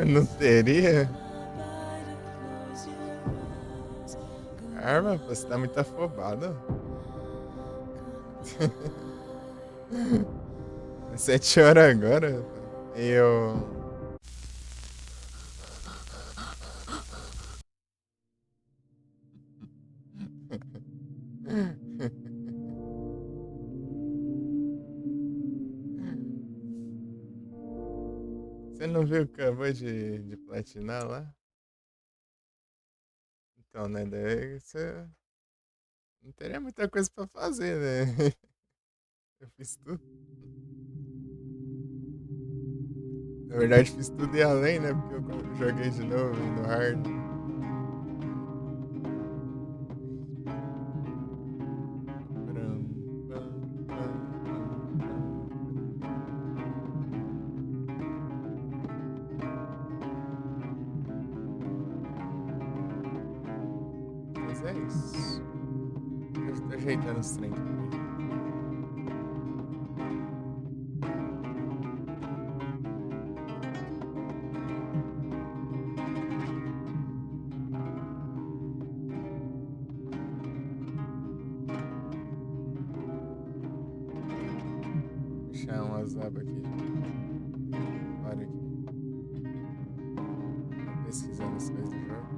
Não teria? Arma, você tá muito afobado. 7 horas agora. Eu. Você não viu que acabou de platinar lá? Então, né? Daí você não teria muita coisa pra fazer, né? Eu fiz tudo. Na verdade, fiz tudo e além, né? Porque eu joguei de novo no hard. Pam, pam, pam, pam, pam, pam. Mas é isso. Eu tô ajeitando os trem aqui. Puxar um WhatsApp aqui de fora aqui. Tá pesquisando as coisas do jogo.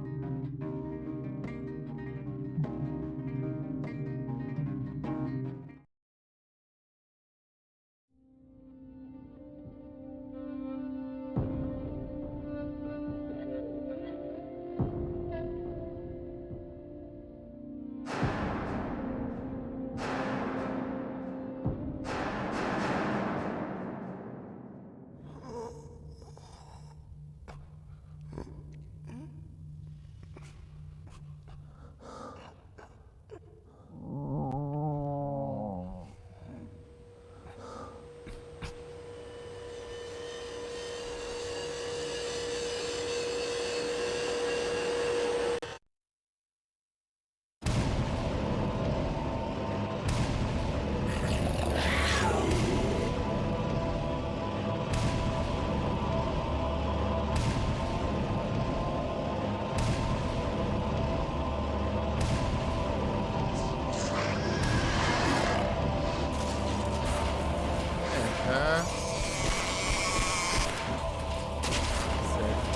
É, tá certo.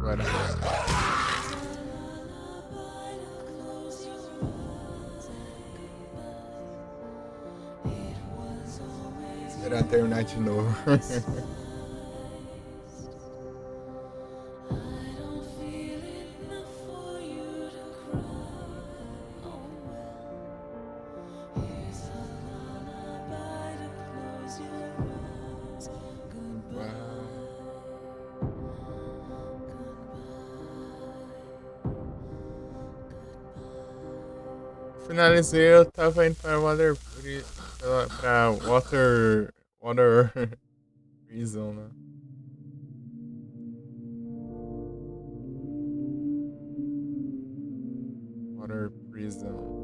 Bora. Esperar terminar de novo. Goodbye. Finalizei, eu tava indo pra pra Water Prison, né? Water Prison.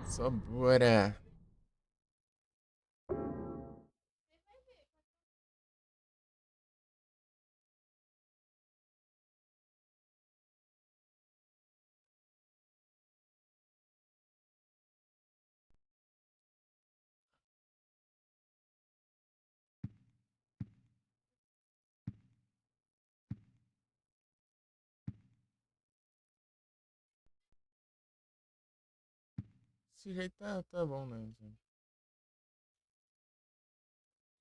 Só bora. Esse jeito tá bom, né, gente?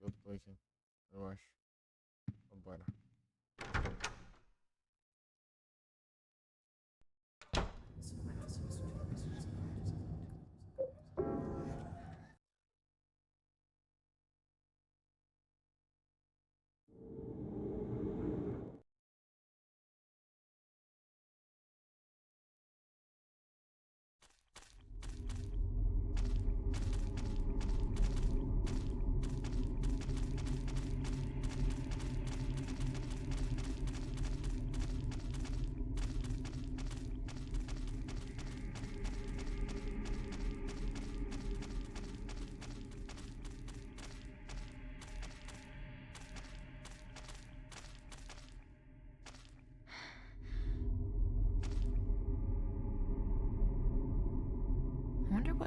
Eu tô aqui, eu acho. Vambora.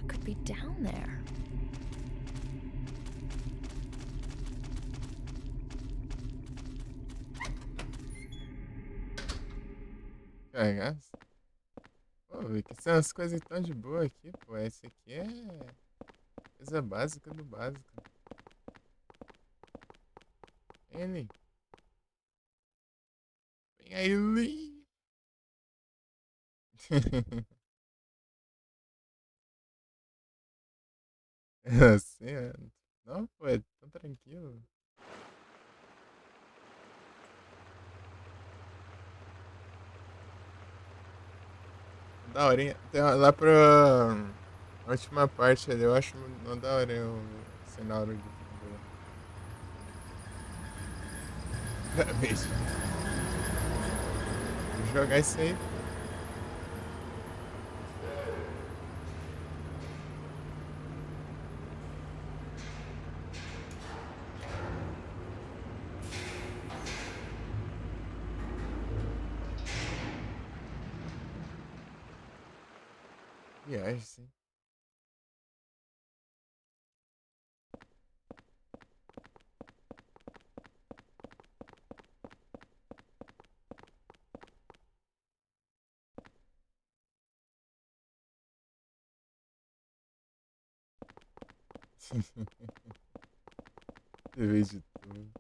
What could be down there? Carregar. Pô, que são as coisas tão de boa aqui, pô. Esse aqui é coisa básica do básico. Vem ali. Vem aí, Lee. Assim, não, pô, é tão tranquilo. Daorinha. Tem lá pra última parte ali, eu acho uma daorinha o cenário de futebol. Bicho, vou jogar isso aí. Viagem, sim. TV de tudo.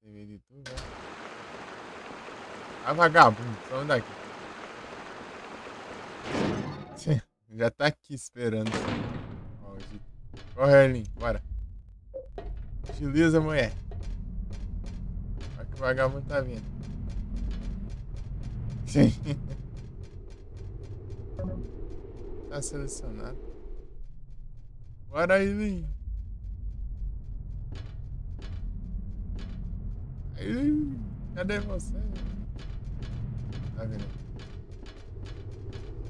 TV de tudo, né? Ah, vagabundo, some daqui. Já tá aqui esperando. Ó, corre, Arlin, bora. Agiliza, mulher. Olha que o vagabundo tá vindo. Tá selecionado. Bora, Arlin. Arlin, cadê você? Tá vendo?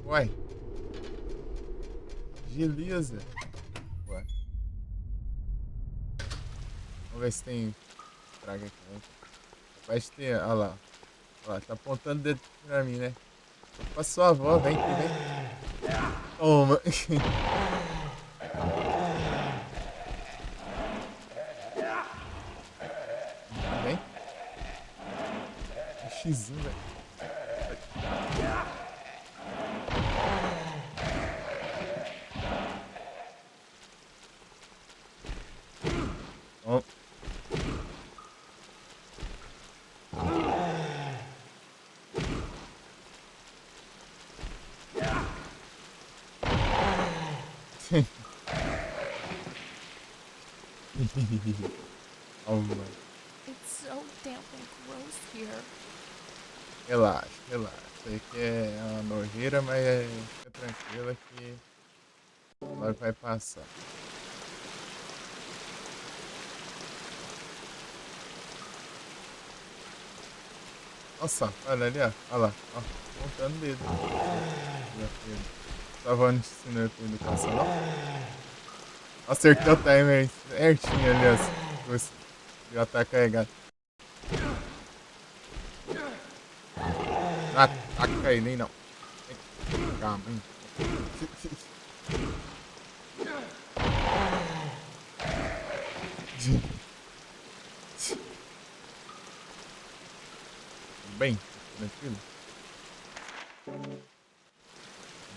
Uai, agiliza. Ué. Vamos ver se tem praga aqui, né? Vai ter, olha lá. Olha lá, tá apontando o dedo pra mim, né? Passa sua avó, vem aqui, vem. Toma. Vem. X1, velho. Ó. Oh, mano. It's so damp and gross here. Relaxa, relaxa. Isso aqui é uma nojeira, mas fica tranquila que logo vai passar. Nossa, olha ali, ó. Olha lá, ó. Montando o dedo. Sua avó não te ensinou com educação, não? Acertou o timer certinho ali, ó. Já tá carregado. Não ataca aí, nem não. Calma, hein. Bem, tranquilo?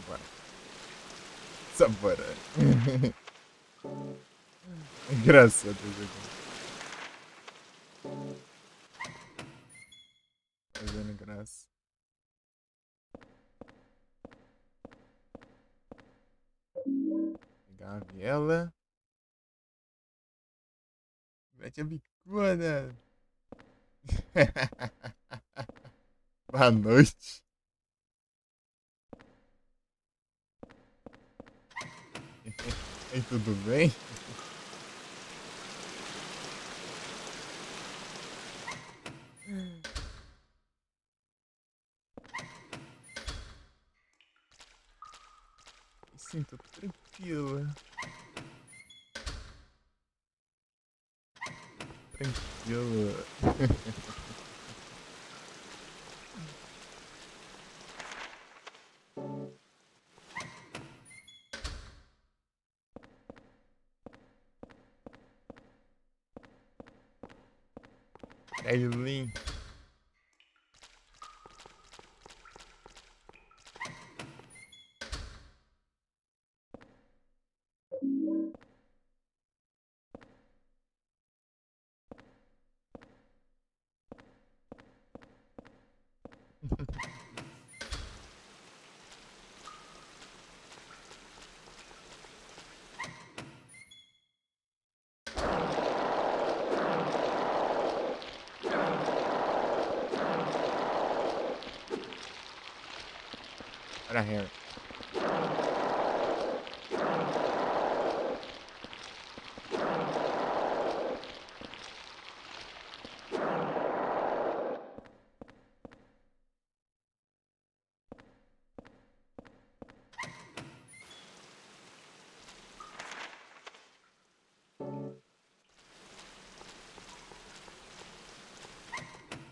Bora. Só bora. Engraçado isso aqui. Fazendo graça. Pegar a viela. Mete a bicuda. Boa noite. E tudo bem? Sim, tô tranquilo. Tranquilo. Aileen. Olha, Harry.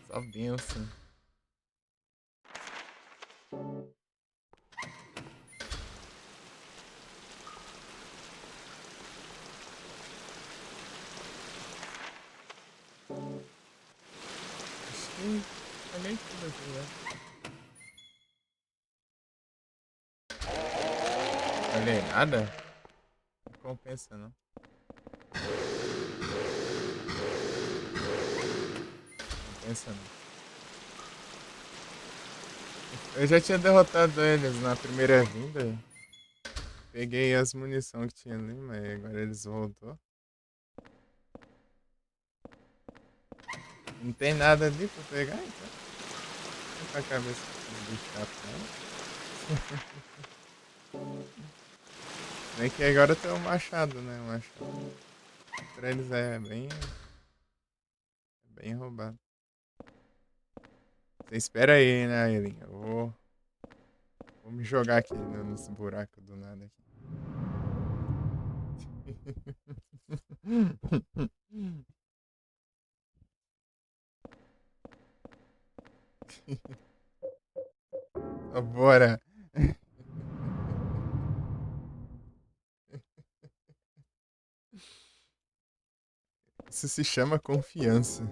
Só benção. Acho que paguei tudo aqui, né? Olhei nada? Não compensa, não. Compensa, não. Eu já tinha derrotado eles na primeira vinda. Peguei as munições que tinha ali, mas agora eles voltou. Não tem nada ali pra pegar, então. Vem pra cabeça do chato, não. Bem que agora tem o machado, né? O machado pra eles é bem roubado. Você espera aí, né, Eileen? Eu vou me jogar aqui nesse buraco do nada aqui. Bora. Isso se chama confiança.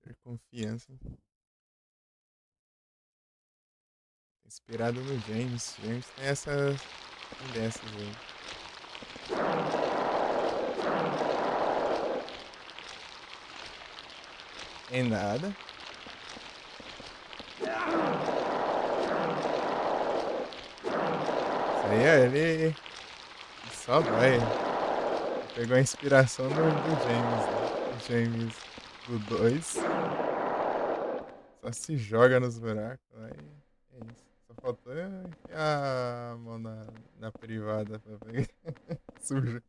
Ter confiança. Inspirado no James. James tem essas dessas aí. Tem nada. Isso aí ele só vai. Pegou a inspiração do James, né? O James do 2. Só se joga nos buracos. Aí é isso. Só faltou enfiar a mão na privada pra pegar. Suja.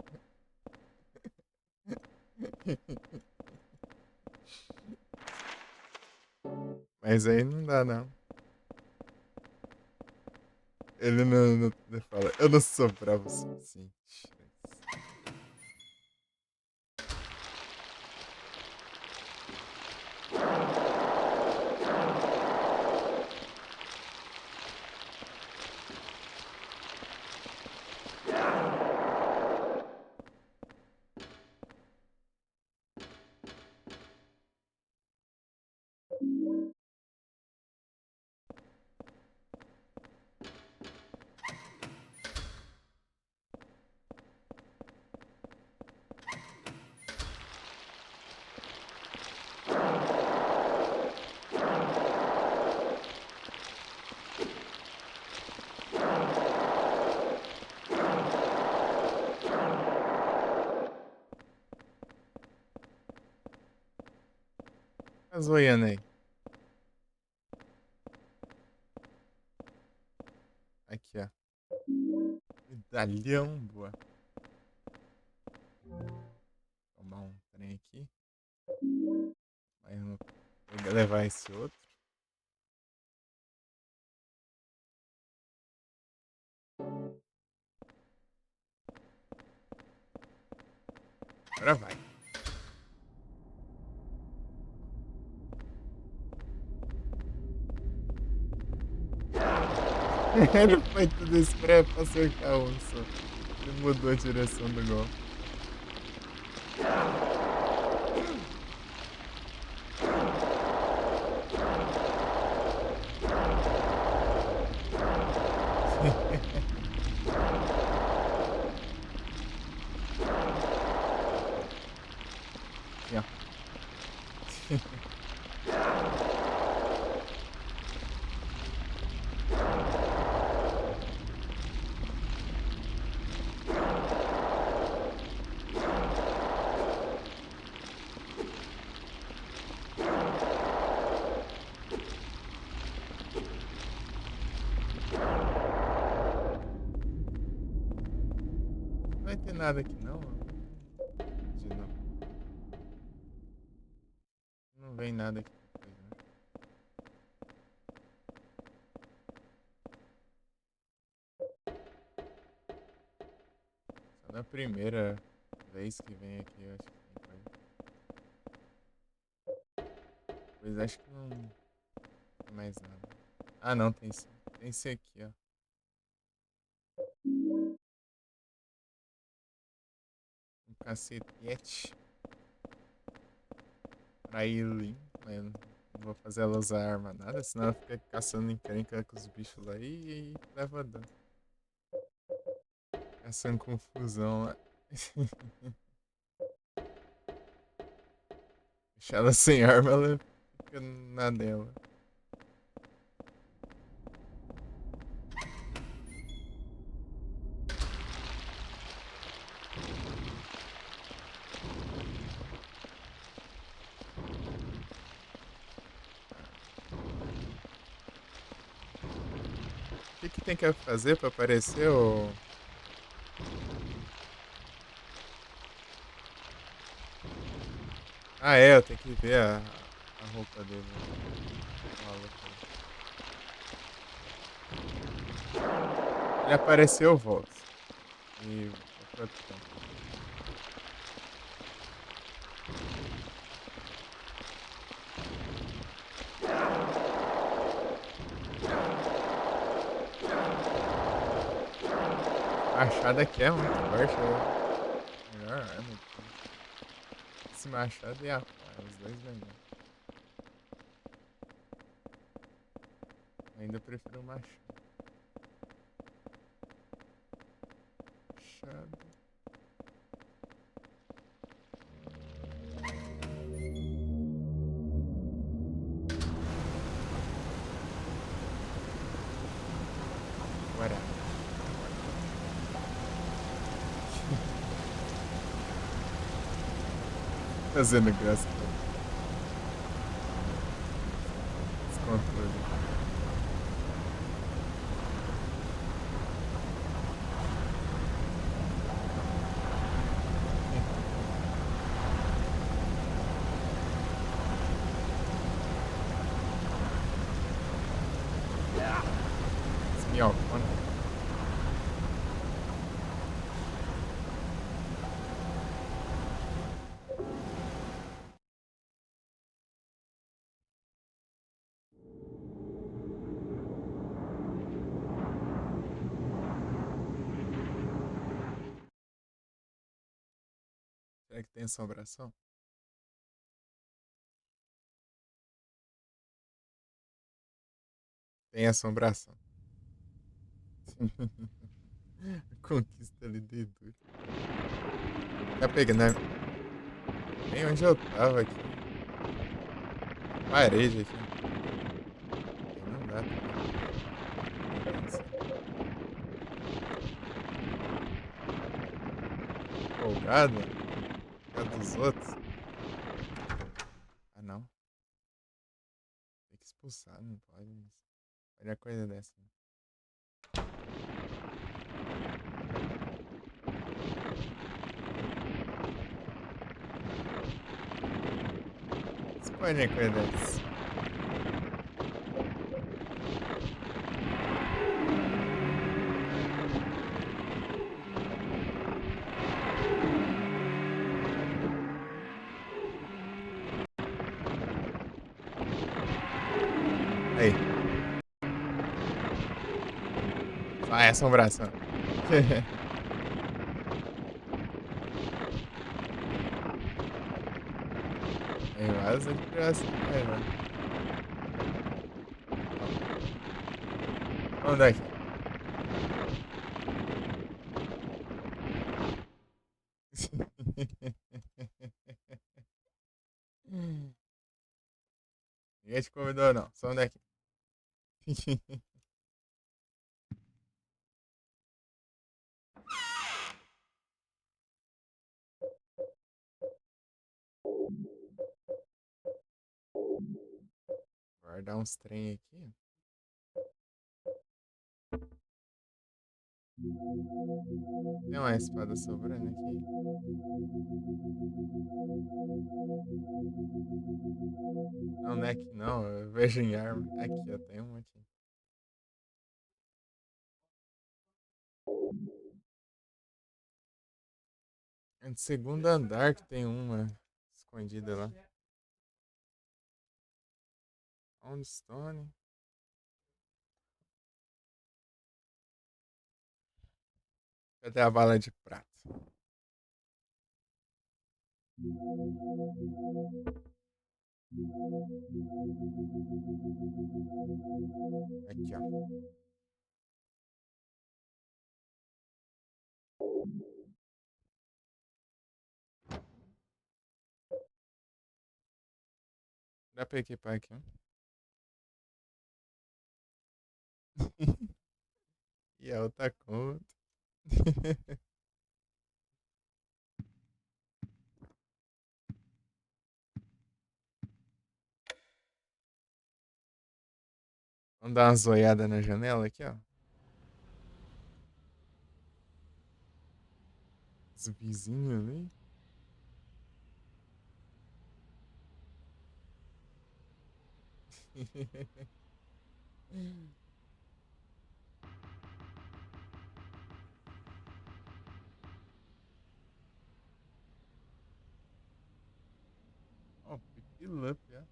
Mas aí não dá, não. Ele não fala, eu não sou bravo o suficiente. Tá zoiando aí. Aqui, ó. Medalhão, boa. Tomar um trem aqui. Mas eu não vou levar esse outro. Agora vai. Ele foi tudo isso pra acertar um só. Ele mudou a direção do golpe. Aqui, ó. Não vai ter nada aqui não. De não. Não vem nada aqui. Só na primeira vez que vem aqui, eu acho que tem coisa. Pois acho que não tem mais nada. Ah, não, tem sim. Tem esse aqui, ó. Um cacetete. Pra Eileen, mas não vou fazer ela usar arma nada, senão ela fica caçando encrenca com os bichos lá e leva dano. Caçando confusão lá. Deixar ela sem arma, ela fica na dela. O que tem que fazer pra aparecer o... Ah, é, eu tenho que ver a roupa dele. Ele apareceu, eu volto. E vou pro outro canto. A machado aqui é muito forte, é a melhor arma. Esse machado e a faca, os dois melhores. Ainda prefiro o machado. Machado. Bora. Fazendo graça. Descontrole. Minhocona. Será que tem assombração? Tem assombração. Conquista ali de duro. Tá pegando, né? Bem onde eu tava aqui. Parede aqui. Não dá. Folgada? Folgada dos outros? Ah, não. Tem que expulsar, não pode. Olha a coisa dessa. Olha a coisa dessa. Aí. Vai, assombração. Em asa ele criou assim, vai, vai. Onde é que é? Ninguém te convidou, não. Só onde é que é? Guardar uns trem aqui. Tem uma espada sobrando aqui. Não, não é que não. Eu vejo em arma. Aqui, ó. Tem um aqui. É de segundo andar que tem uma escondida lá. On Stone. Cadê a bala de prata? Aqui, ó. Dá pra equipar aqui, ó. E a outra conta. Vamos dar uma zoiada na janela aqui, ó. Os vizinhos ali. Oh, pick it up, yeah.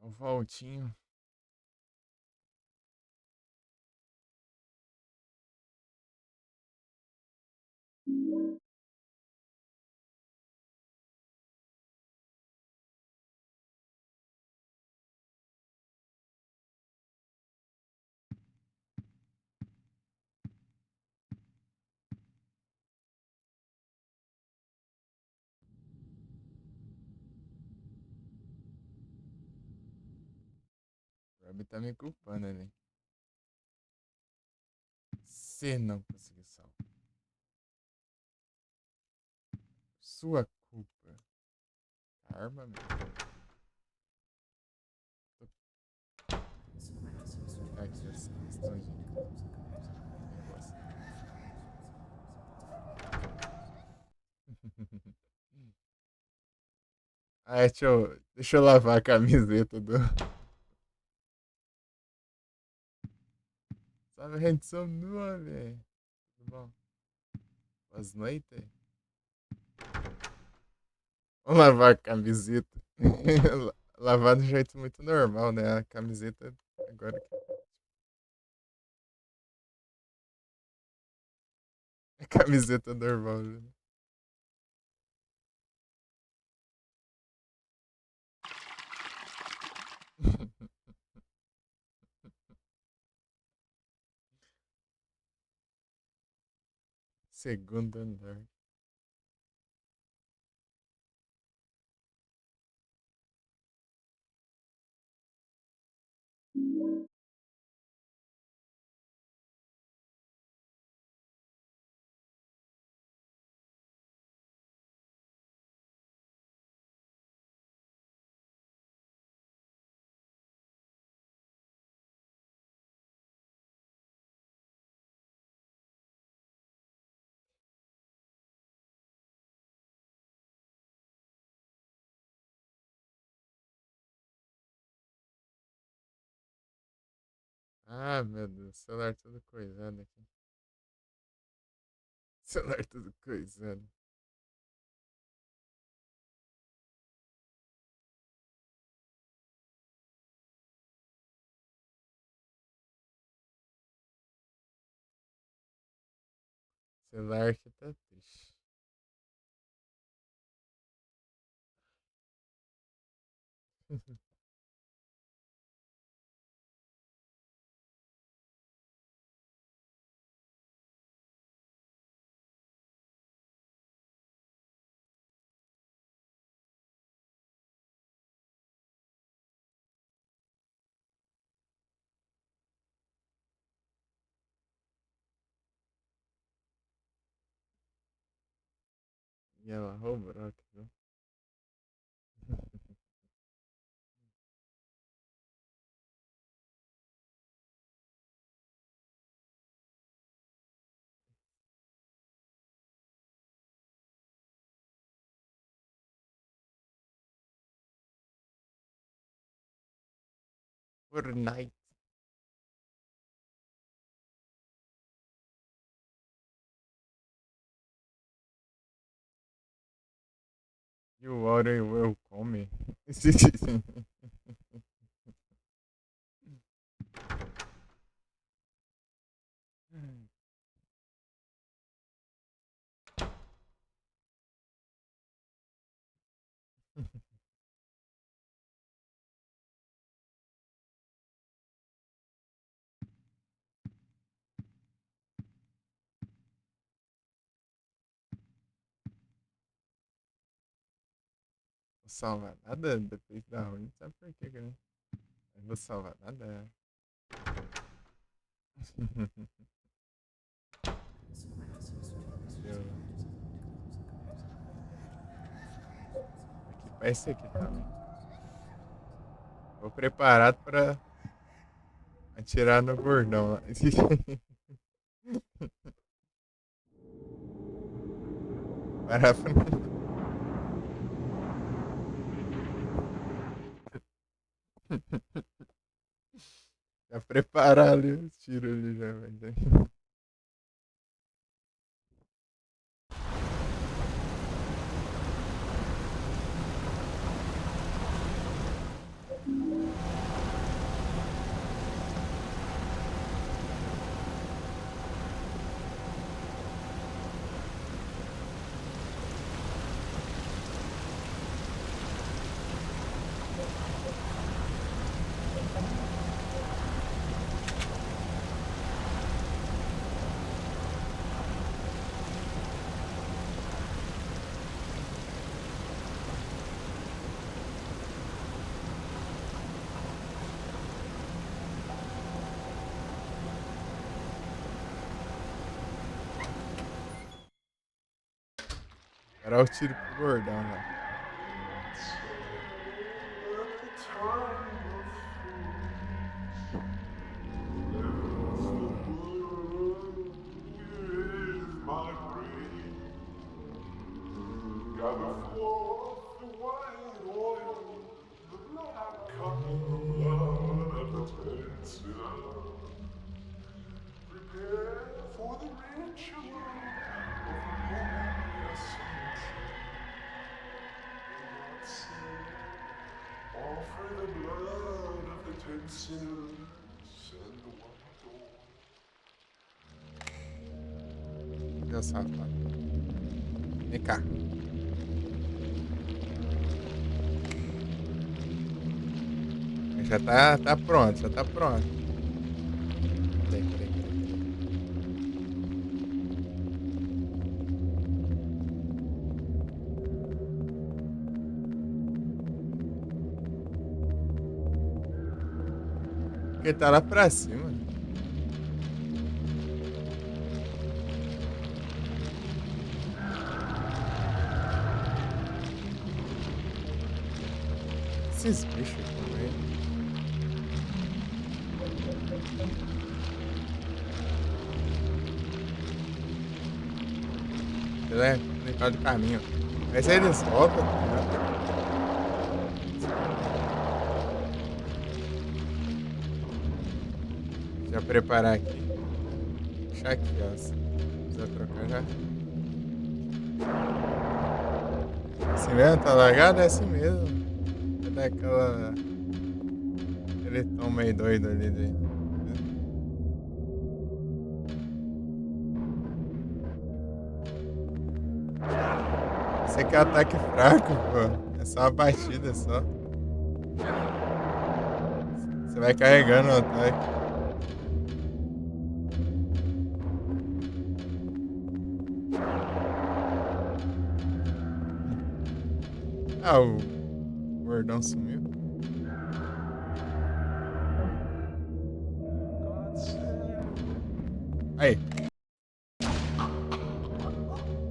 É o Valtinho. O Robbie tá me culpando ali. Você não conseguiu salvar. Sua culpa. Arma, meu. Tô aqui assim, escondidinho. Negócio. Ah, deixa eu lavar a camiseta do. Sabe, a gente são nua, velho. Tudo bom? Boas noites. Vamos lavar a camiseta. Lavar de um jeito muito normal, né? A camiseta agora que. A camiseta normal, né? Segundo andar. Ah, meu Deus, celular todo coisado aqui. Celular todo coisado. Celular que tá triste. E ela roubou, viu? Fortnite. You water will come. Vou salvar nada depois da ruim, sabe por quê, né? Eu vou salvar nada. Eu... Aqui pra esse aqui também. Vou preparado pra atirar no gordão lá. Parar pra... Já preparar ali os tiros ali já, velho. Parar o tiro pro gordão lá. Prepare for the ritual of holy ascension. God said, offer the blood of the 10 sinners and the white dawn. Meu safado. Vem cá. Já tá pronto, já tá pronto. Peraí. Porque tá lá pra cima. Esses bichos também. Ele é complicado de caminho. Mas aí eles voltam. Né? Já preparar aqui. Deixar aqui, ó. Se quiser trocar já. Assim mesmo? Tá largado? É assim mesmo. Vai dar aquela. Aquele tom meio doido ali de. Isso aqui é ataque fraco, pô. É só uma batida só. Você vai carregando o ataque. Ah, o gordão sumiu. Aí.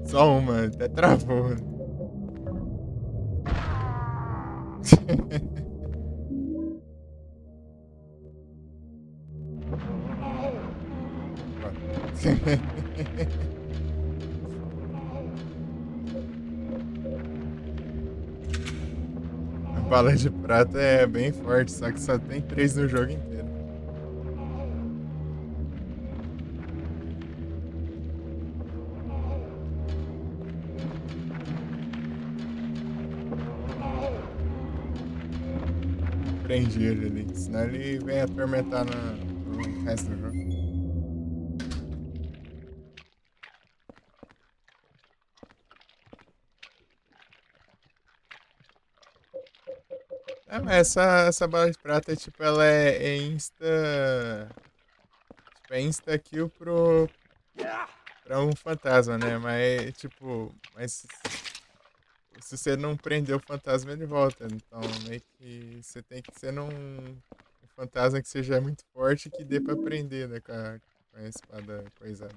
Só uma, até travou. A bala de prata é bem forte, só que só tem 3 no jogo inteiro. Prendi ele ali, senão ele vem atormentar no resto do jogo. Ah, mas essa bala de prata, tipo, ela é insta. Tipo, é insta kill pra um fantasma, né? Mas, tipo, se você não prender o fantasma, ele volta. Então, meio que você tem que ser um fantasma que seja muito forte que dê pra prender, né? Com a espada coisada.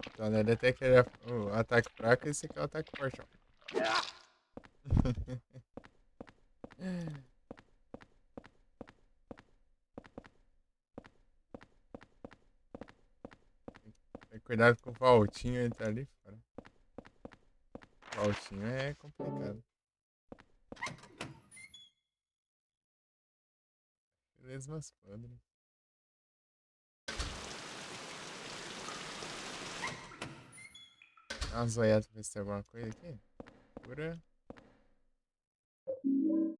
Então, né? Ele até que o ataque fraco, esse aqui é o ataque forte, ó. Tem cuidado com o Valtinho, ele tá ali fora. O Valtinho é complicado. Beleza, mas podre. Dá uma zoiada pra ver se tem alguma coisa aqui. Cura. Vamos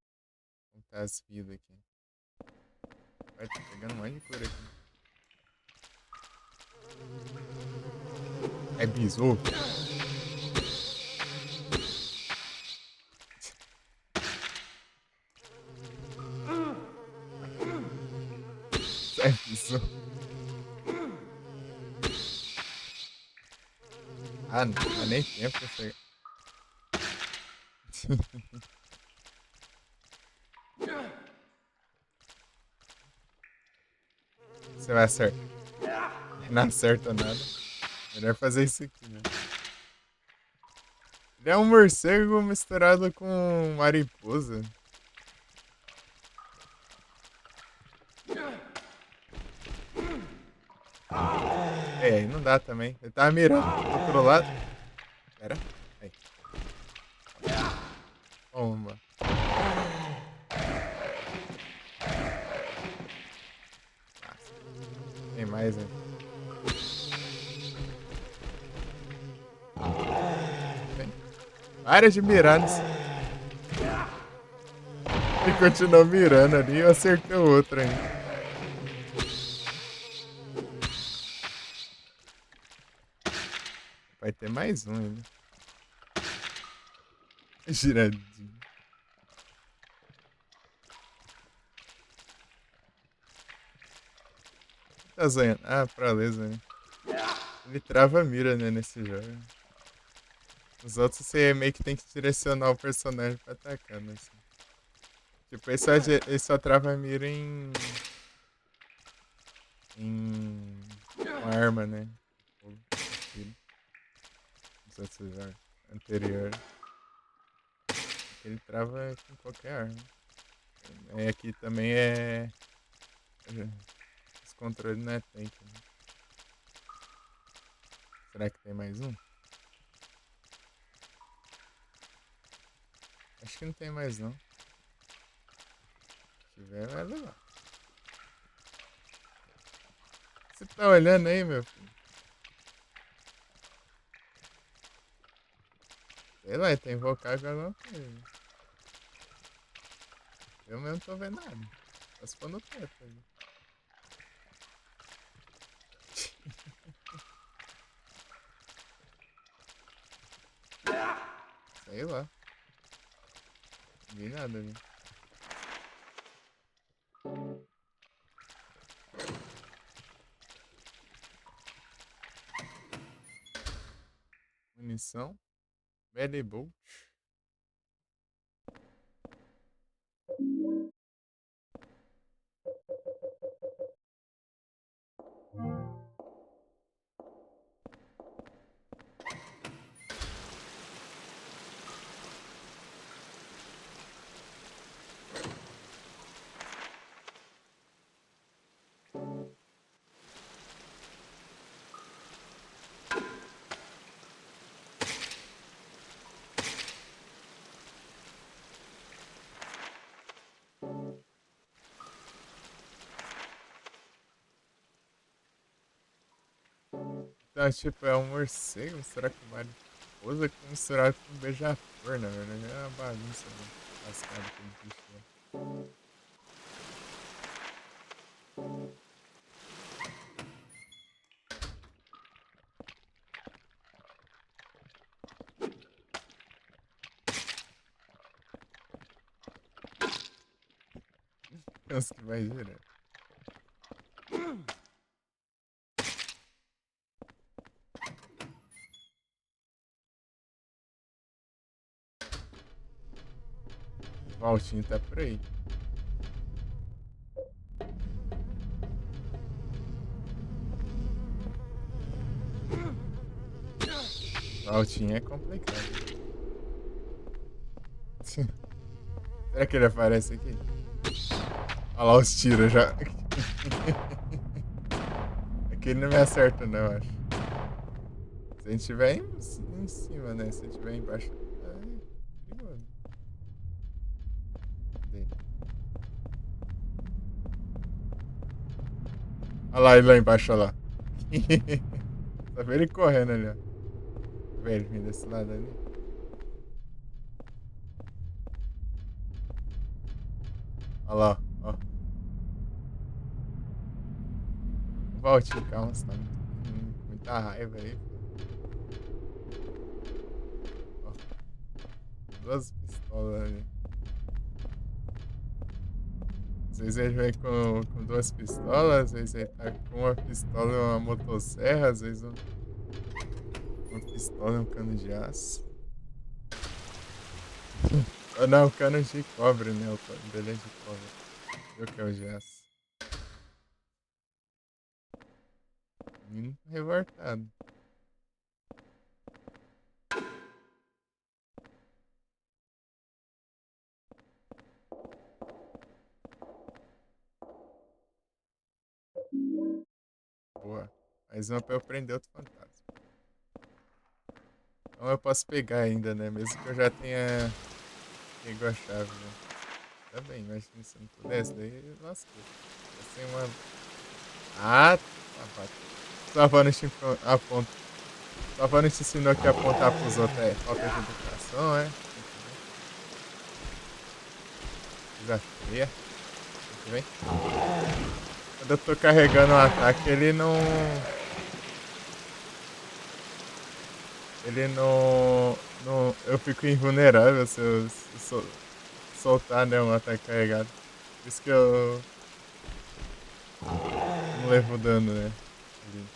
tá as vidas aqui. Vai, tá pegando um monte de cura aqui. É besouro. É besouro. Ah, não dá nem tempo pra chegar. Você vai acertar. Não acerta nada. Melhor fazer isso aqui, né? Ele é um morcego misturado com mariposa. É, aí não dá também. Ele tava mirando pro outro lado. Pera. Aí. Toma. Nossa. Tem mais, né? Vem. Para de mirar nisso. Ele continuou mirando ali e eu acertei o outro ainda. Vai ter mais um ainda. Giradinho. Tá zoando? Ah, pra laser, né? Ele trava a mira, né, nesse jogo. Os outros você meio que tem que direcionar o personagem pra atacar, né? Assim. Tipo, ele só trava a mira em uma arma, né? Ou tiro. Os outros jogos anteriores. Ele trava com qualquer arma. Aí aqui também é controle não é tank, né? Será que tem mais um? Acho que não tem mais não. Se tiver, vai levar. Você tá olhando aí, meu filho? Sei lá, tem invocar com alguma coisa. Eu mesmo não tô vendo nada. Só se for no teto ali. Sei lá. Não vi nada ali. Munição. Belly Bolt. Então, tipo, é um morcego misturar com mariposa com misturar com beija-flor, na verdade. É uma bagunça, né? Lascada aquele bicho lá. Pensa que vai direto. O Valtinho tá por aí. O Valtinho é complicado. Será que ele aparece aqui? Olha lá os tiros já. Aqui ele não me acerta não, acho. Se a gente tiver em cima, né? Se a gente tiver embaixo, é perigoso. Cadê? Olha lá ele lá embaixo, olha lá. Só vê ele correndo ali, ó. Vê ele vindo desse lado ali. Olha lá, ó. O Valtinho, calma, você tá com muita raiva aí. Ó, duas pistolas ali. Às vezes ele vem com duas pistolas, às vezes ele tá com uma pistola e uma motosserra, às vezes uma pistola e um cano de aço. Ah, não, o cano de cobre, né? O cano dele é de cobre. Eu que é o de aço. Menino revoltado. Boa. Mais uma pra eu prender outro fantasma. Então eu posso pegar ainda, né? Mesmo que eu já tenha pego a chave, né? Tá bem, imagina se eu não pudesse, daí lascou. Sem uma. Ah, tá. Sua avó não te aponta. Sua avó não te ensinou que apontar pros outros é falta de educação, é? Coisa feia. Muito bem. Quando eu tô carregando o ataque, ele não. Ele não. Eu fico invulnerável se eu soltar, né, um ataque carregado. Por isso que eu não levo dano, né? Ali.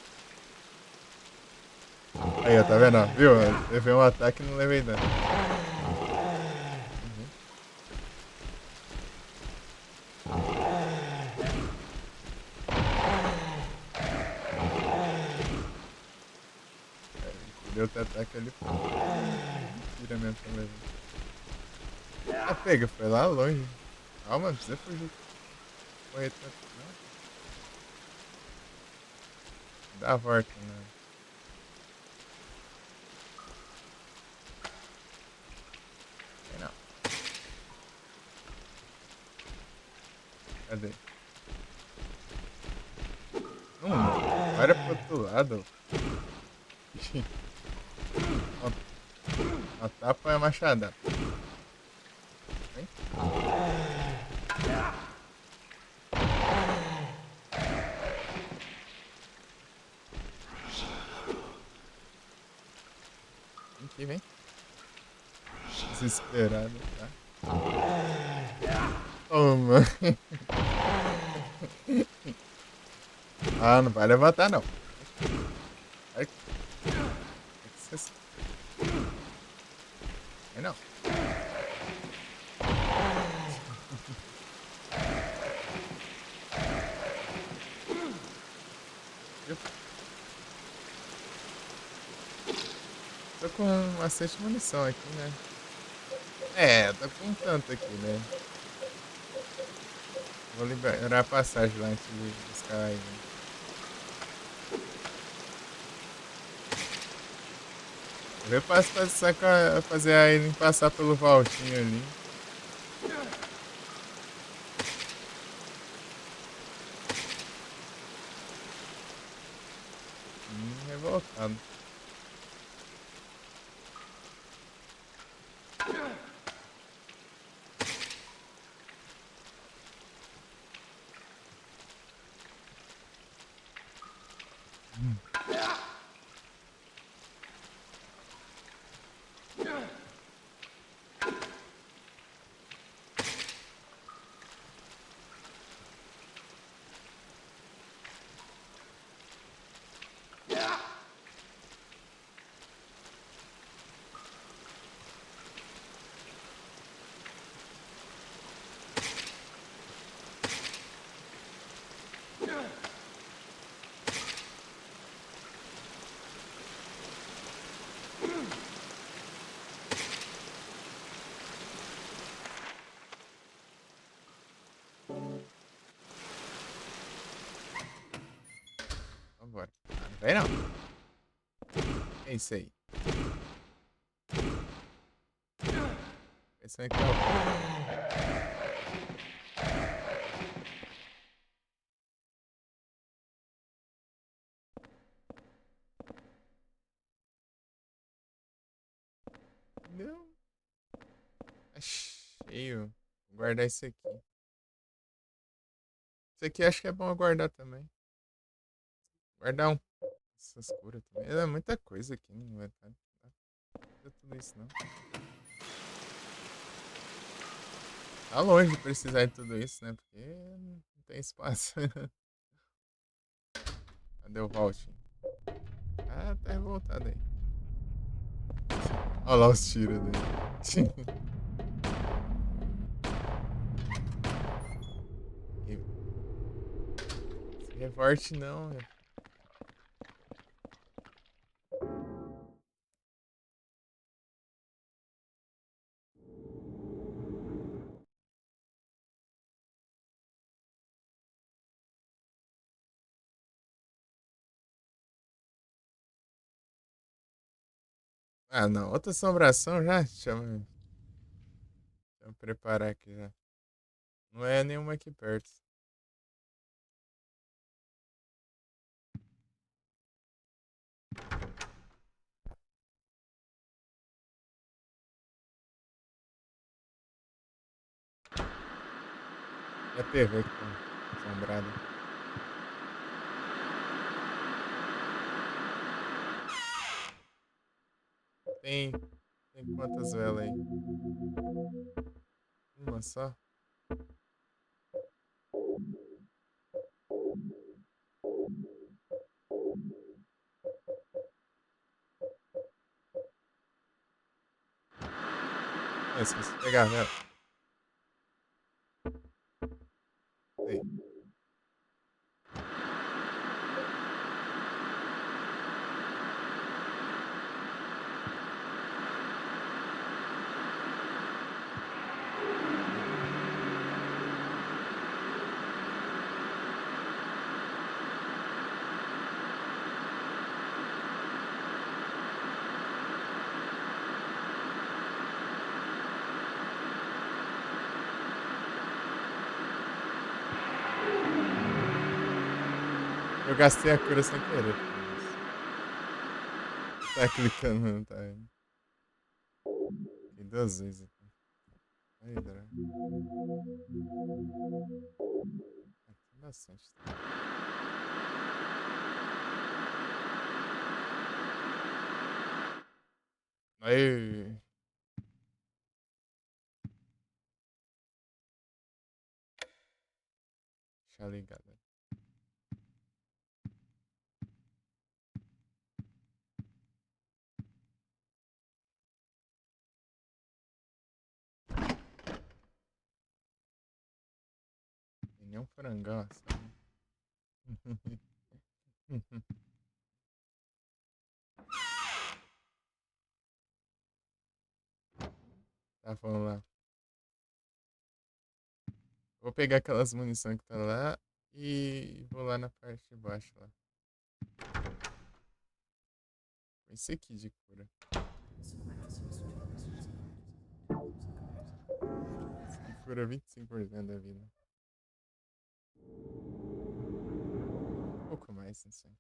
Aí, ó, tá vendo? Ó? Viu? Eu levei um ataque e não levei dano. Uhum. Deu outro ataque ali. Tira mesmo pra levar. Ah, pega, foi lá longe. Calma, não precisa fugir. Correr tanto, não. Dá a volta, né? Aí não. Cadê? Não, olha pro outro lado. Ó, tapa é a machada. Vem. Vem aqui, vem. Desesperado, tá? Toma. Ah, não vai levantar, não. Vai que você... Aí não. Tô com bastante munição aqui, né? É, tô com tanto aqui, né? Vou liberar a passagem lá antes de buscar aí, né? Eu passo pra fazer a Aileen passar pelo Valtinho ali. Revoltado. Vambora. Ah, não vem não. É isso aí. Pensando que é o... Não. Tá cheio. Vou guardar isso aqui. Isso aqui acho que é bom eu guardar também. Guardar essas curas também. É muita coisa aqui no inventário. Não dá pra fazer tudo isso não. Tá longe de precisar de tudo isso, né? Porque não tem espaço. Cadê o Valtinho? Ah, tá revoltado aí. Olha lá os tiros dele. Se revorte não, meu. Ah, não. Outra assombração já? Deixa eu preparar aqui já. Não é nenhuma aqui perto. É a TV que tá assombrada. Tem. Tem quantas velas aí? Uma só? Não, esqueci de pegar a vela. Aí. gastei a cura sem querer. Tá clicando, não tá indo. Fiquei 2 vezes aqui. Aí, droga. Aqui bastante. Aí. Deixa ligado. Tem nem um frangão, sabe? Tá, vamos lá. Vou pegar aquelas munições que tá lá e vou lá na parte de baixo lá. Esse aqui de cura. Esse aqui cura 25% da vida. Um pouco mais, não sei.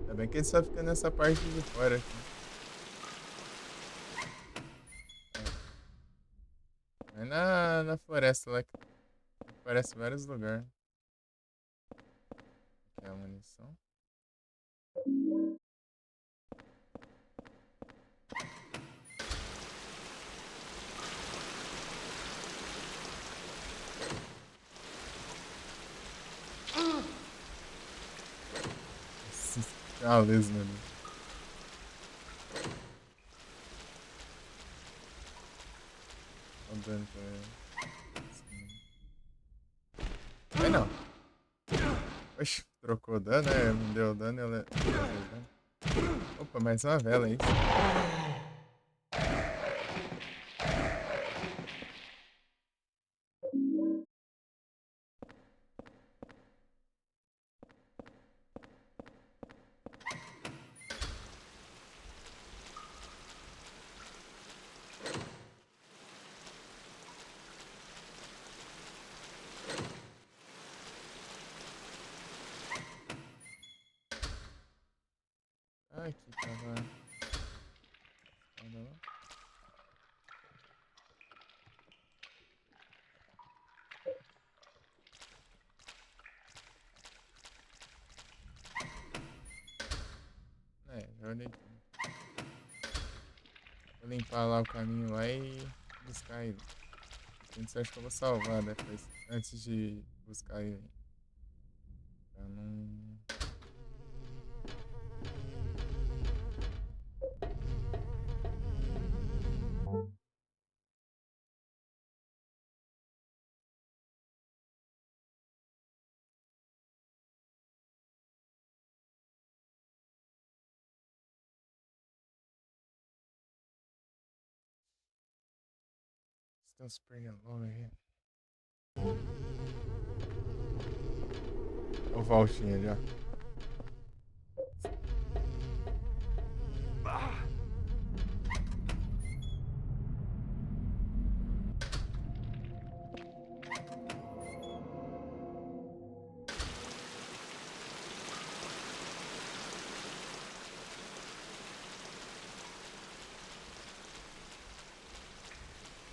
Ainda bem que ele só fica nessa parte de fora aqui. É na floresta lá que aparece vários lugares. Aqui é a munição. Tem uma lesma ali. Olha o dano pra ele. Ai não. Oxi, trocou dano, né? Não deu dano, ela. Opa, mais uma vela aí. Ah, aqui tava. Olha lá. É, já olhei tudo. Vou limpar lá o caminho lá e buscar ele. Gente, acho que eu vou salvar depois, antes de buscar ele. Pra não. Estão super longe aí. Olha o Valtinho ali, ó.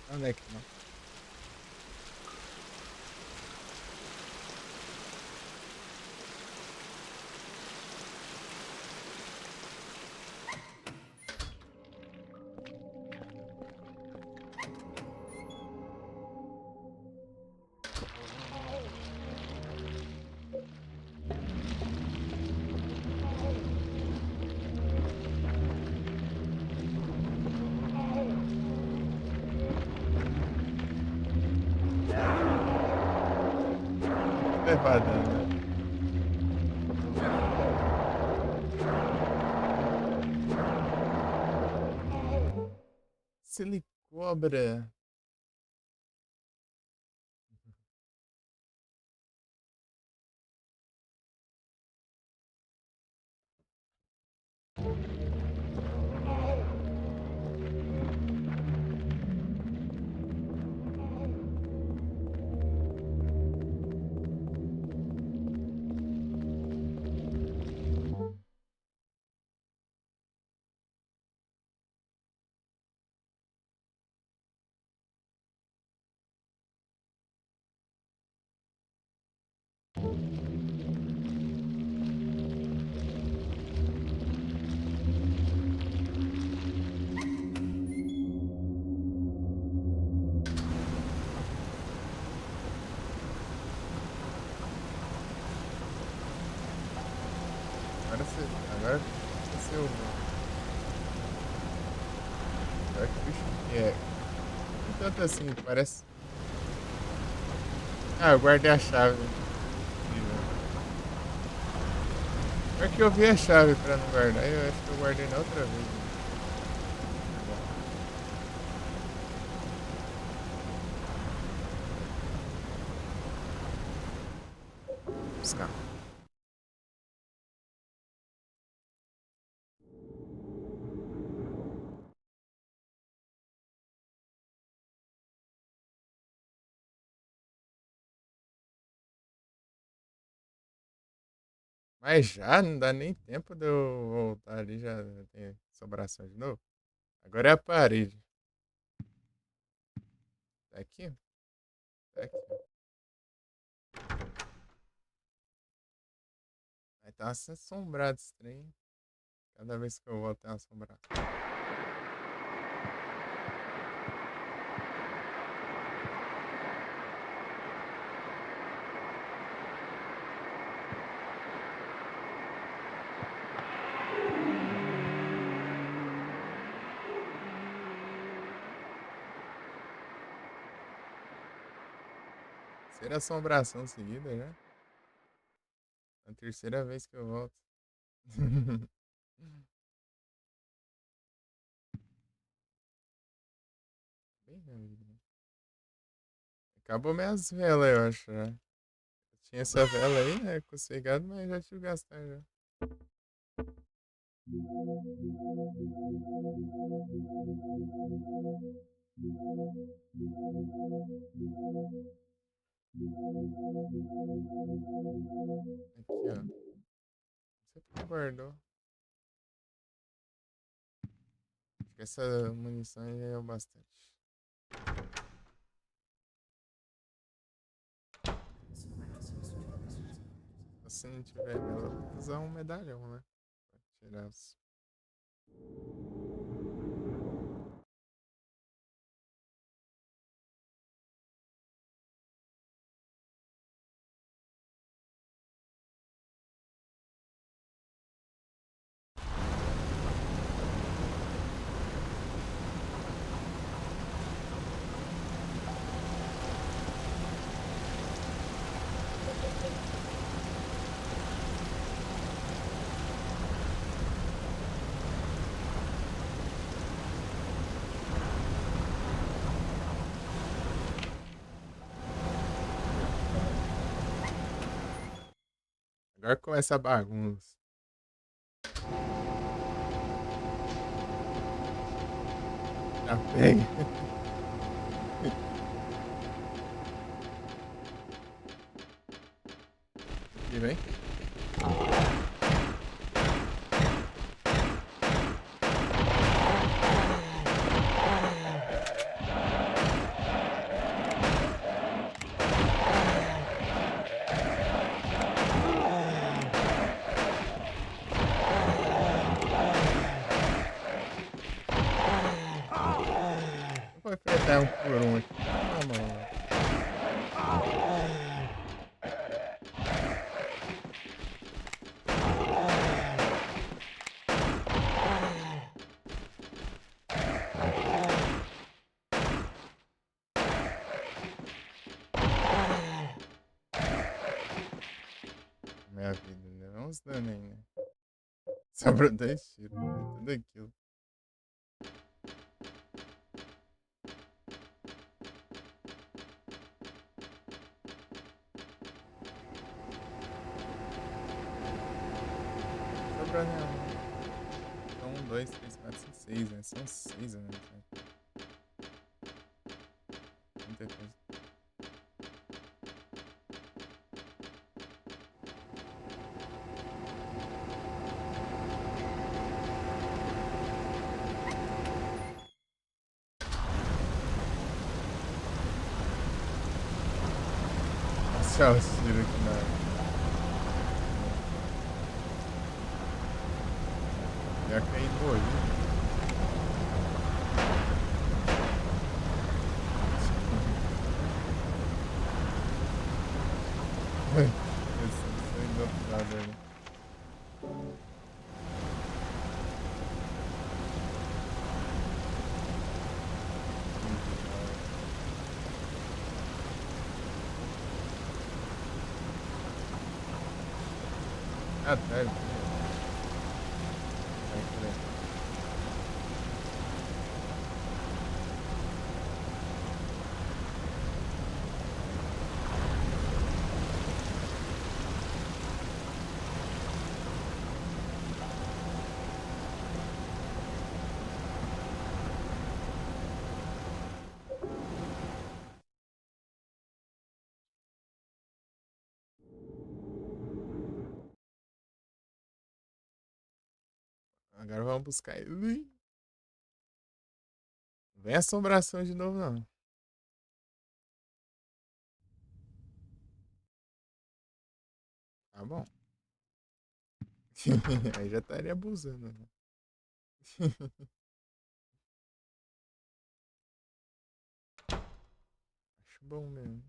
Onde é que não? levar dano, né? Silicobra. Agora esqueceu o nome. Agora que bicho que é. Não tanto assim, parece. Ah, eu guardei a chave. Pior que eu vi a chave pra não guardar, eu acho que eu guardei na outra vez. Né? Buscar. Mas já não dá nem tempo de eu voltar ali, já tem sobração de novo. Agora é a parede. Tá aqui? Tá aqui. Aí tá assombrado esse trem. Cada vez que eu volto tem uma assombrado. Terceira assombração seguida já. É a terceira vez que eu volto. Bem na vida. Acabou minhas velas, eu acho, já. Tinha essa vela aí, né? Com cegado, mas já tive que gastar já. Aqui, ó. Você porque guardou. Acho que essa munição aí já é o bastante. Se não tiver vela, vou usar um medalhão, né? Pra tirar os. Agora começa a bagunça. Já pega. Aqui, vem. Eu vou enfrentar um por um aqui. Vamos lá. quantos dano aí, né? Sobrou 10 tiros. Tudo aquilo. Sobrou nenhum. Então, 1, 2, 3, 4, 5, 6, né? São 6, né? Muita coisa. Deixa os tiros aqui na. Já caí no olho. Esse não deu nada, né? Ah, tá. Vai por aí. Agora vamos buscar ele. Vem assombração de novo, não. Tá bom. Aí já estaria abusando, né? Acho bom mesmo.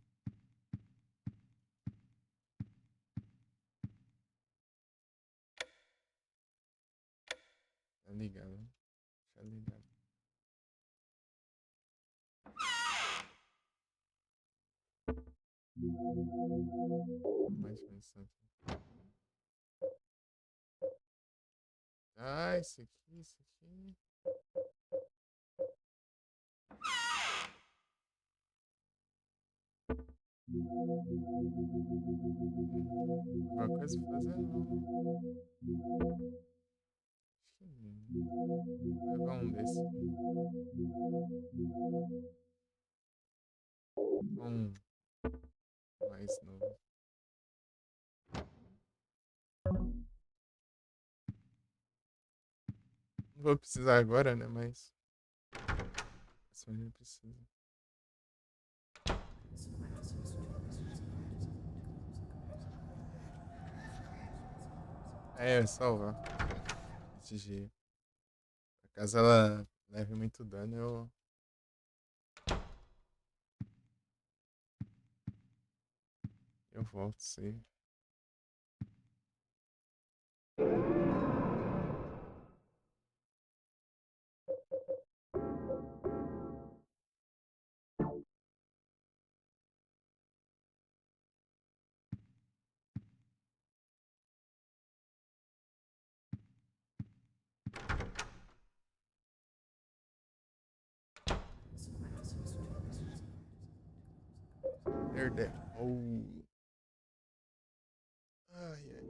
Tá ligado? Tá ligado. Mais pensando. Ah, esse aqui, esse aqui. Alguma coisa pra fazer, não. Acho que não. Vou levar um desse. Mais novo. Não vou precisar agora, né? Mas. Só não precisa. É, salvar. Antes de ir. Caso ela leve muito dano, eu volto, sim. Perder. Oh. Ai, ai.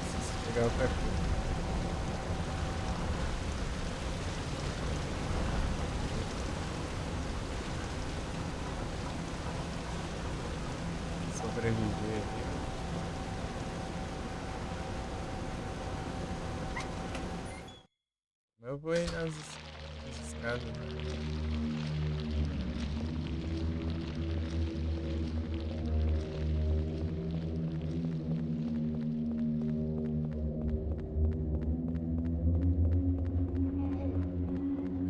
Preciso pegar outra coisa. Sobreviver aqui. Mas eu vou ir nas escadas.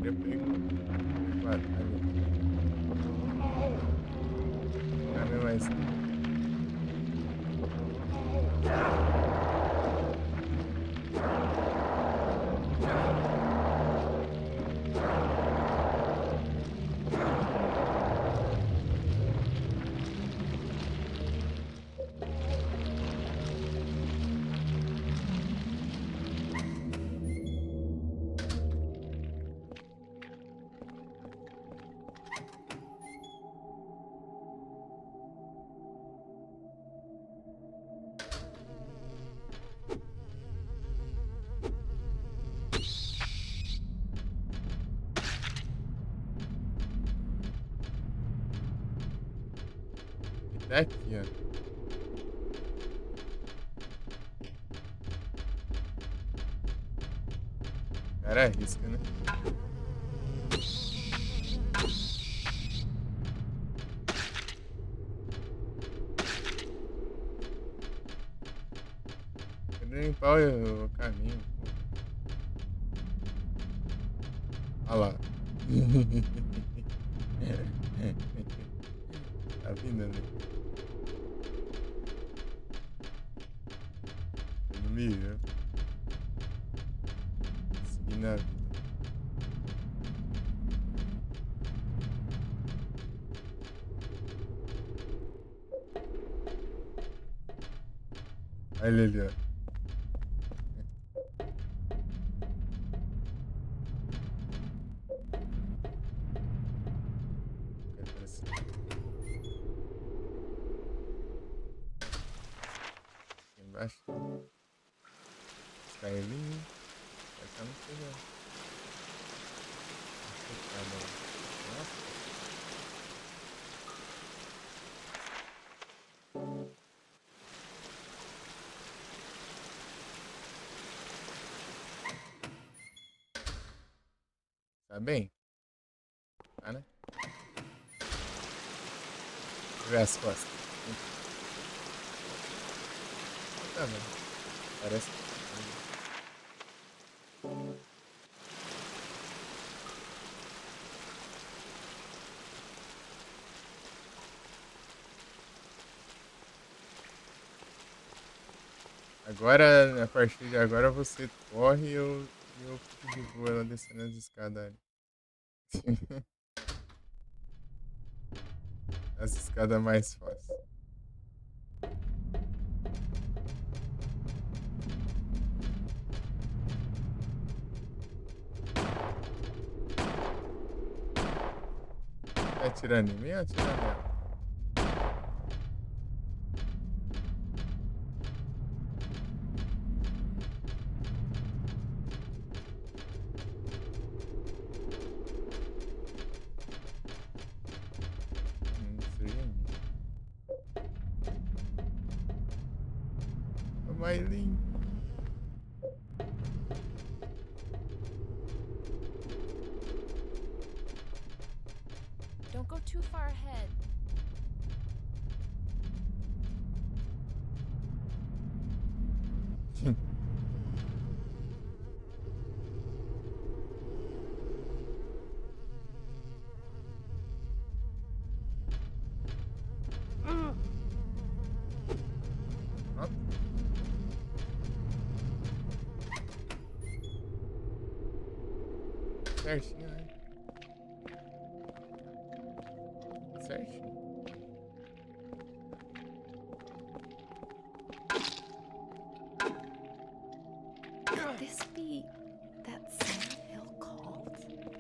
Trepei com o atalho. Não é mais. Até aqui, ó. Cara, arrisca, né? Eu limpar o caminho. Olha lá. Tá vindo ali. Ele não me viu. Seguindo a vida. Olha ele ali, ó. Aqui embaixo. Skyline. Vai estar no pegar. Nossa. Tá bem? Tá, né? Deixa eu ver as costas. Tá bem. Parece. Agora, a partir de agora, você corre e eu fico de boa ela descendo as escadas ali. As escadas mais fáceis. Tá atirando em mim ou atirando nela? Seria em mim. Ô, Maylin. Don't go too far ahead. Ó. Certinho, né? Certinho. Could this be that Sand Hill cult?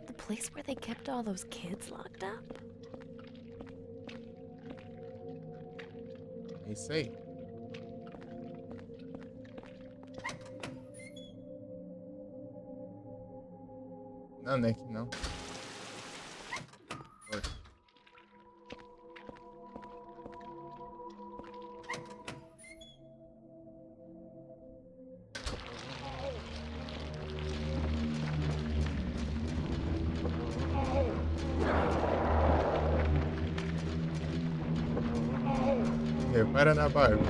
The place where they kept all those kids locked up? É isso aí. Não, não é que não. Oi. Repara na barba.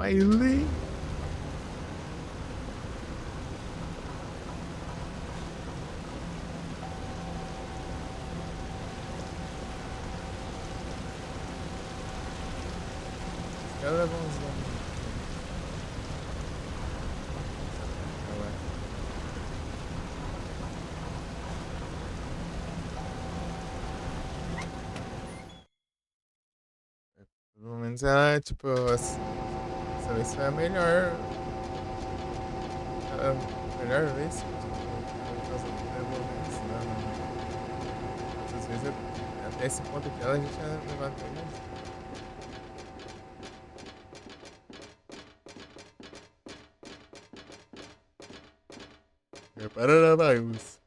Smiley. Ela leva uns nomes. Pelo menos ela, tipo, essa vez foi a melhor. A melhor vez. Tipo, por causa do desenvolvimento, não. Às vezes, até esse ponto aqui, ela já tinha levado até mais. Repara na bagunça.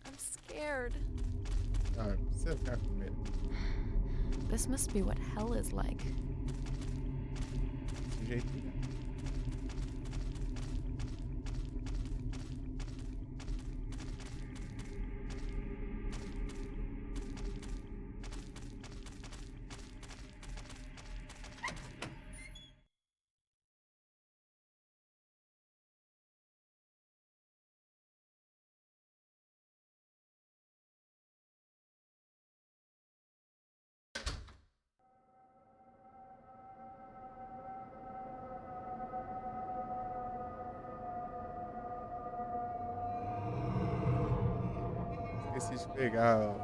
I'm scared. Ah, não precisa ficar com medo. This must be what hell is like. Desse jeito, né? Esqueci de pegar, ó.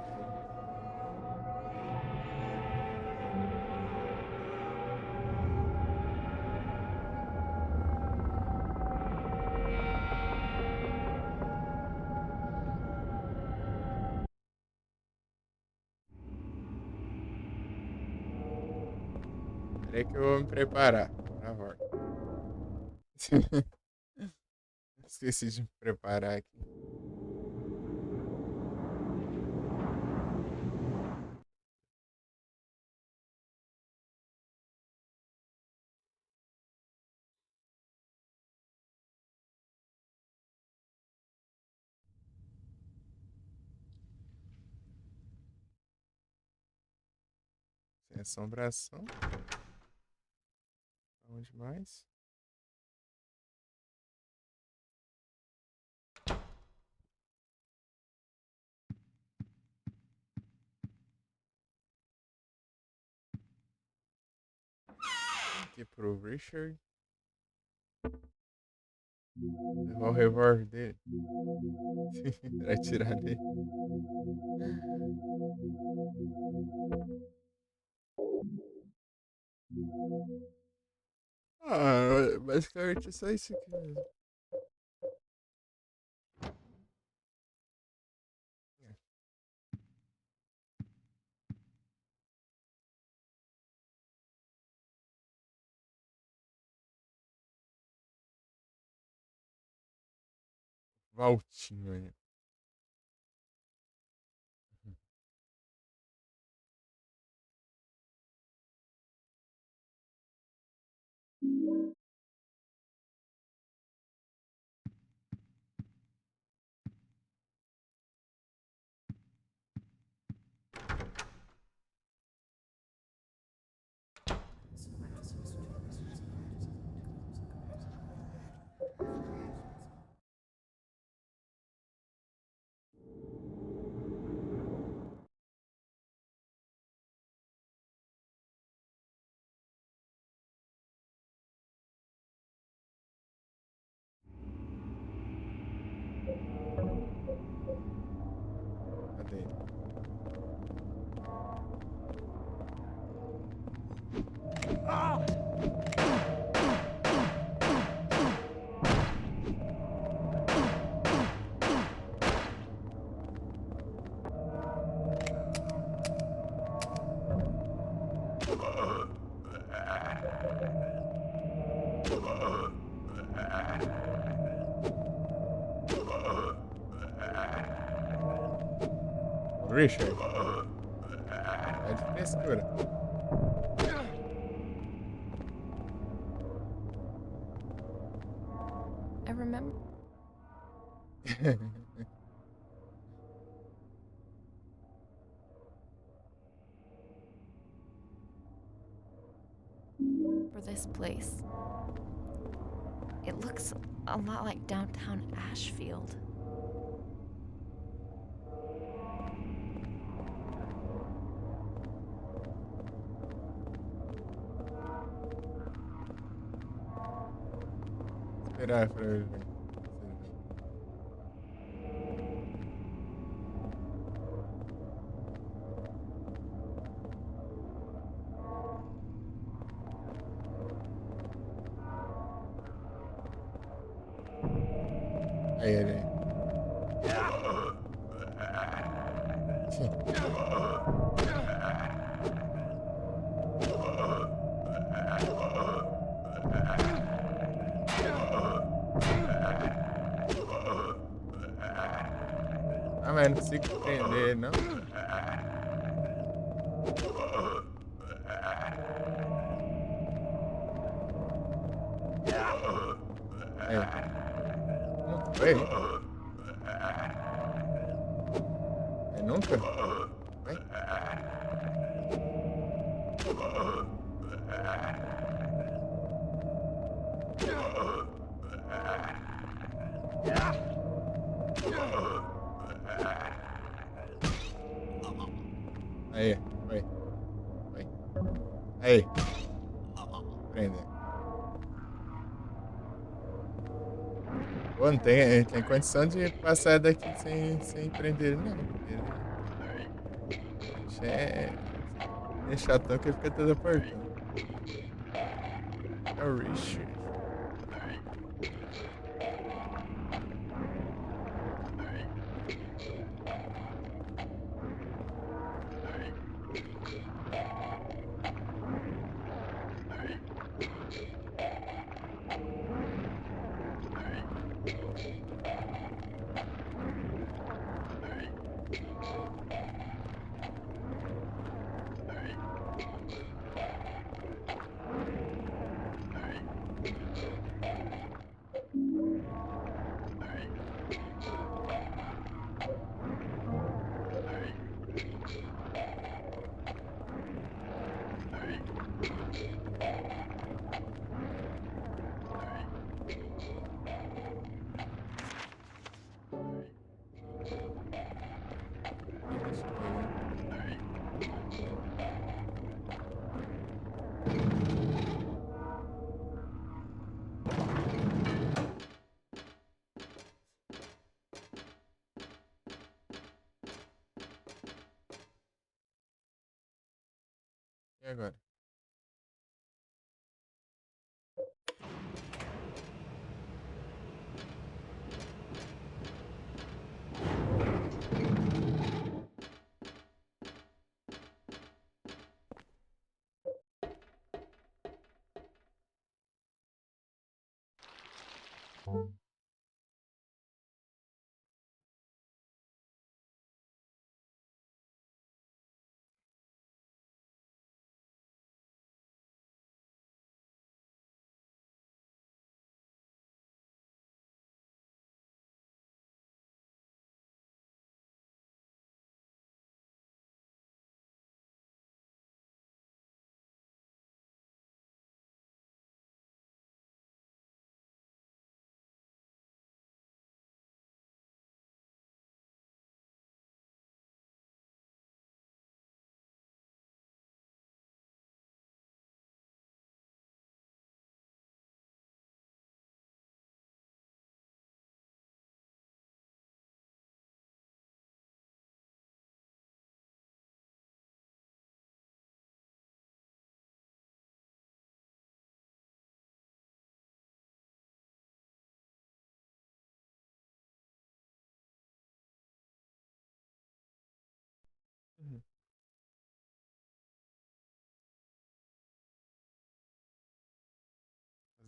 Peraí que eu vou me preparar. Na volta. Esqueci de me preparar aqui. Sem assombração. Onde mais? Aqui pro Richard. Levar o revólver dele. Pra atirar nele. Ah, basicamente é só isso aqui mesmo. Valtinho aí. Richard. É de frescura. I remember. For this place. It looks a lot like downtown Ashfield. Esperar pra ele ver. Aí ele aí. Ah, mas não consigo prender, não. Aí. Não foi? É nunca? Vai. Aí, foi. Foi. Aí. Prender. Pô, não tem condição de passar daqui sem prender ele, não. Ele é chatão que ele fica teleportando. É o Richard. E agora?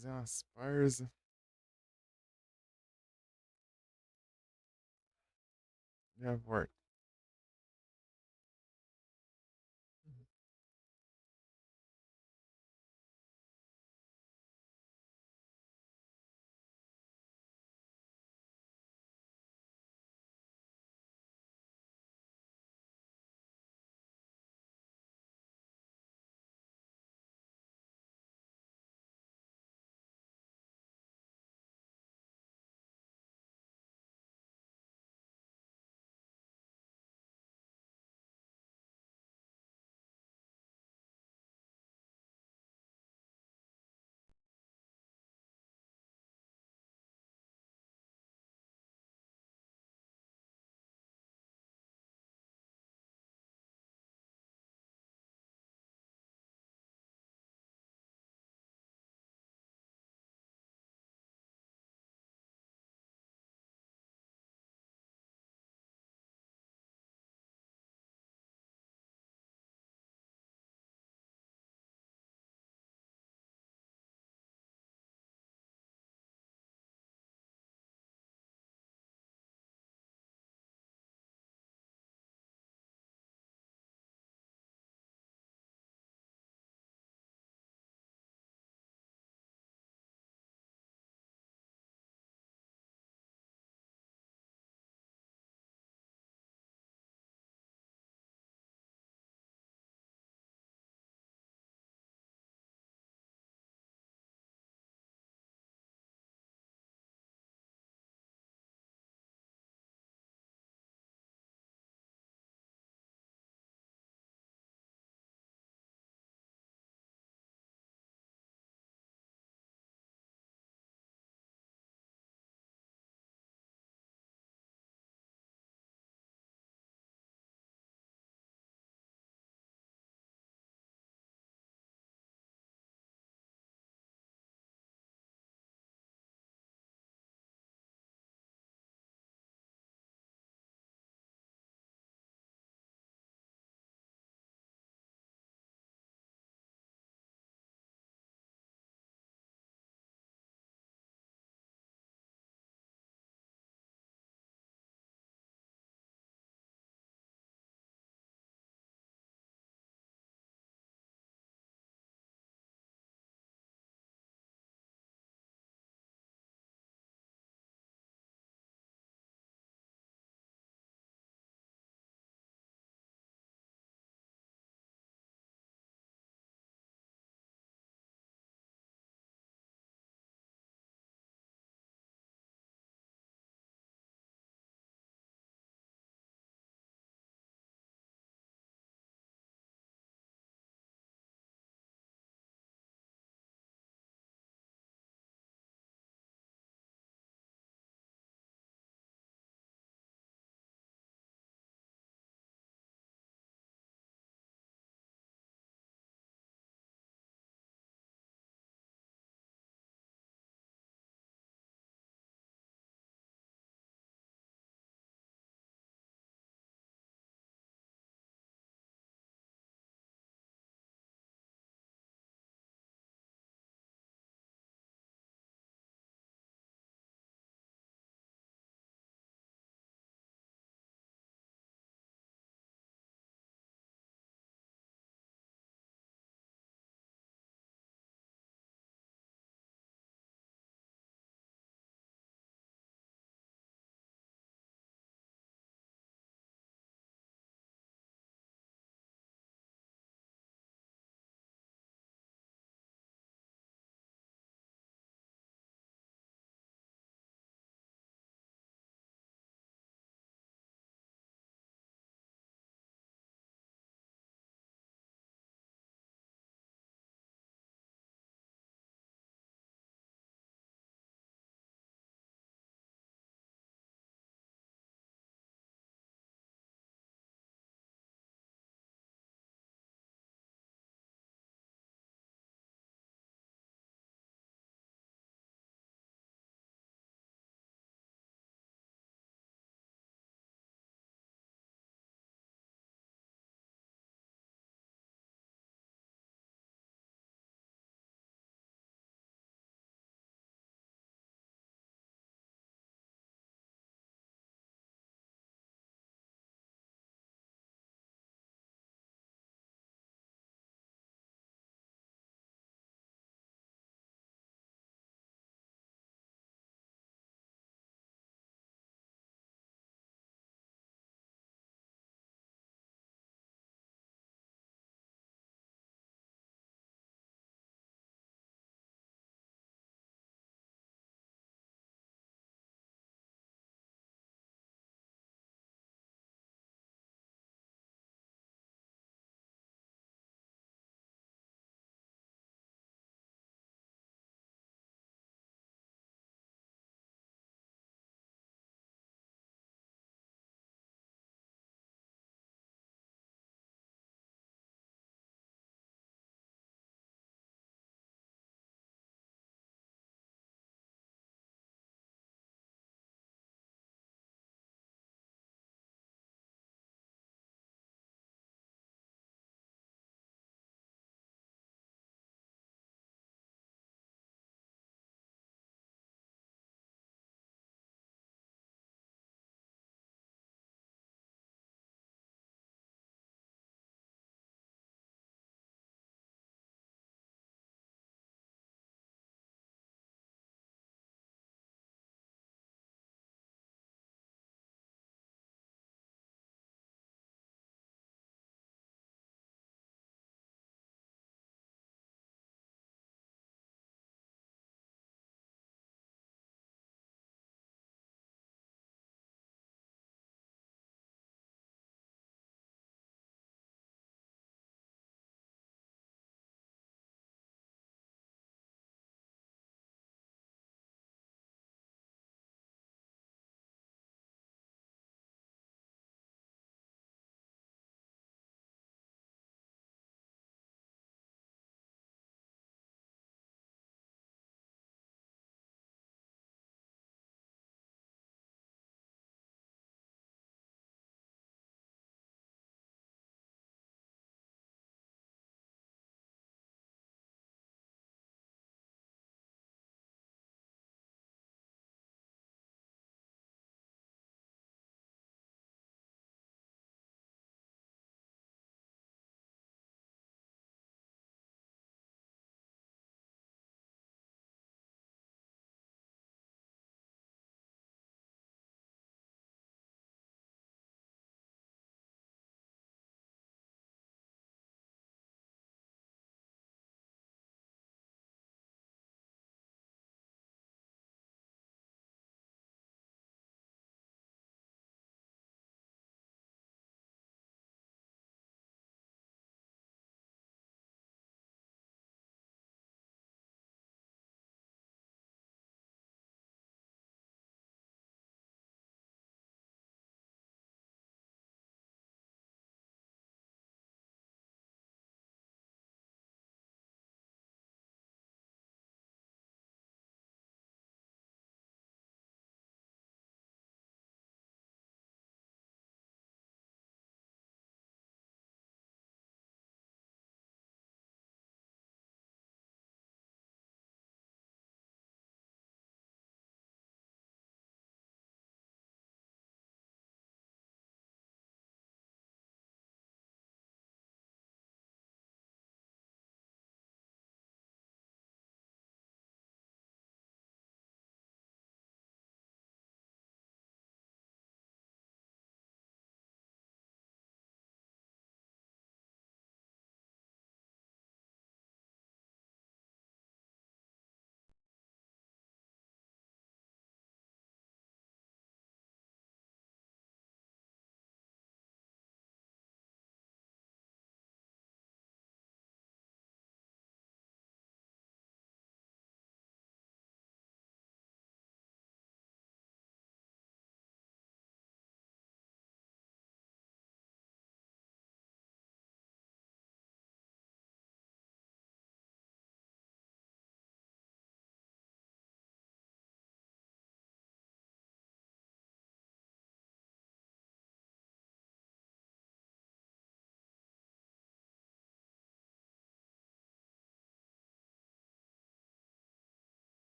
Fazer umas pars. Já volto.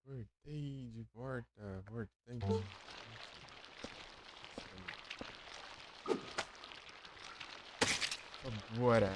Voltei de volta, voltei. Bora.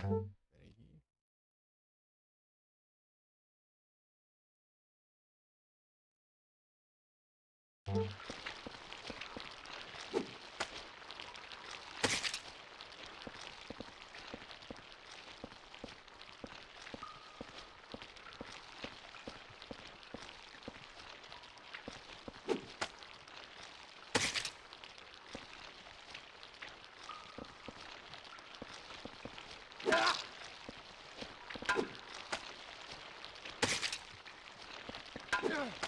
Peraí.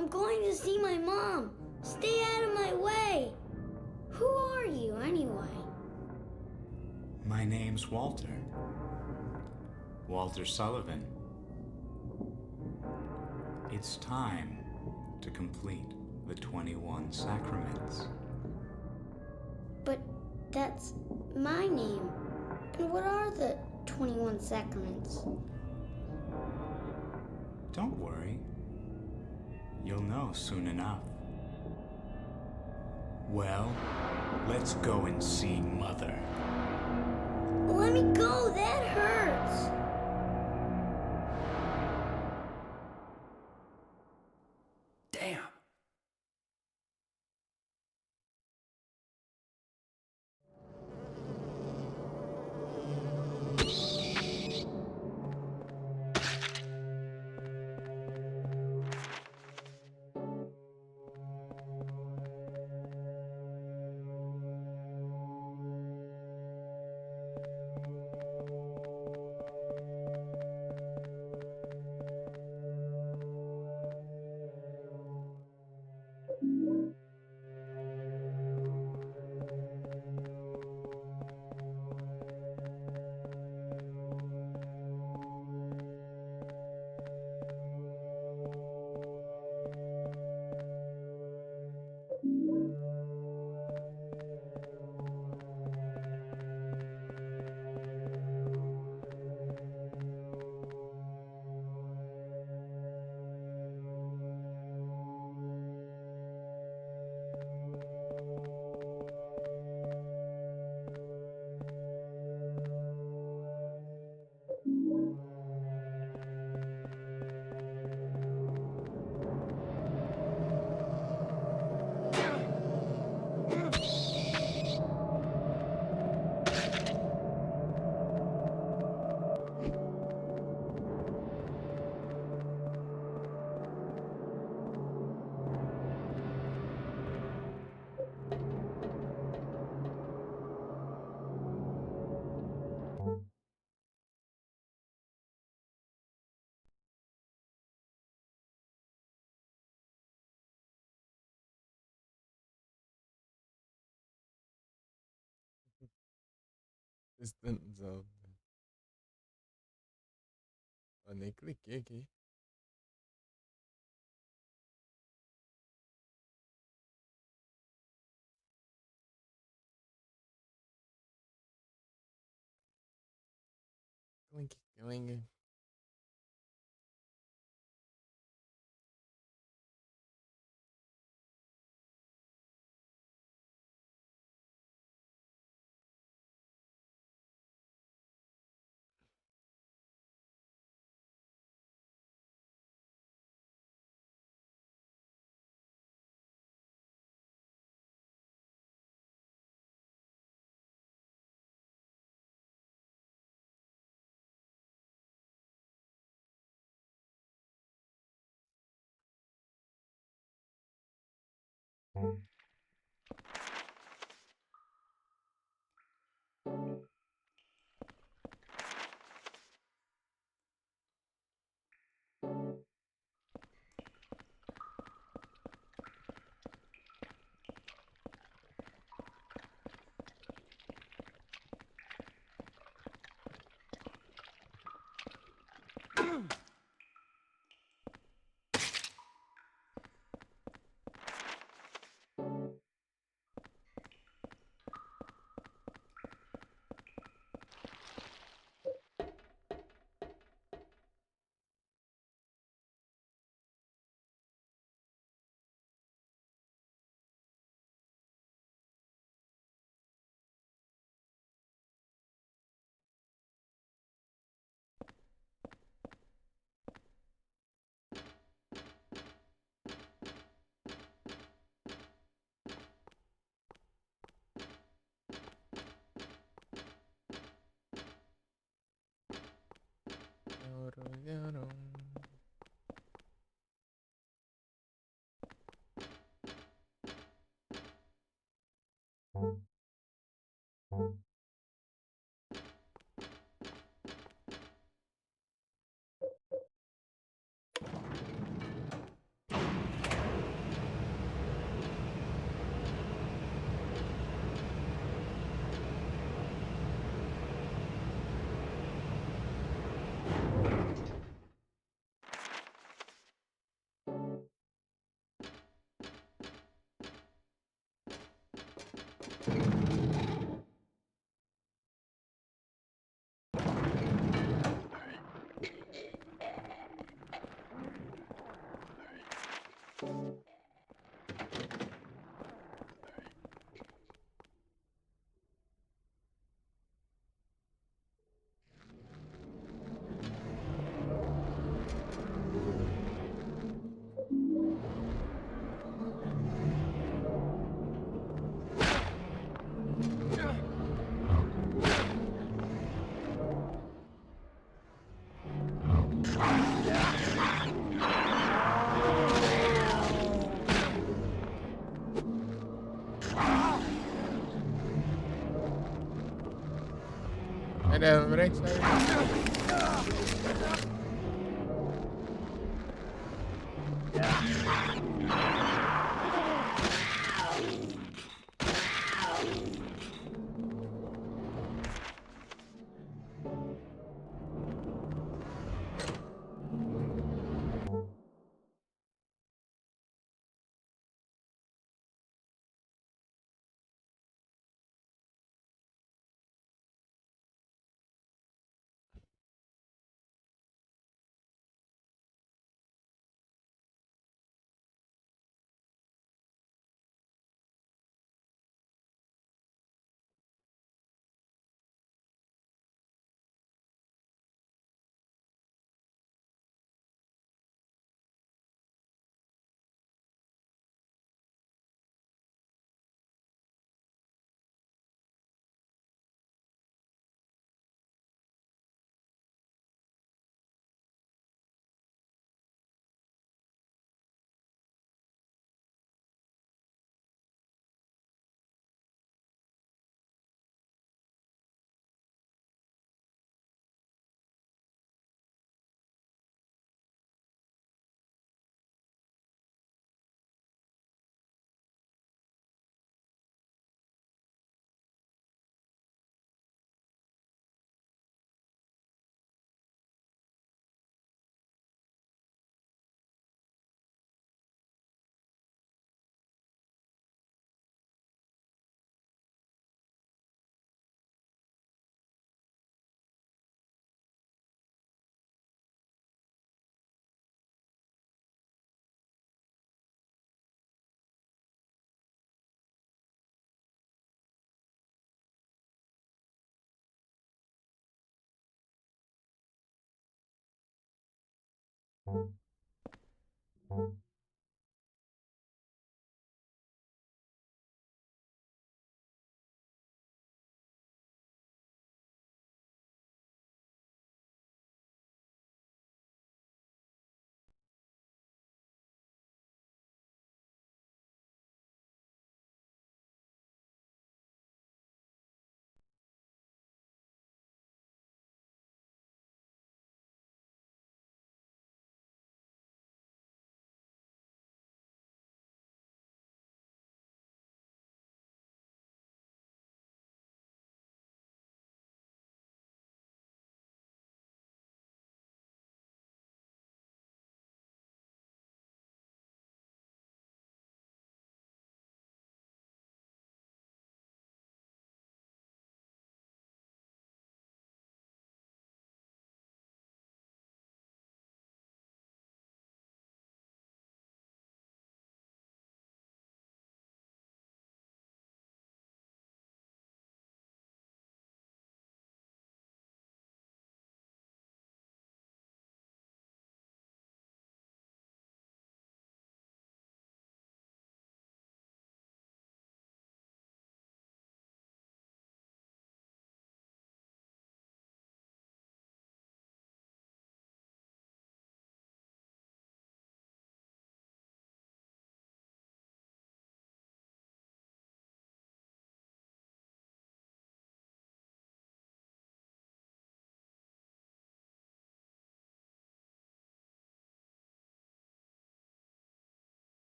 I'm going to see my mom. Stay out of my way. Who are you, anyway? My name's Walter. Walter Sullivan. It's time to complete the 21 sacraments. But that's my name. And what are the 21 sacraments? Don't worry. You'll know soon enough. Well, let's go and see Mother. Let me go, that hurts. Damn. Distantzão. Eu nem cliquei aqui. Clink, clink. Lembrei disso aí.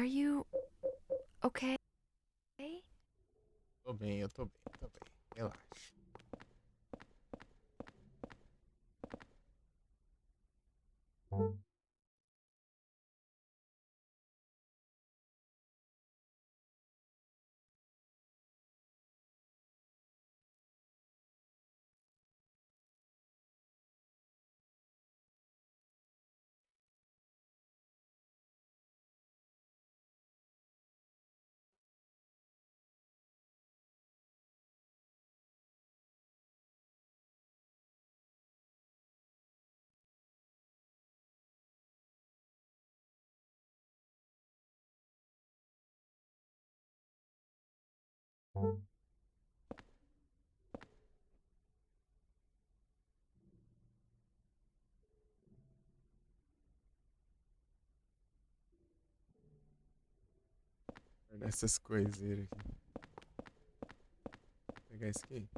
Are you okay? Tô bem, eu tô bem, tô bem. Relaxa. Olha essas coiseiras aqui. Vou pegar esse aqui.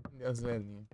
Cadê as velhinhas?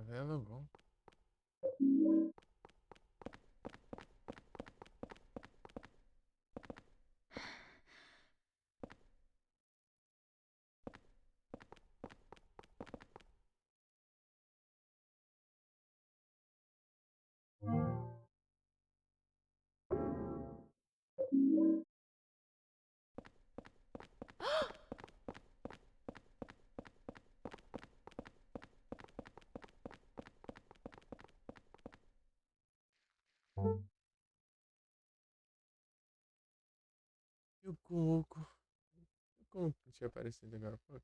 Available. E o Cuco? O Cuco que tinha aparecido agora, pô.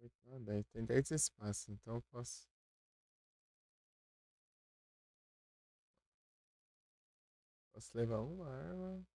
8, 9, 10. Tem 10 espaços, então eu posso. Posso levar uma arma.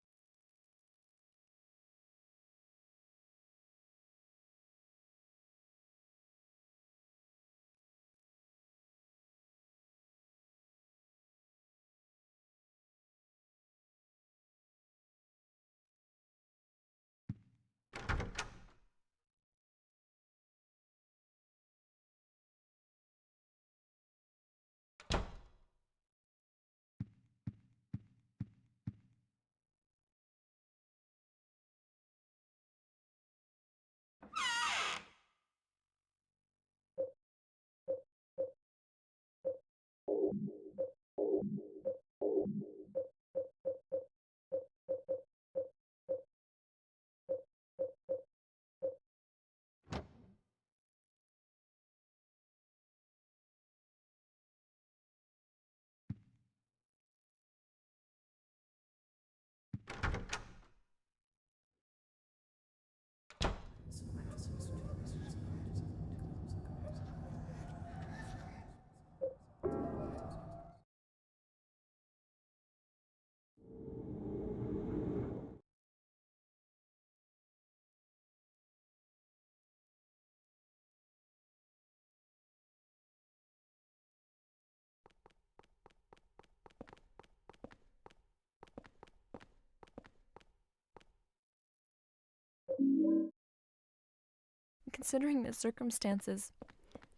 Considering the circumstances,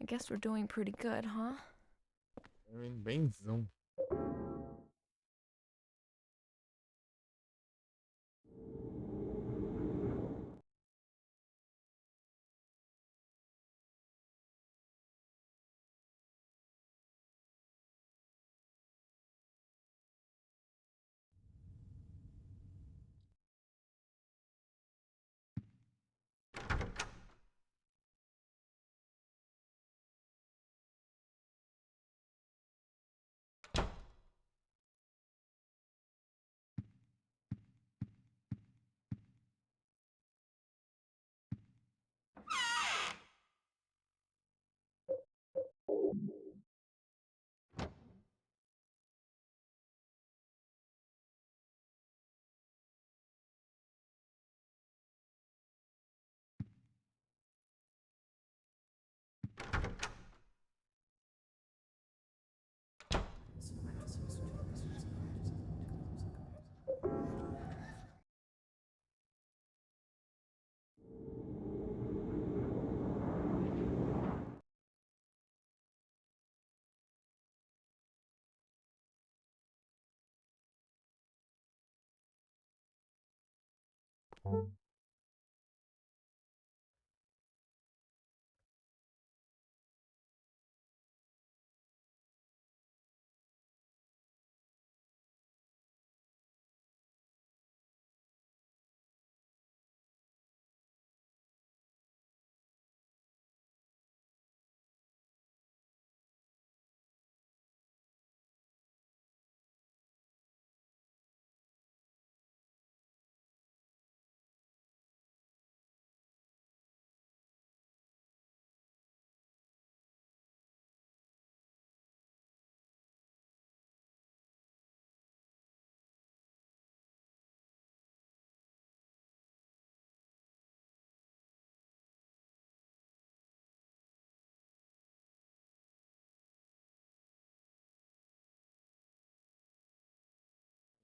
I guess we're doing pretty good, huh? I mean, benzão.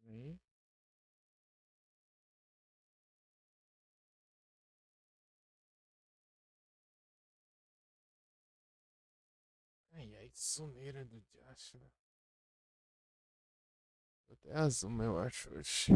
Aí. Ai, ai, soneira do diacho, né? Tô até azul, eu acho, hoje.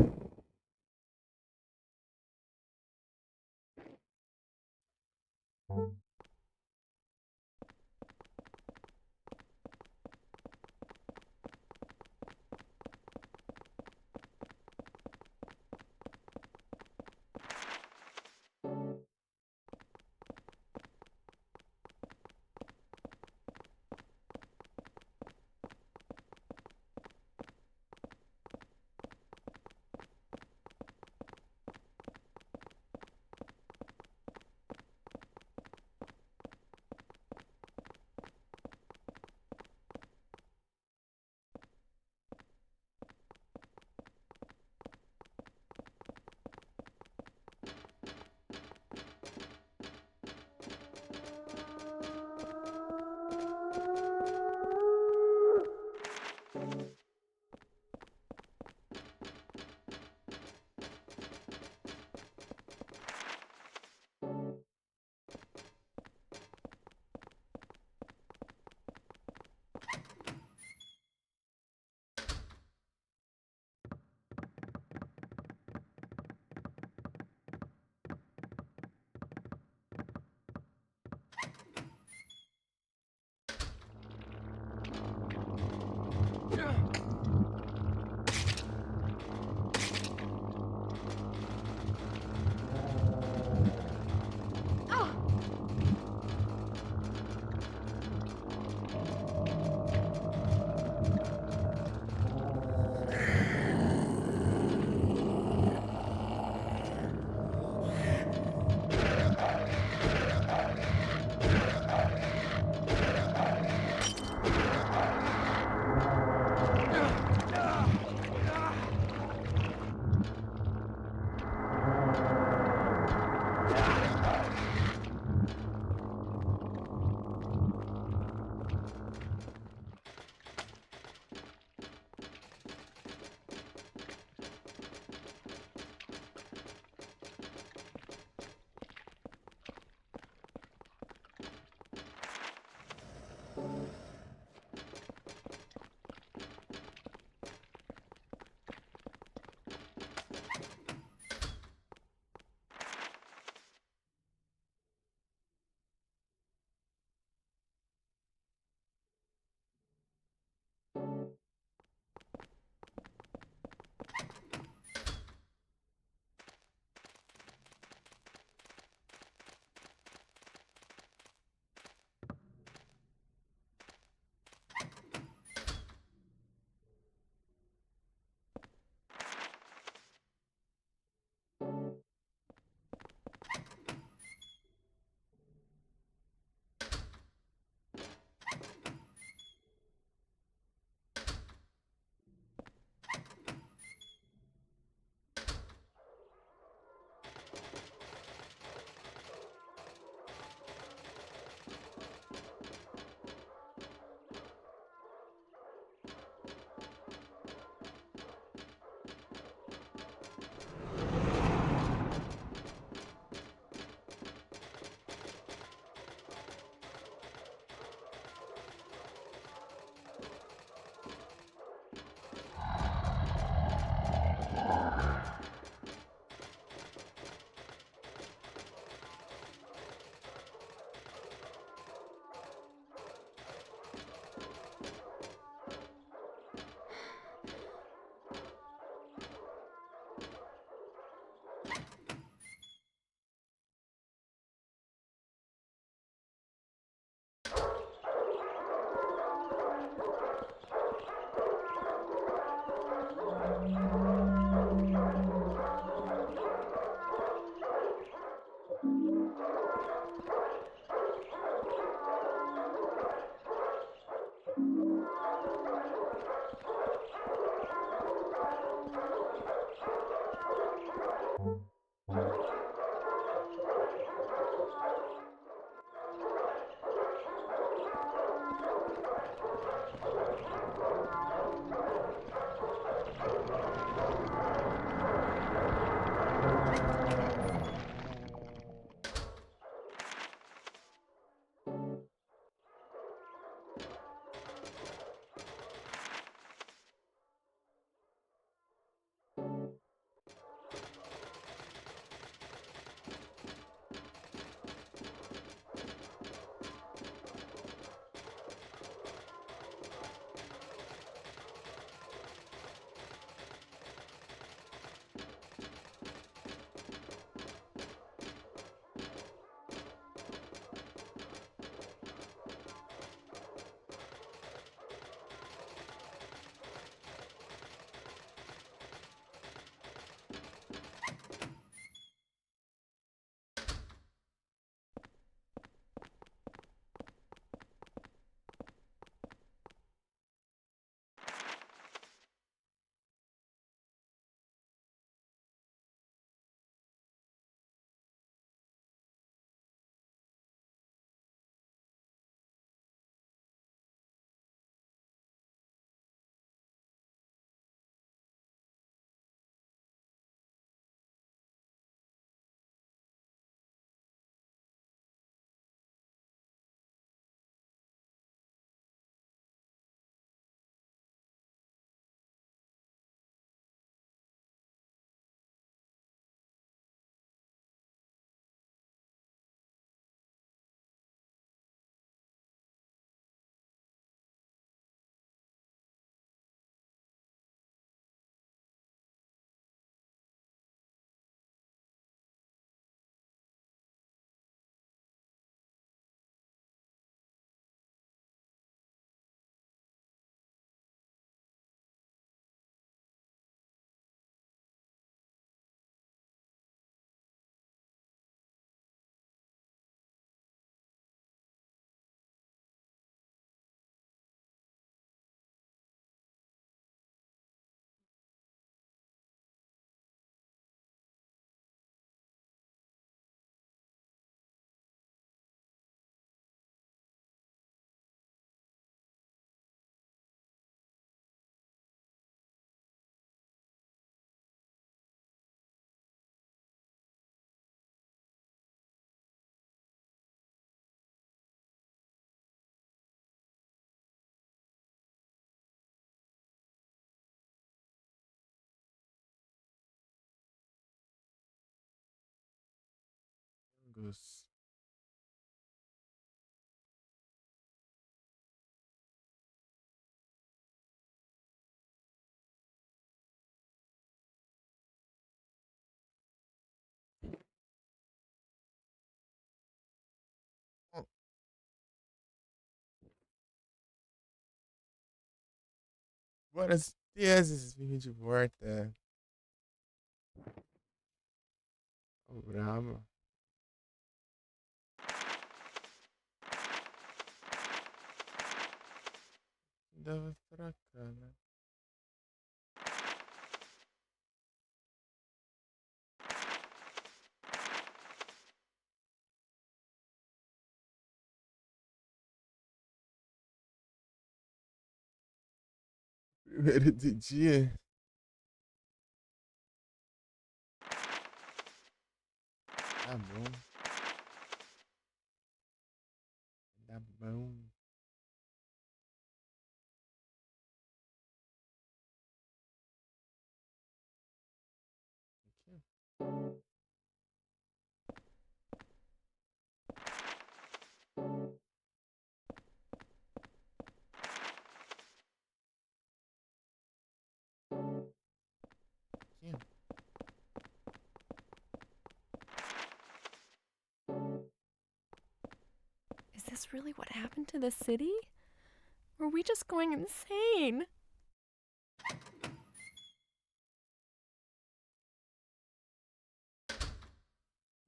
amigos. Buenos dias, vim de volta. Ô, brabo. Dava pra cá, né? Primeiro do dia. Tá bom. Tá bom. Aqui, aqui. Is this really what happened to the city? Were we just going insane?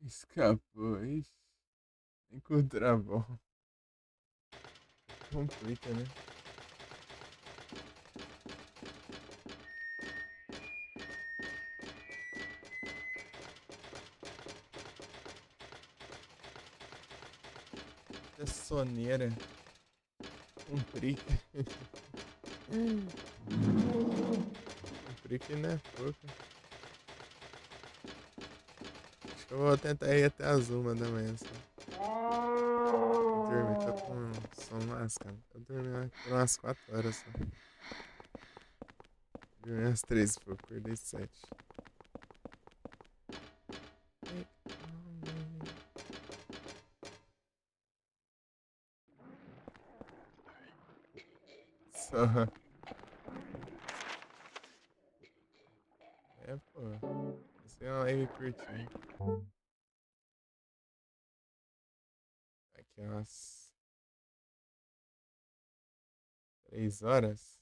Escapou, ixi. Encontrar bom. Complica, né? Da soneira. Complica. Complica não é pouco. Acho que eu vou tentar ir até as 1 da manhã. Só. Dormir, tô com sono lascado. Eu dormi por umas 4 horas só. Dormi às 3 e pouco, acordei 7. Só. É, pô. Essa é uma live curtinha. Aqui umas 3 horas.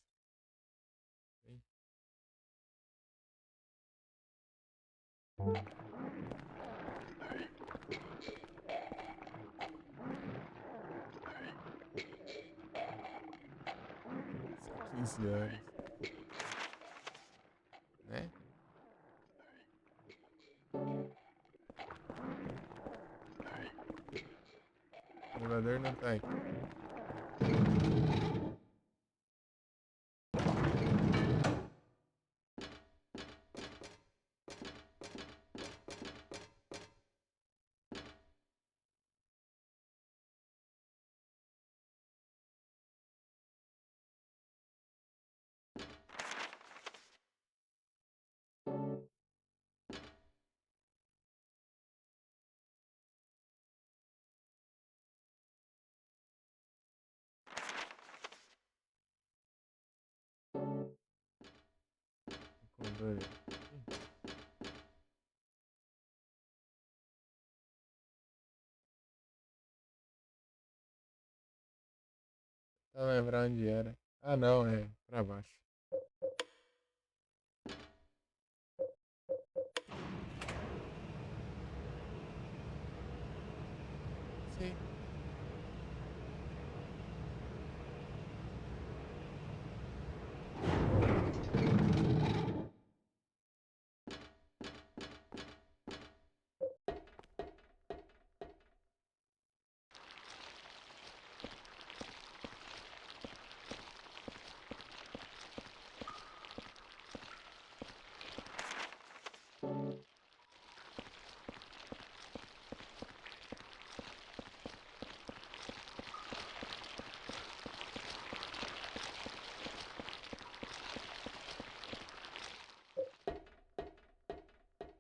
São 15 horas. Né? O elevador não tá aqui. Com dois. Pra lembrar onde era. Ah, não, é pra baixo. Sim.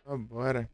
Vambora.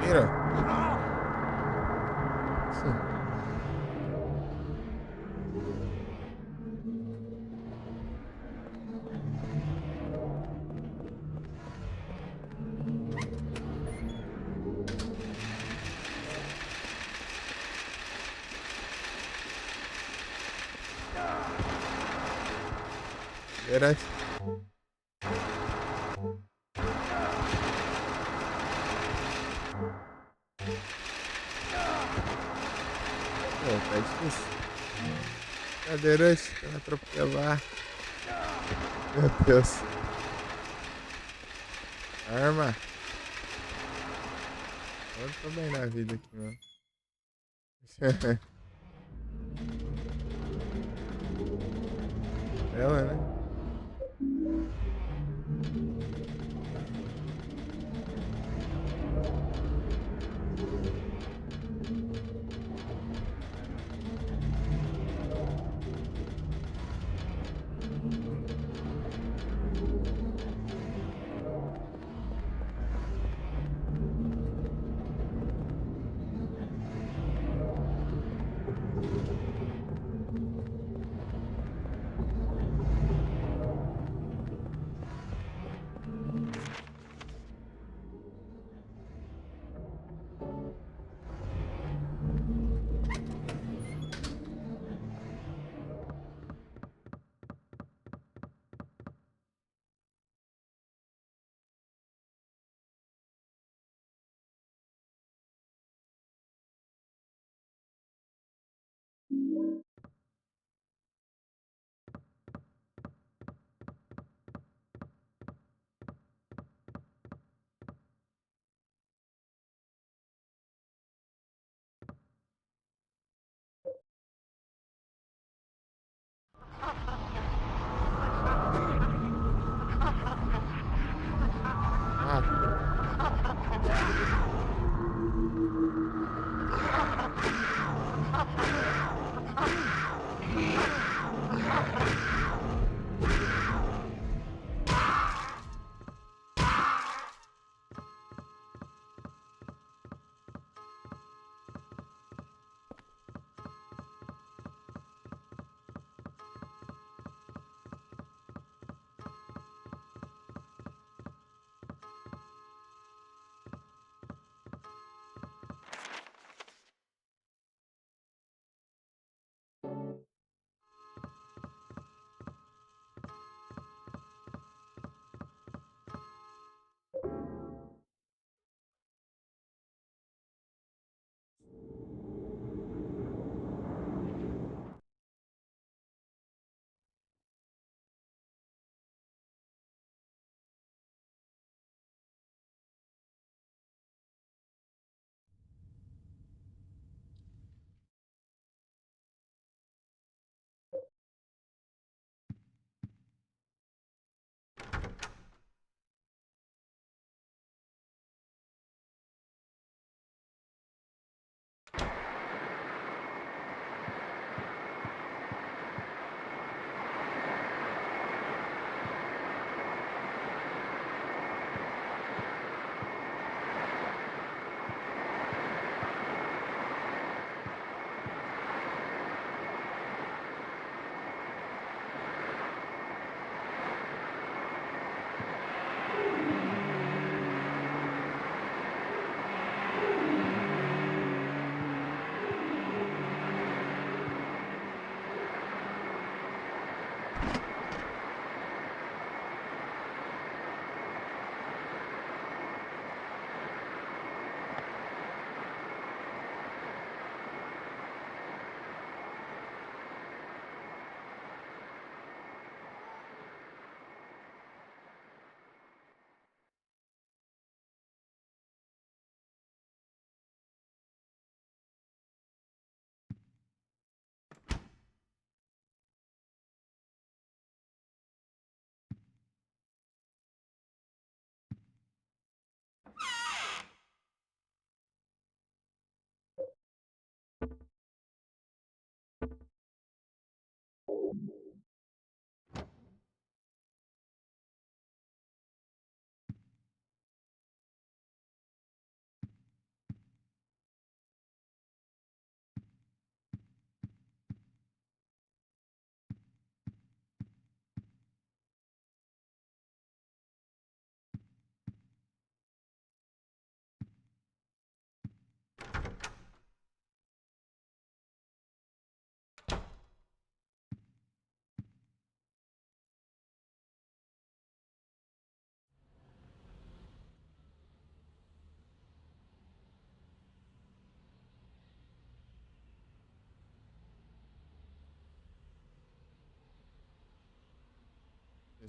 Mira. Era. Pô, tá difícil. Cadeirante, pra atropelar. Meu Deus. Arma. Eu tô bem na vida aqui, mano. Ela, né?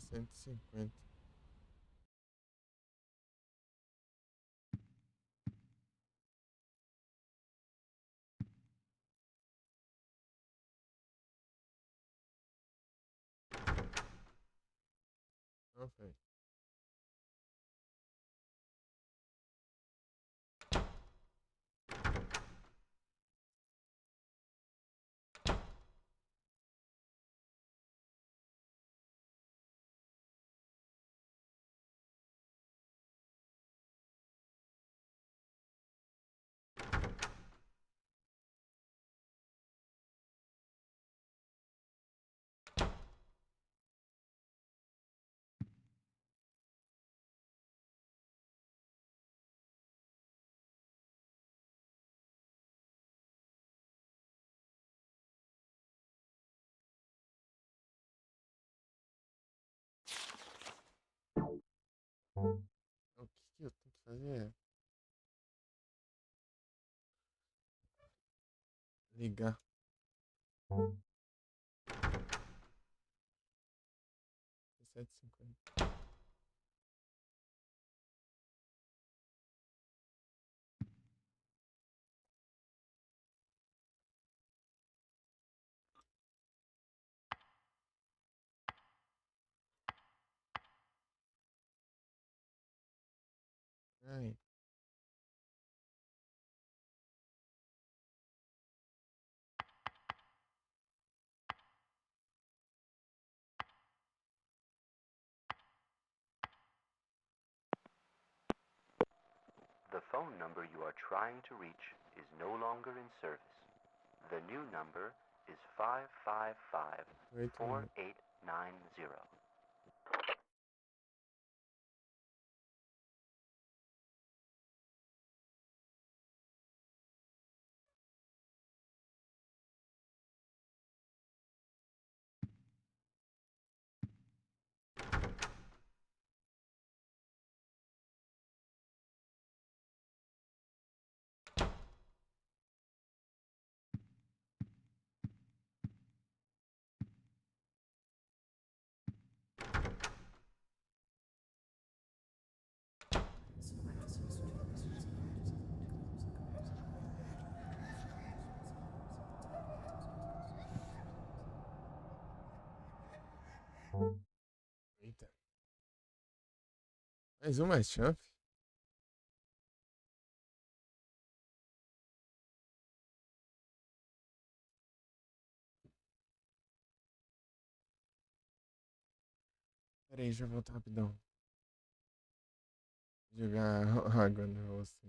150. Não, velho. O que que eu tenho que fazer? Ligar. Sete e 50. Ai. The phone number you are trying to reach is no longer in service. The new number is 555 Wait a minute. 4890. Eita. Mais uma chance. Pera aí, deixa eu voltar rapidão. Jogar água no rosto.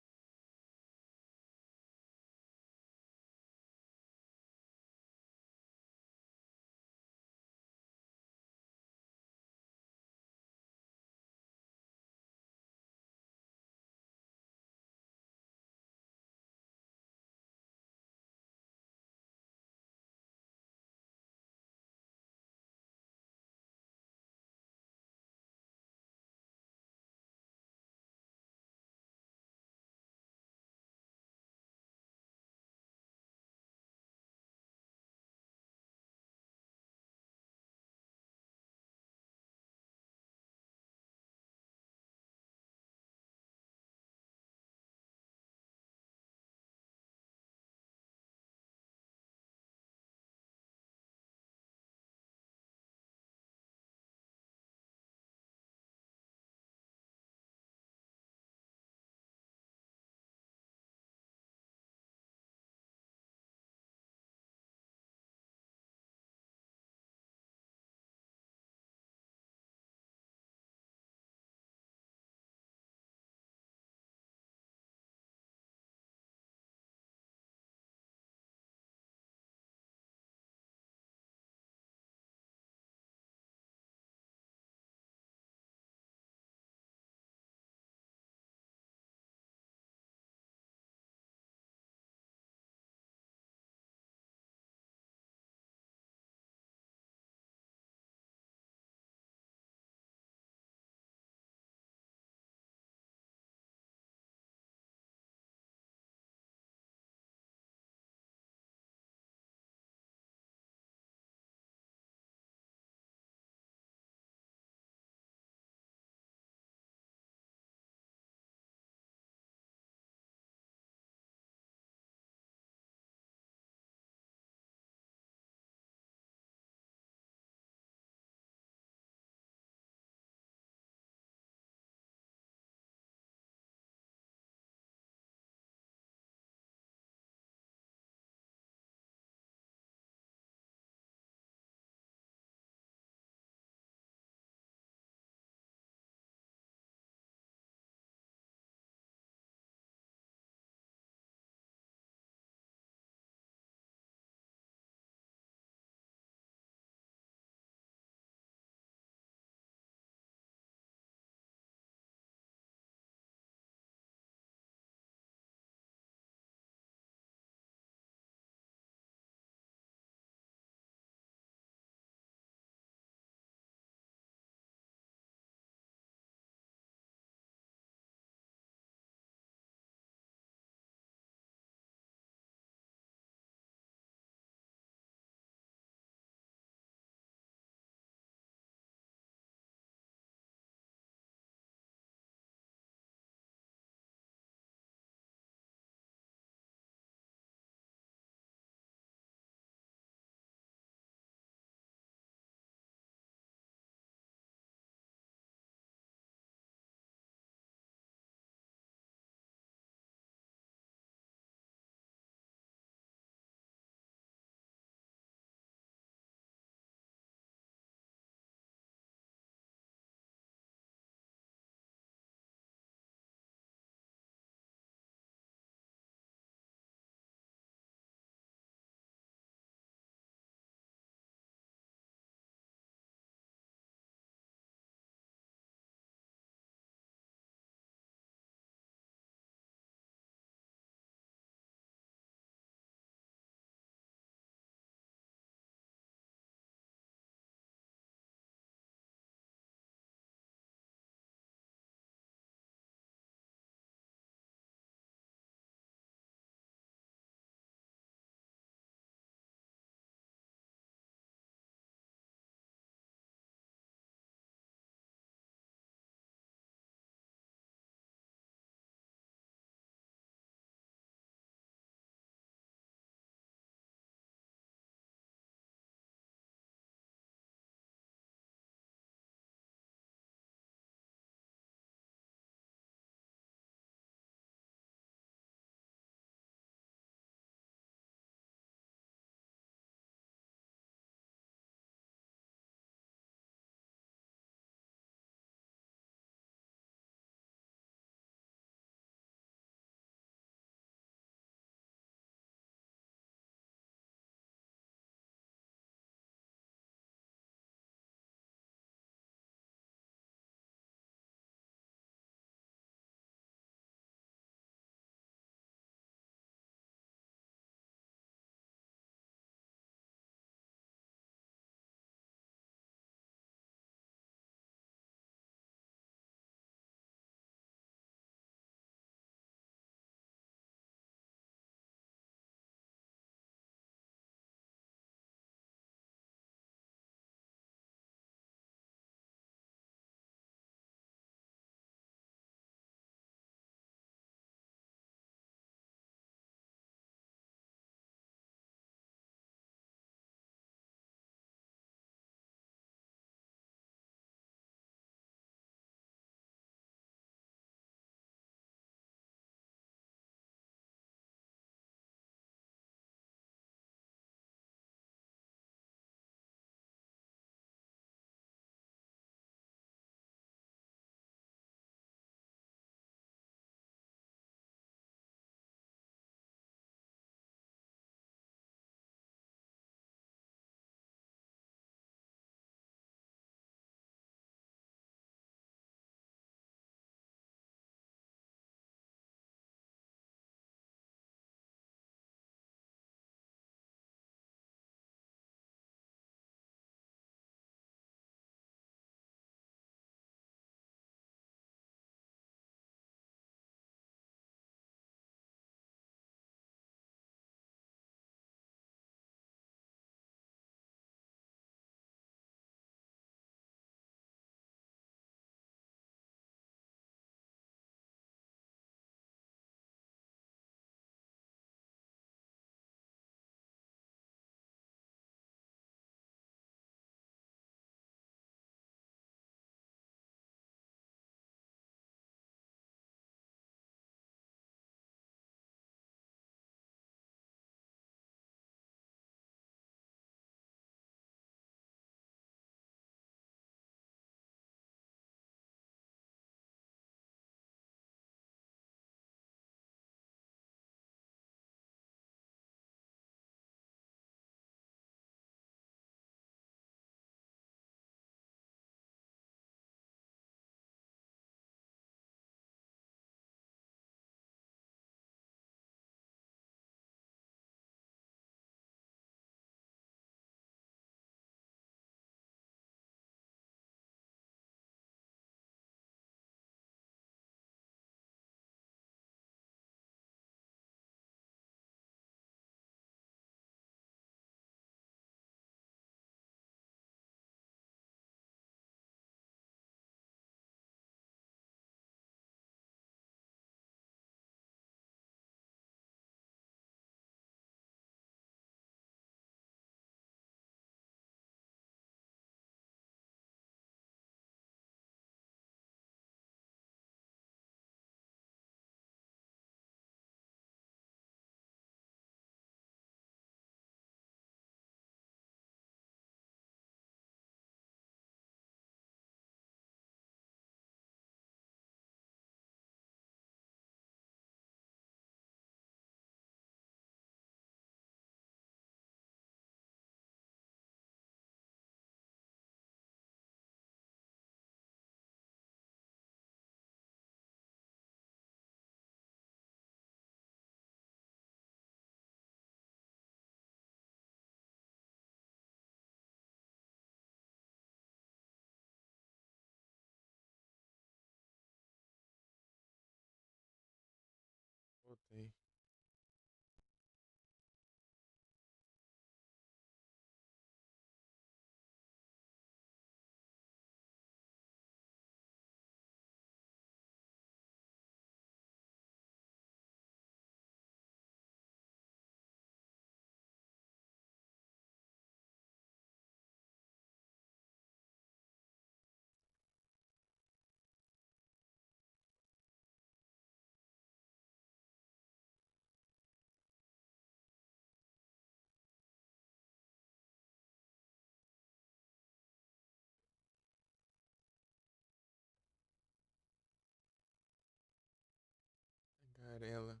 Estrela. Ali.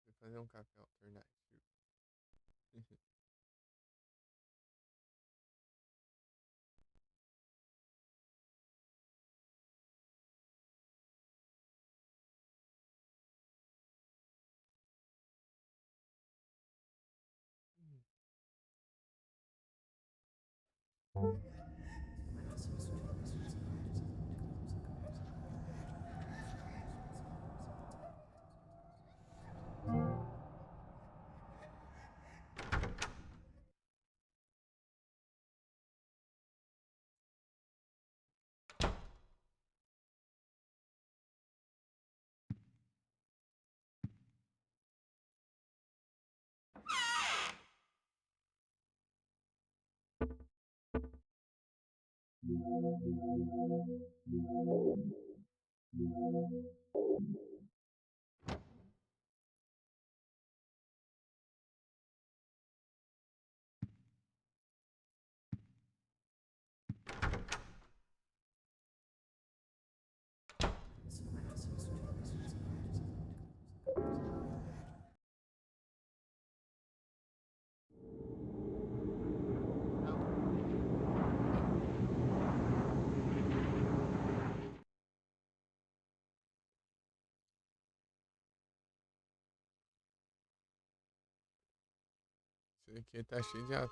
Vou fazer um café alternativo. Esse aqui tá cheio de atalhos.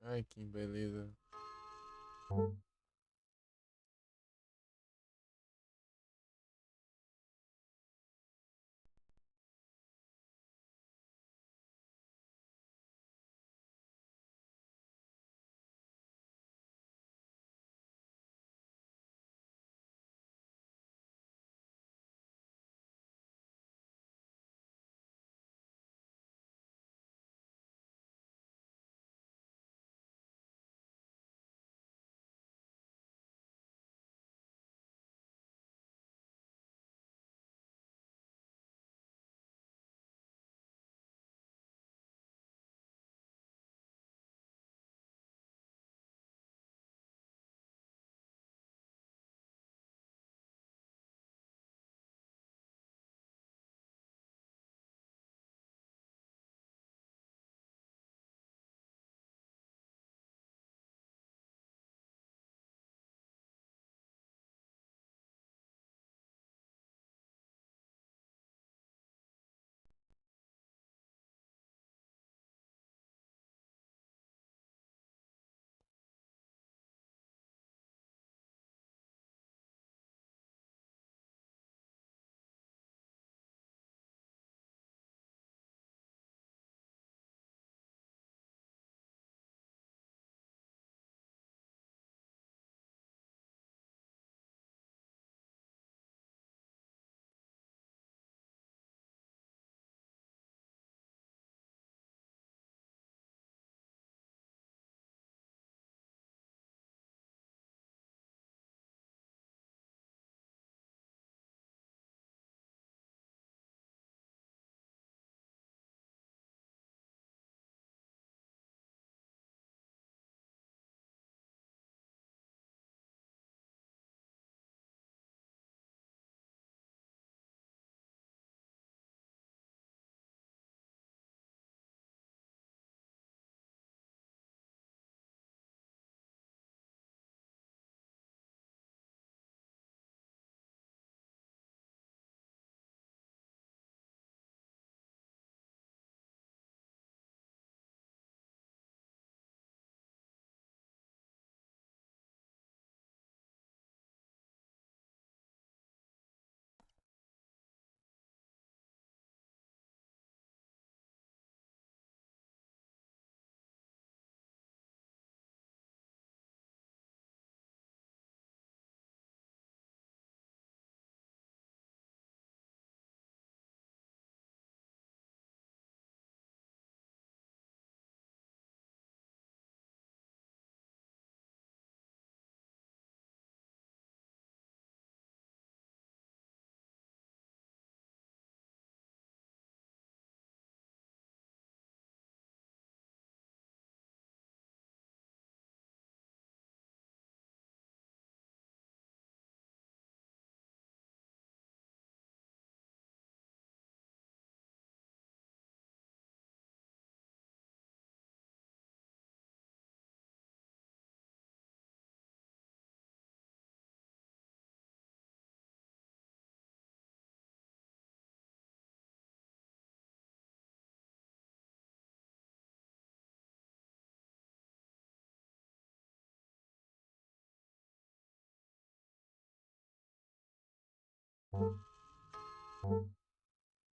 Ai, que beleza.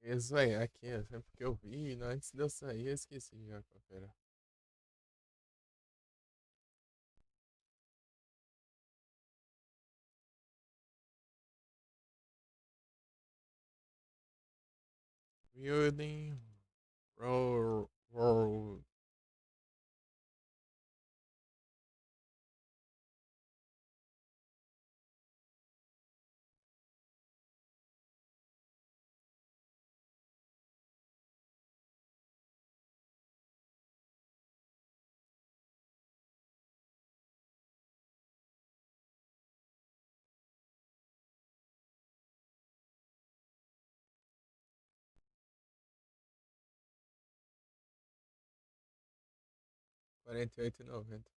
Isso aí, aqui, é sempre que eu vi, né, antes de eu sair, eu esqueci já qual que era. Building Road. R$ 48,90.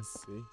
Sei.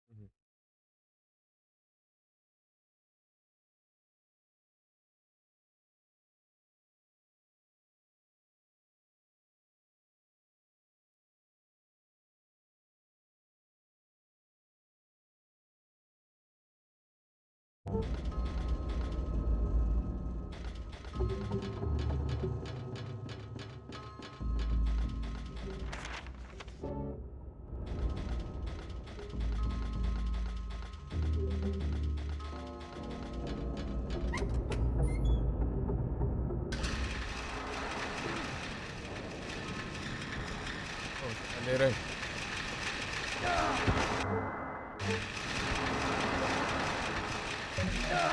Mhm. Oh, maneiro, hein? Bonito.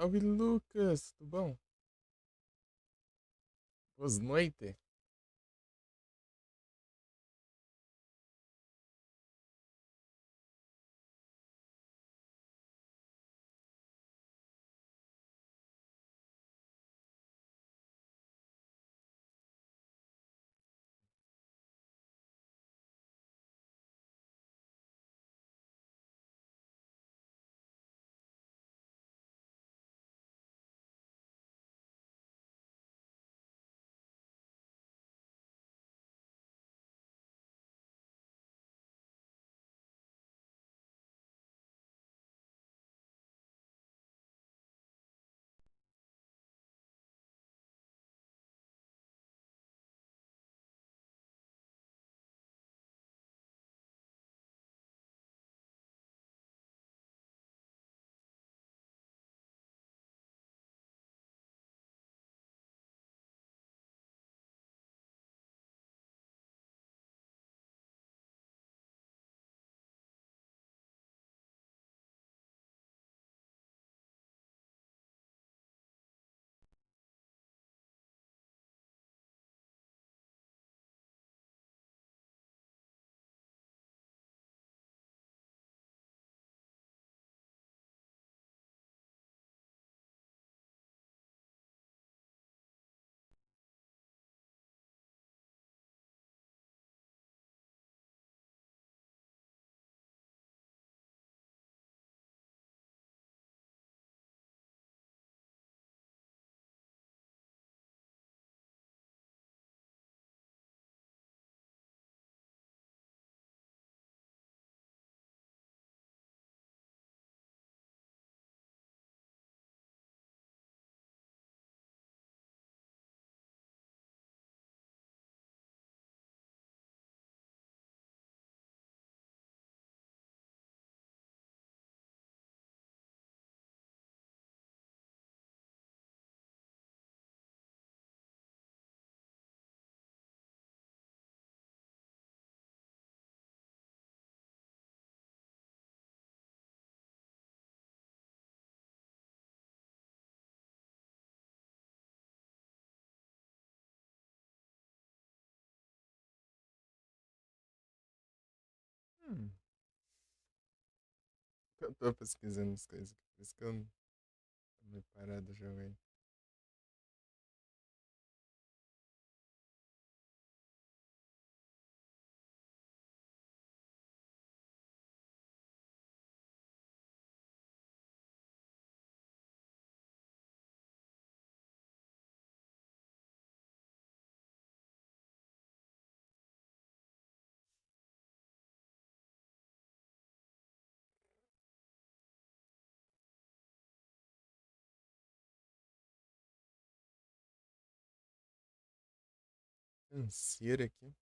Salve, Lucas, tudo bom? Boas noites. Hum, eu tô pesquisando as coisas aqui, por isso que eu não tô meio parado já, velho. Canseira aqui.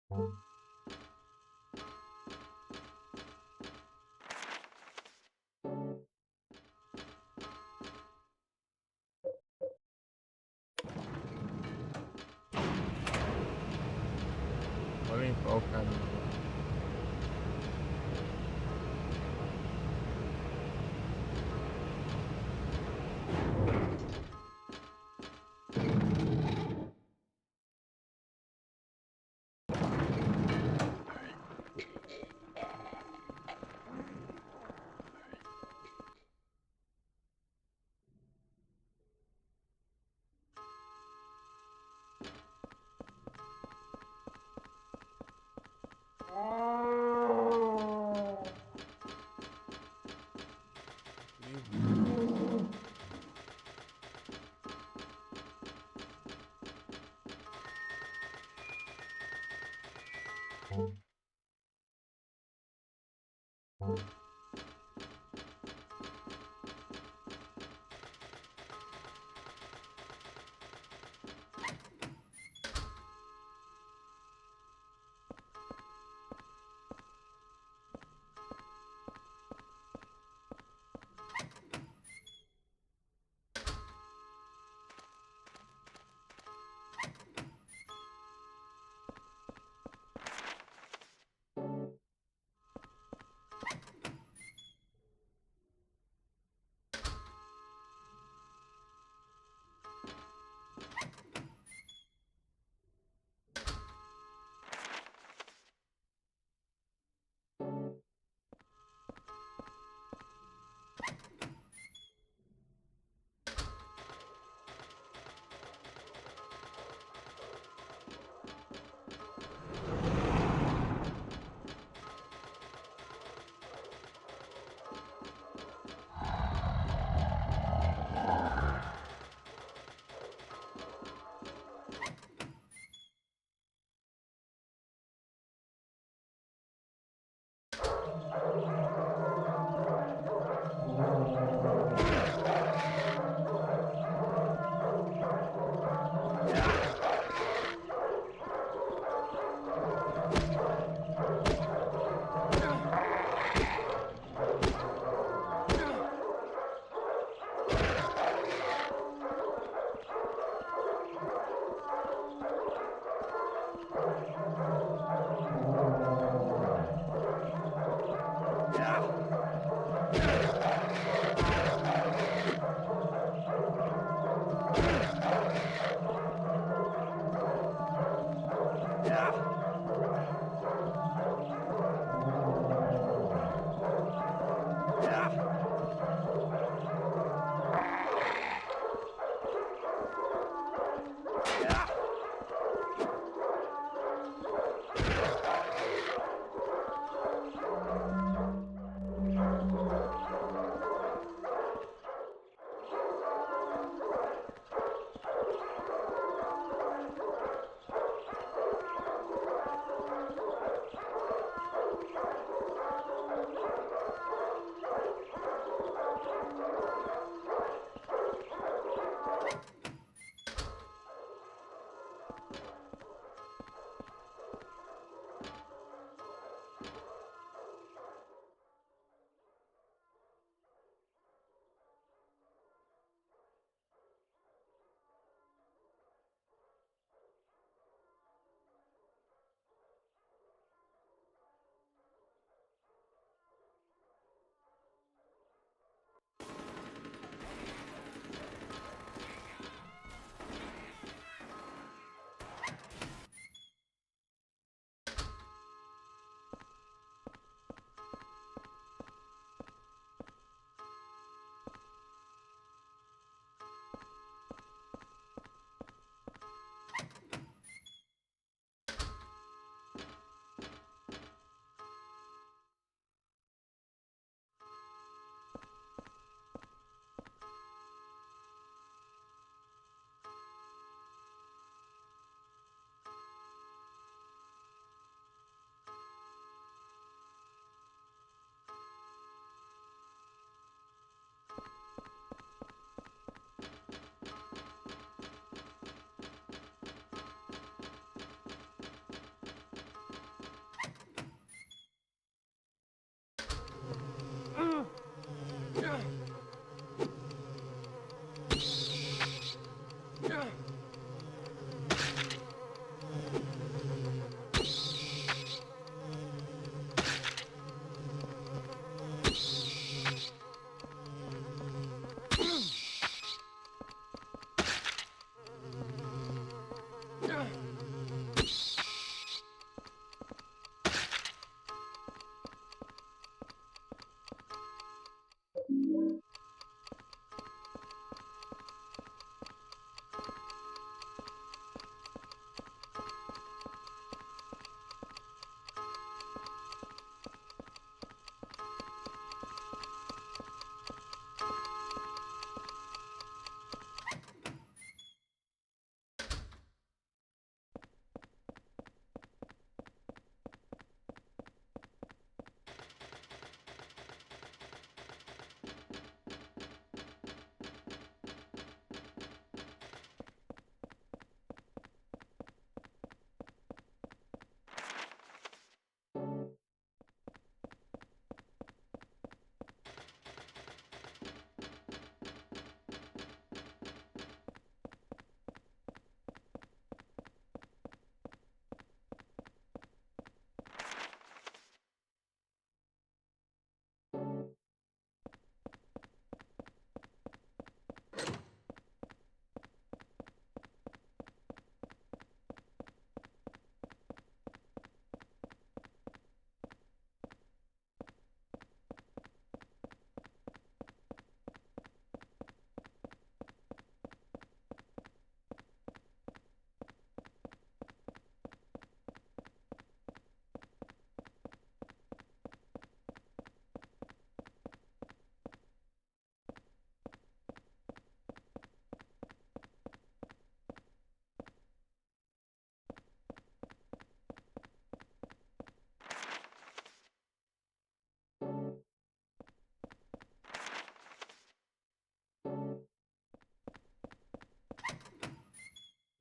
Vou limpar o caminho.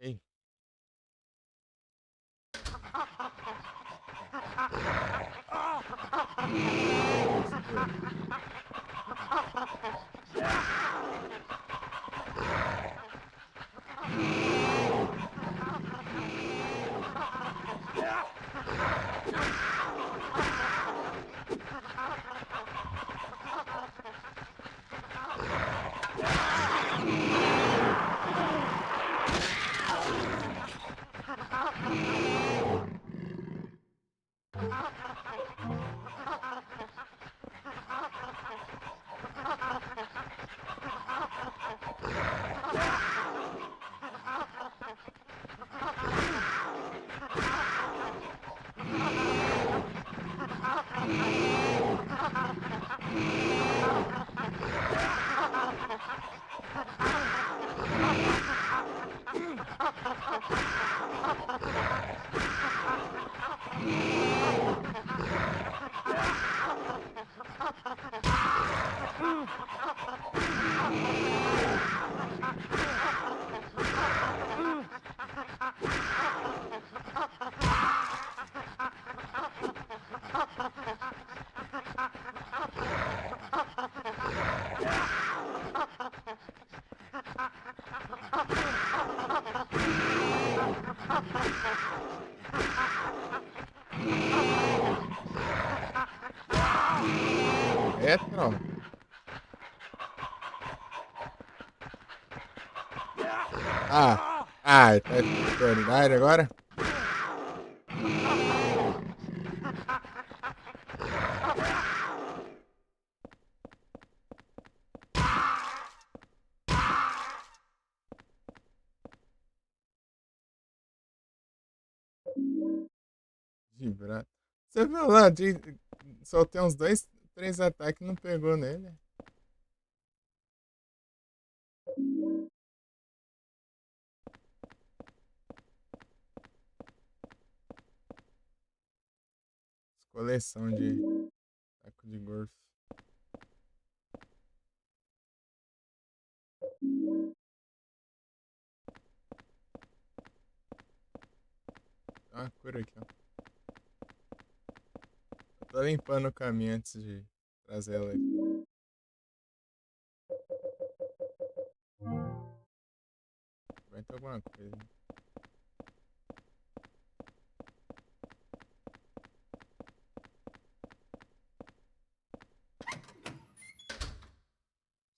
Ei. Retro? Ah, tá de prioridade agora? Vibrar. Você viu lá, só tem uns 2, 3 ataques e não pegou nele. Coleção de taco de golfe. Tem uma cura aqui, ó. Eu tô limpando o caminho antes de trazer ela aqui. Vai muito alguma coisa.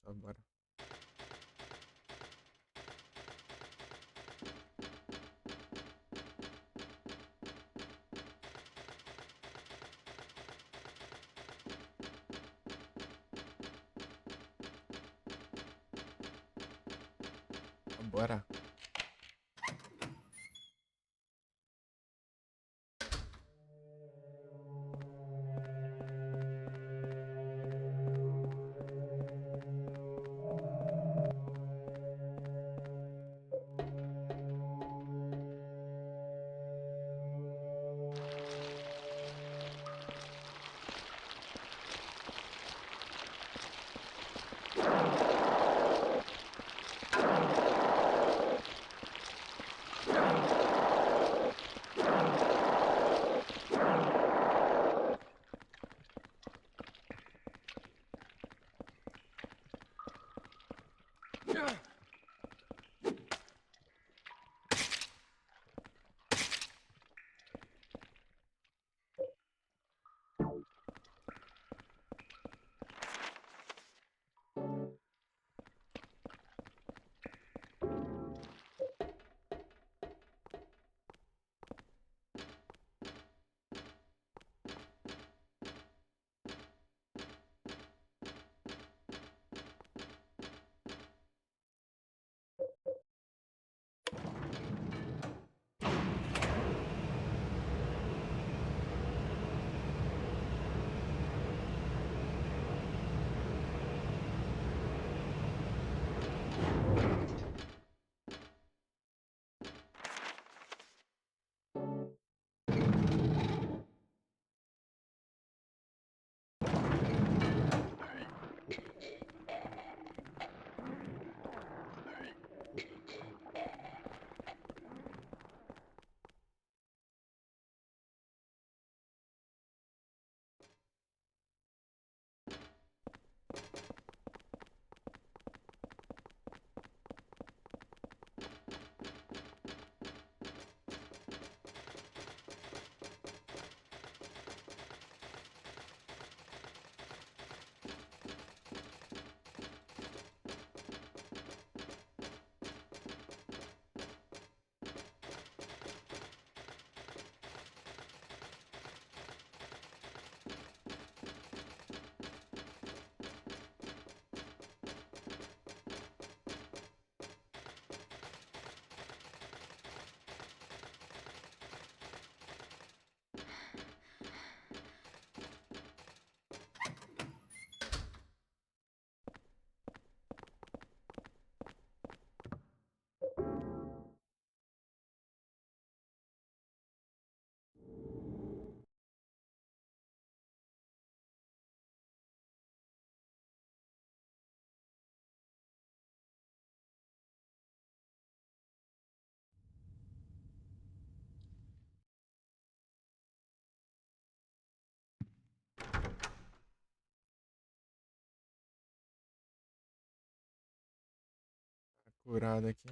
Só bora. Bora. Tá curado aqui.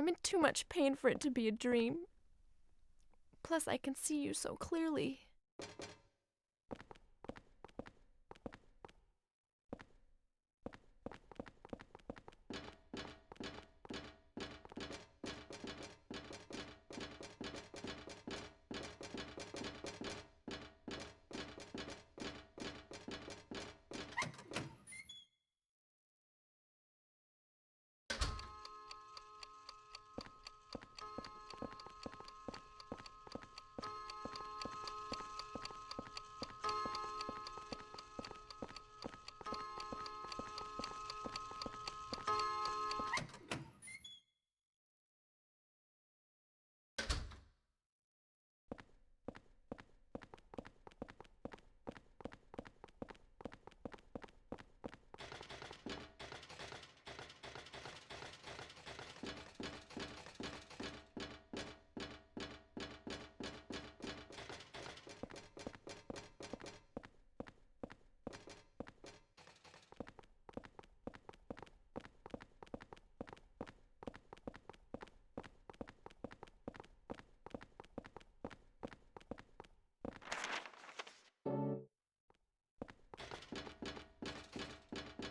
I'm in too much pain for it to be a dream. Plus, I can see you so clearly.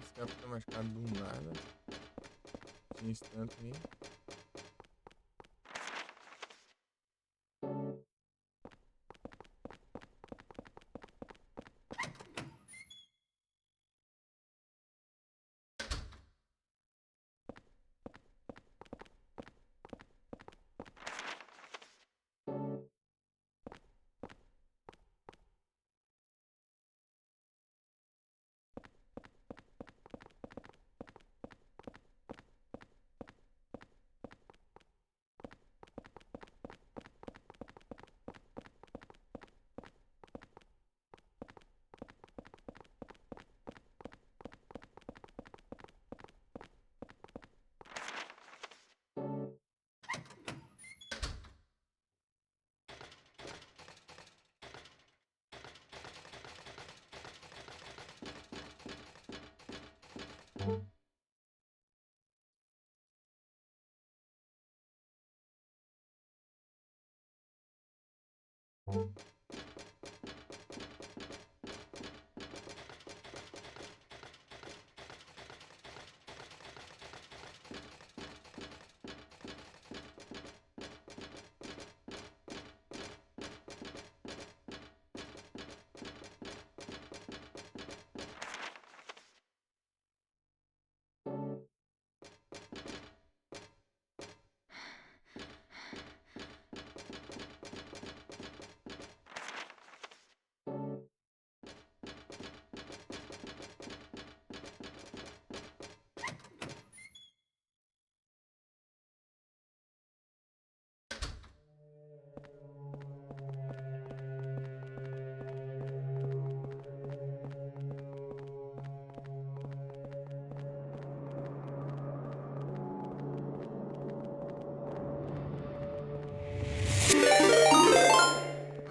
Esse cara foi machucado do nada. Tinha instante aí.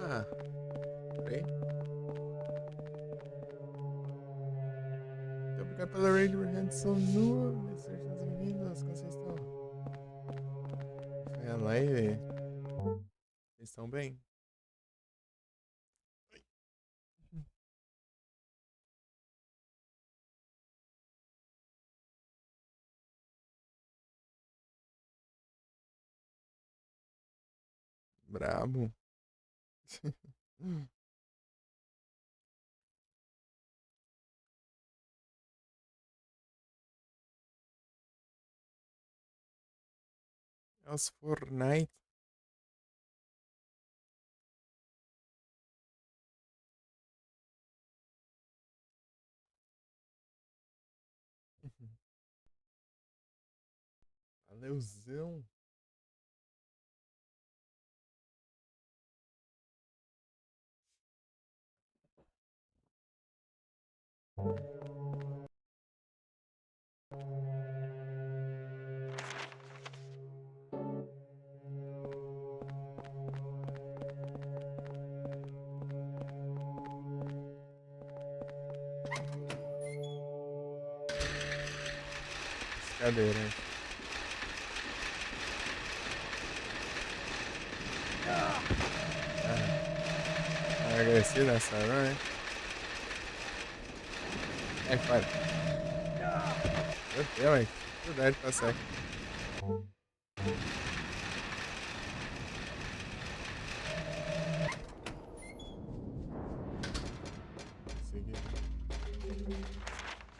Ah, peraí. Muito obrigado pela raid, Hanson nua. Sejam bem-vindos. Como vocês estão? Foi a live. Vocês estão bem? Brabo. É os Fortnite. Valeuzão. Cadeira. I agressivo nessa run, hein? Ai, para. Meu Deus, hein? Dificuldade pra passar aqui. Consegui. Hum.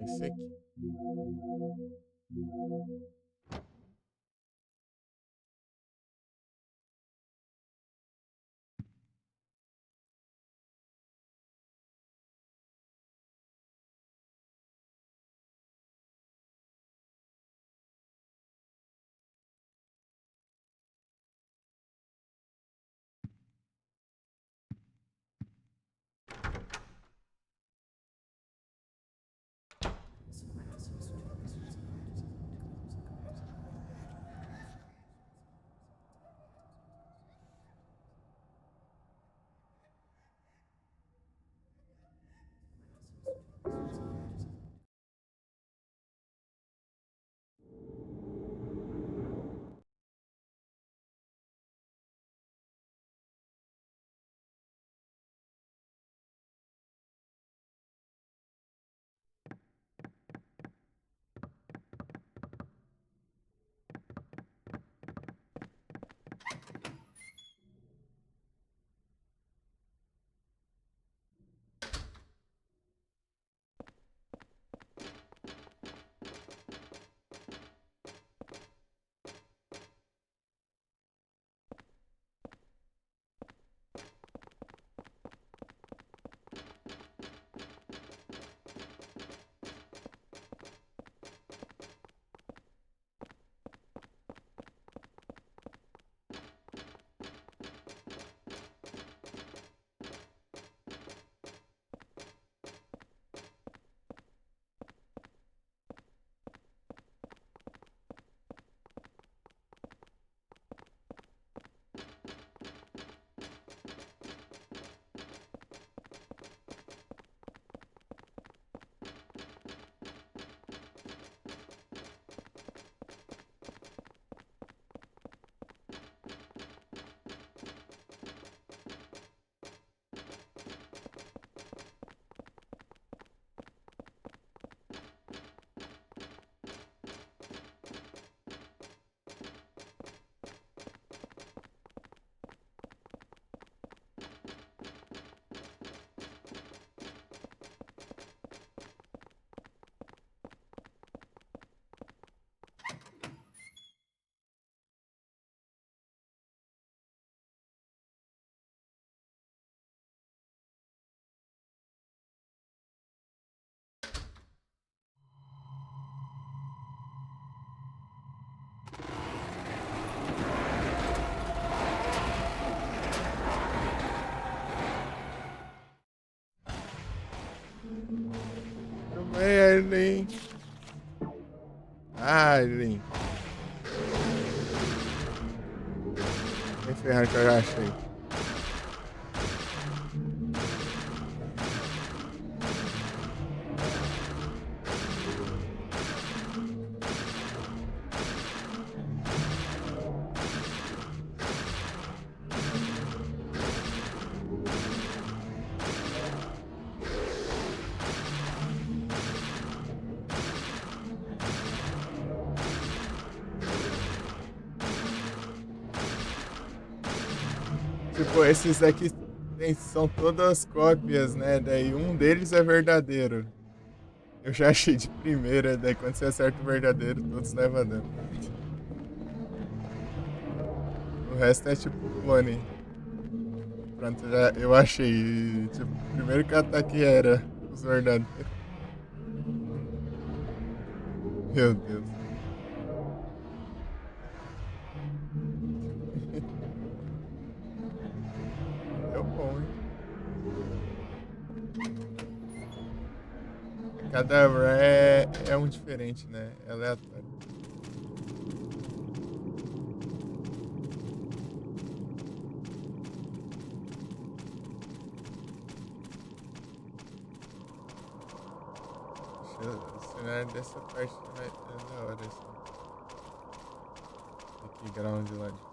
Esse aqui. Tudo bem, Aileen? Ah, Aileen. Vem ferrando que eu já achei. Tipo, esses aqui são todas cópias, né? Daí um deles é verdadeiro. Eu já achei de primeira, daí quando você acerta o verdadeiro, todos levam dano. O resto é tipo clone. Pronto, já, eu achei. Tipo, o primeiro que ataque era os verdadeiros. Meu Deus. Deu bom, hein? Cada é um diferente, né? É aleatório. O cenário dessa parte é da hora, assim. Background lá de fundo.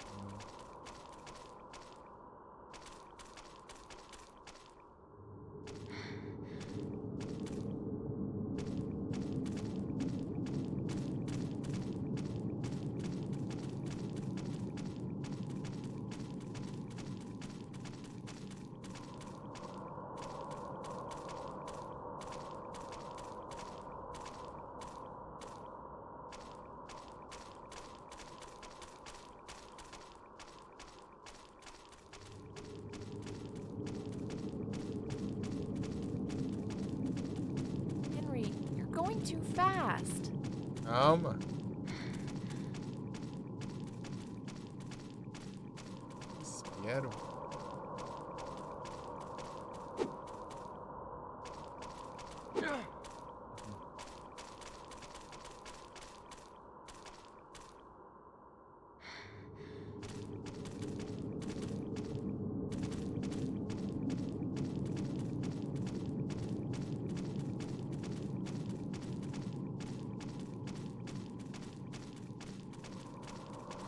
Henry, you're going too fast. Calma. Espero.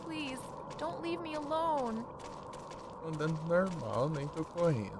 Please, don't leave me alone. Tô andando normal, nem tô correndo.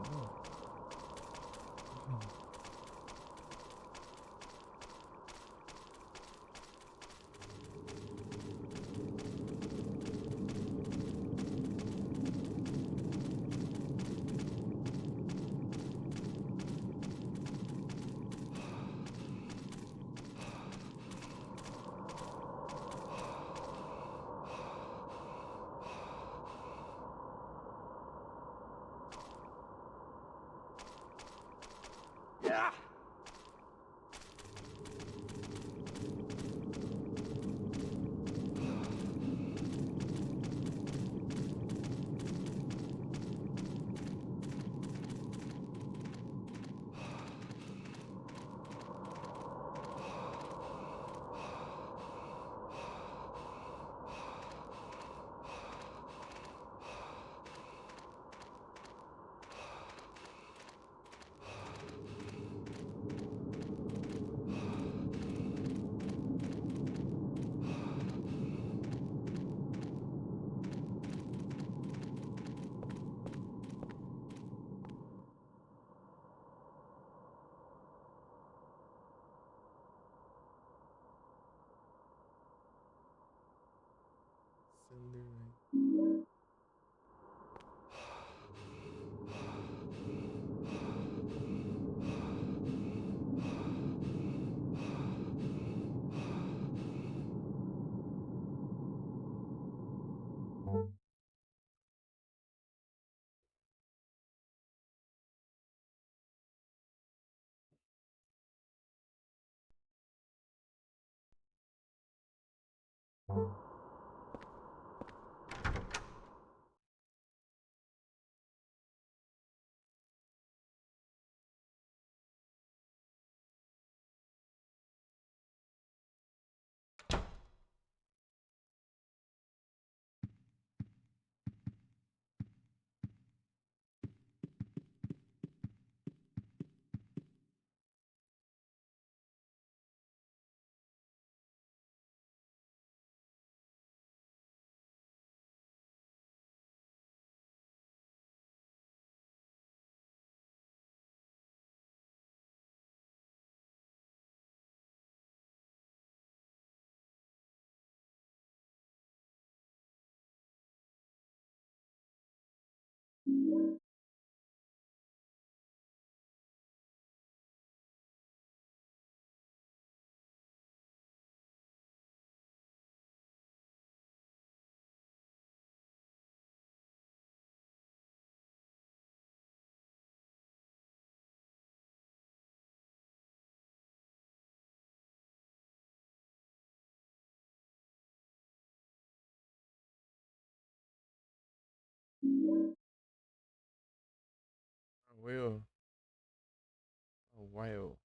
A whale. A whale.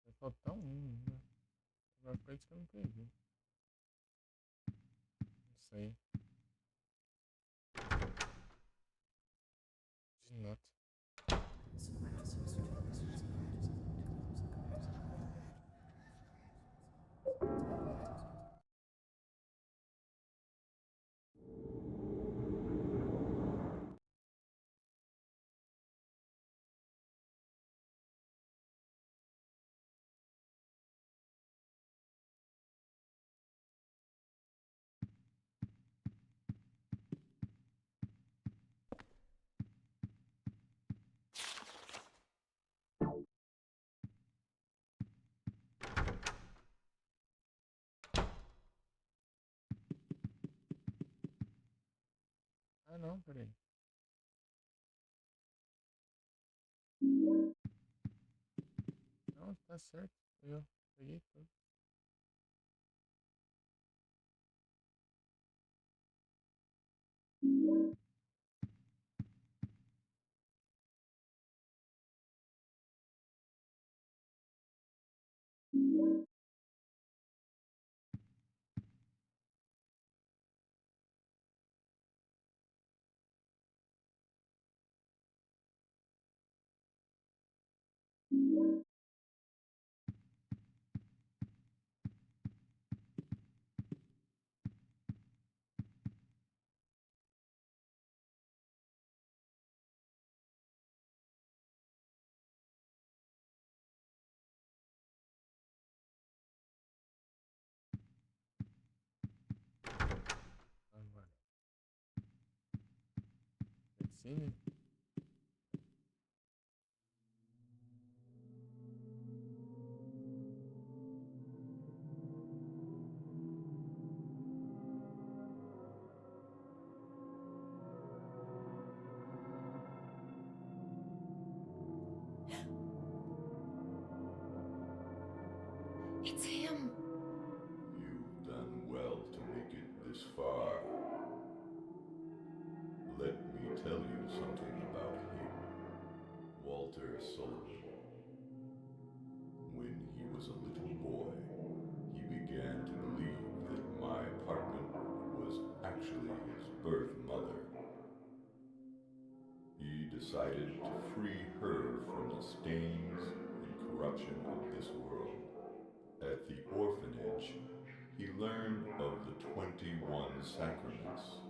Vai faltar um, né? Agora foi isso que eu não entendi. Não sei. De nota. não, peraí. Não, tá certo. Eu peguei tudo. Agora. Cutscene? It's him. You've done well to make it this far. Let me tell you something about him, Walter Sullivan. When he was a little boy, he began to believe that my apartment was actually his birth mother. He decided to free her from the stains and corruption of this world. At the orphanage, he learned of the 21 sacraments,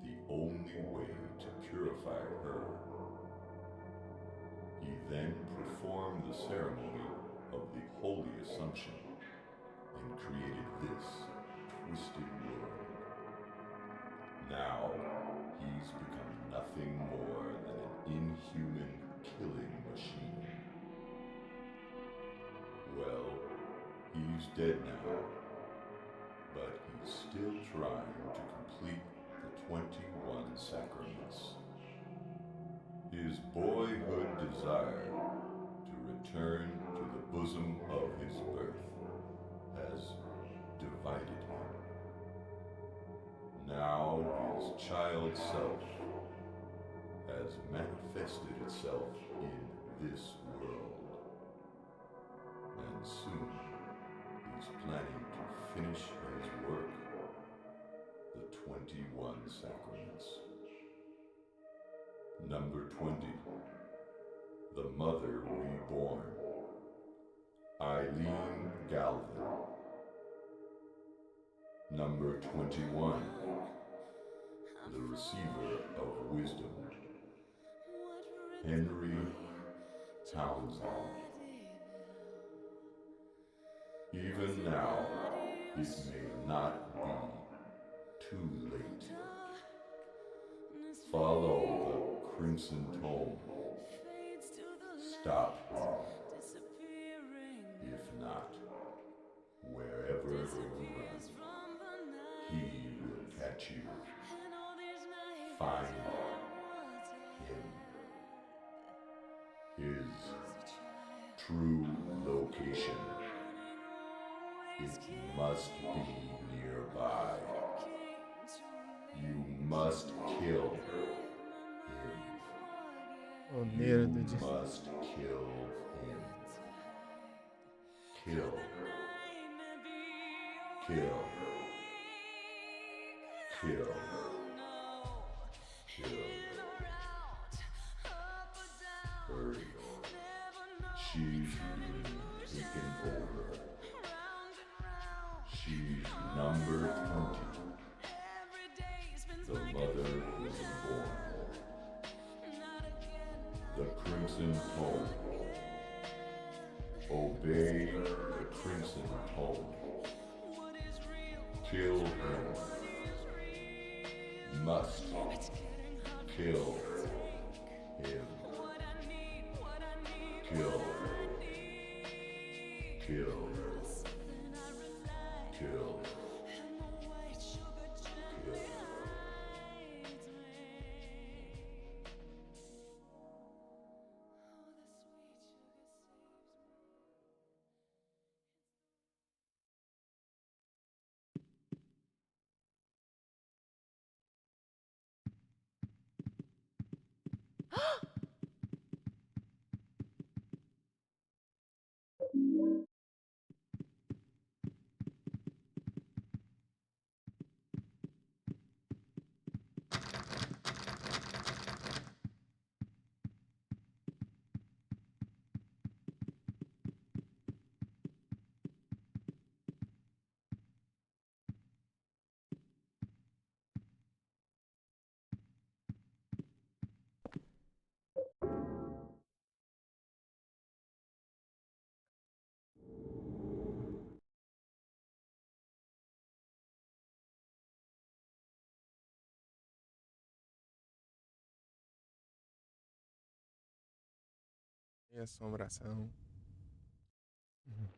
the only way to purify her. He then performed the ceremony of the Holy Assumption and created this twisted world. Now, he's become nothing more than an inhuman killing machine. Well, he's dead now, but he's still trying to complete the 21 sacraments. His boyhood desire to return to the bosom of his birth has divided him. Now his child self has manifested itself in this world. And soon he's planning to finish his work, the 21 sacraments. Number 20, the Mother Reborn, Eileen Galvin. Number 21, the Receiver of Wisdom, Henry Townsend. Even now, it may not be too late. Follow the Crimson Tome. Stop him. If not, wherever you run, he will catch you. Find him. His true location. It must be nearby. You must kill him. O You nerdo de. must kill him. Kill. Kill. Kill. Kill. Hurry. She's being taken over. She's number 20. The mother was born. The Crimson Tome. Obey the Crimson Tome. Kill him. Must kill him. Kill. Kill. Kill. Kill. E assombração. Uhum.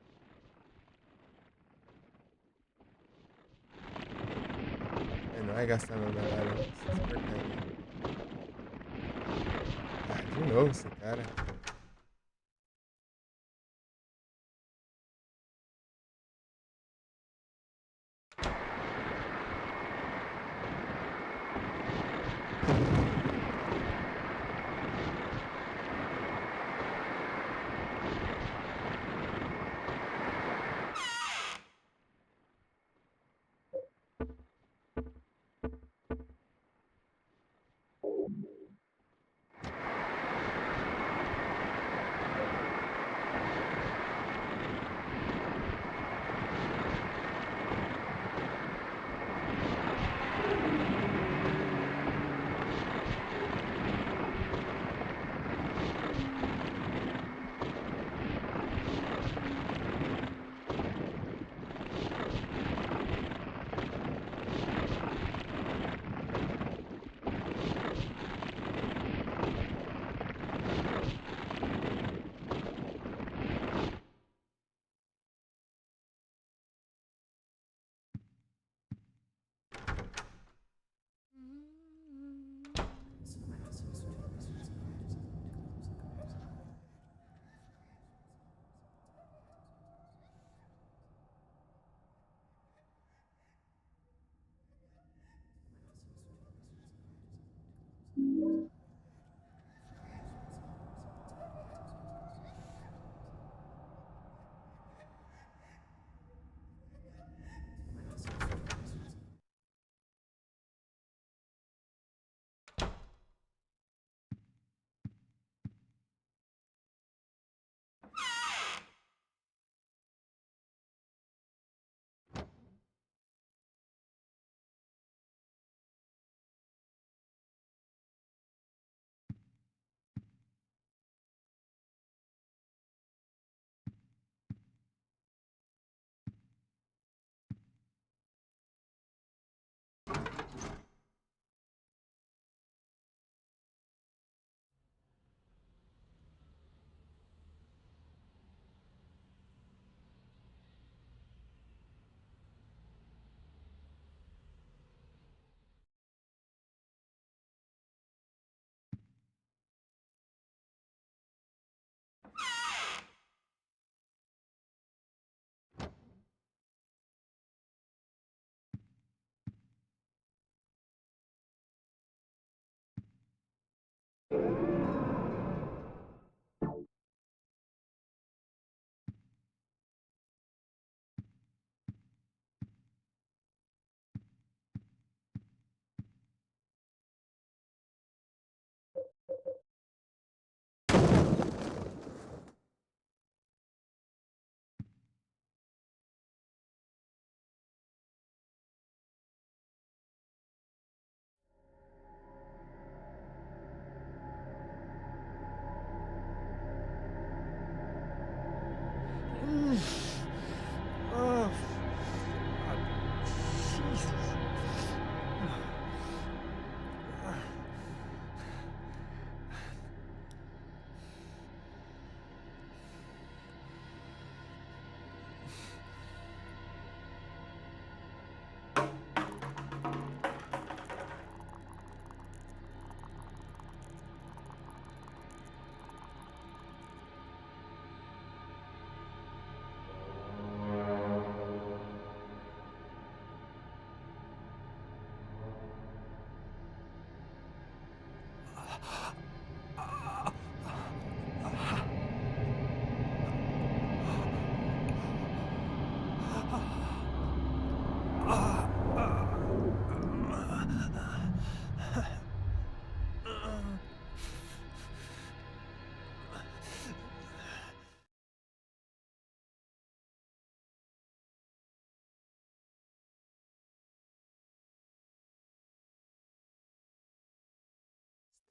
Ele não vai gastar meu medalhão com essas porcarias. Ah, de novo esse cara.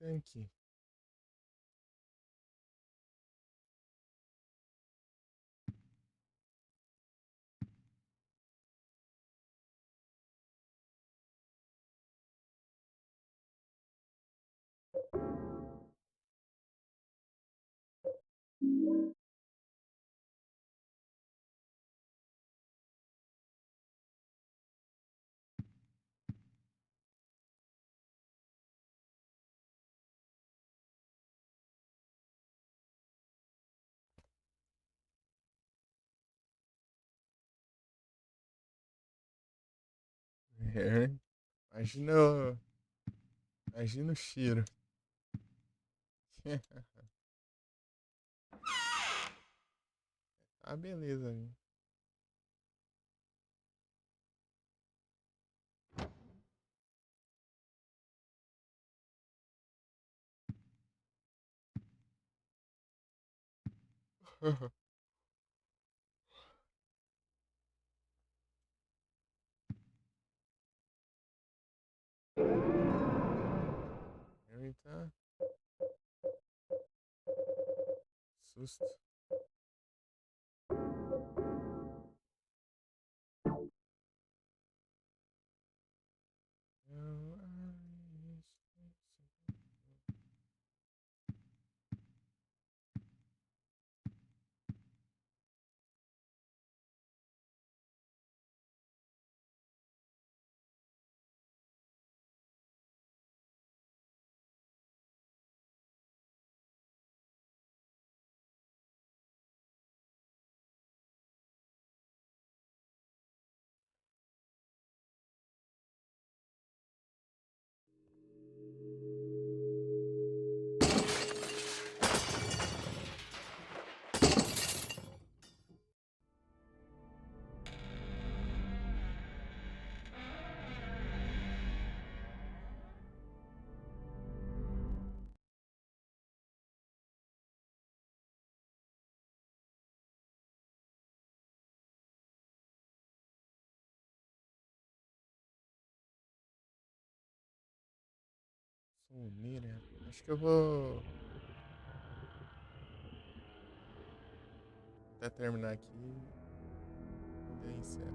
tem aqui? É, imagina, imagina o cheiro. Ah, beleza. Amigo. Eita, susto. Sumir, né? Acho que eu vou até terminar aqui. Poder encerrar.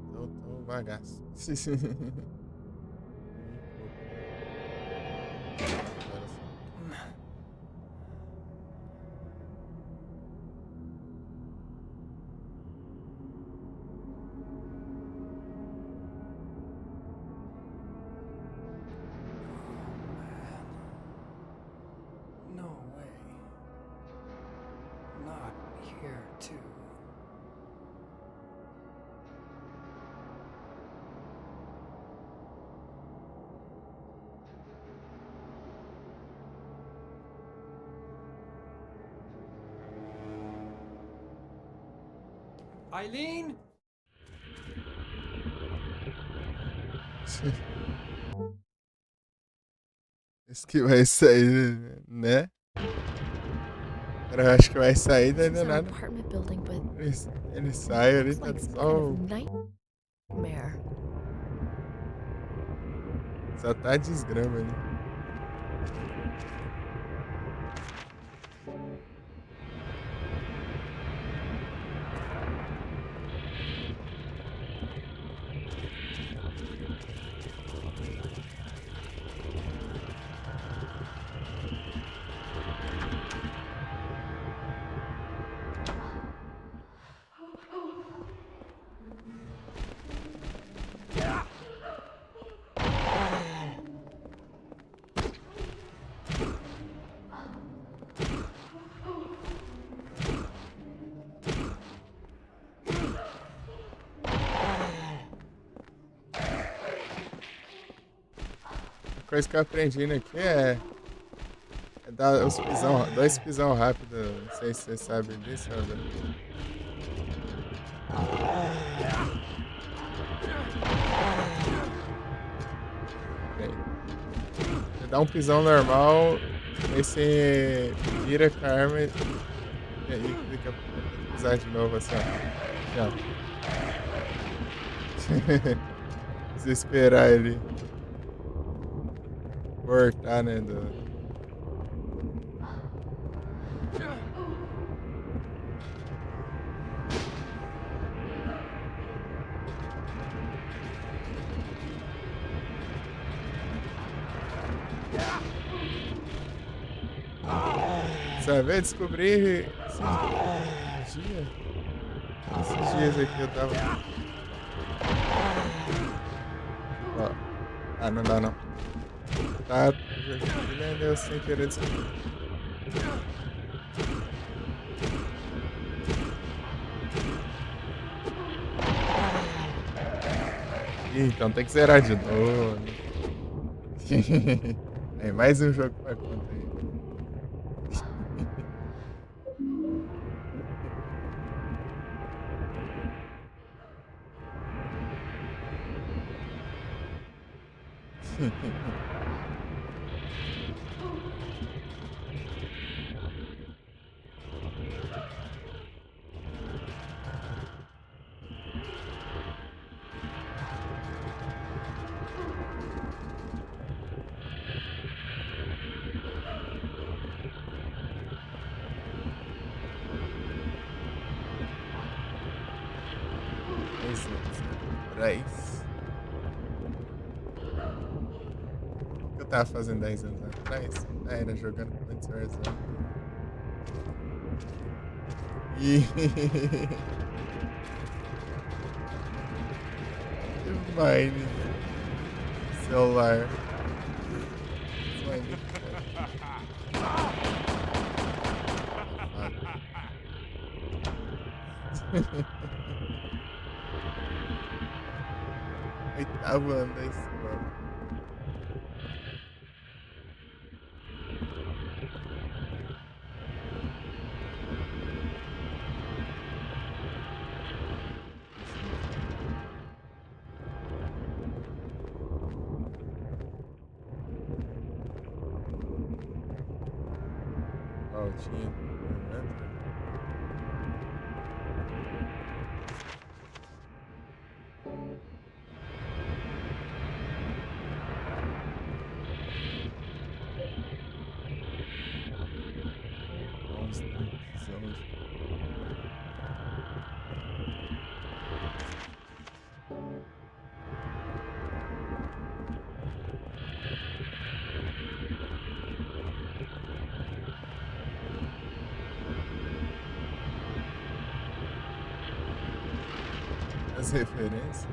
Estou tão bagaço. Agora sim. No way. Not here, too. Eileen? Esse que vai sair, né? Cara, eu acho que vai sair, This não is é an nada. apartment building, but Ele sai ali, looks tá like some só, kind of nightmare. só tá desgrama ali. A coisa que eu aprendi aqui é dar os pisão, dois pisão rápido. Não sei se você sabe disso, André. Peraí. Você dá um pisão normal, aí você vira com a arma e aí clica pra pisar de novo assim, ó. Aqui, ó. Precisa esperar ele. cortar, né? Sabe, eu descobri esses dias aqui eu tava. Ó, ah, não dá não. Tá, eu sem querer descobrir. Ih, então tem que zerar de novo. É mais um jogo pra conta aí. Era isso. O que eu tava fazendo 10 anos atrás? Ah, era jogando Plants vs Zombies. E... Mine. Celular. Mine. Oitavo ano da escola. Ó, tinha. As referências.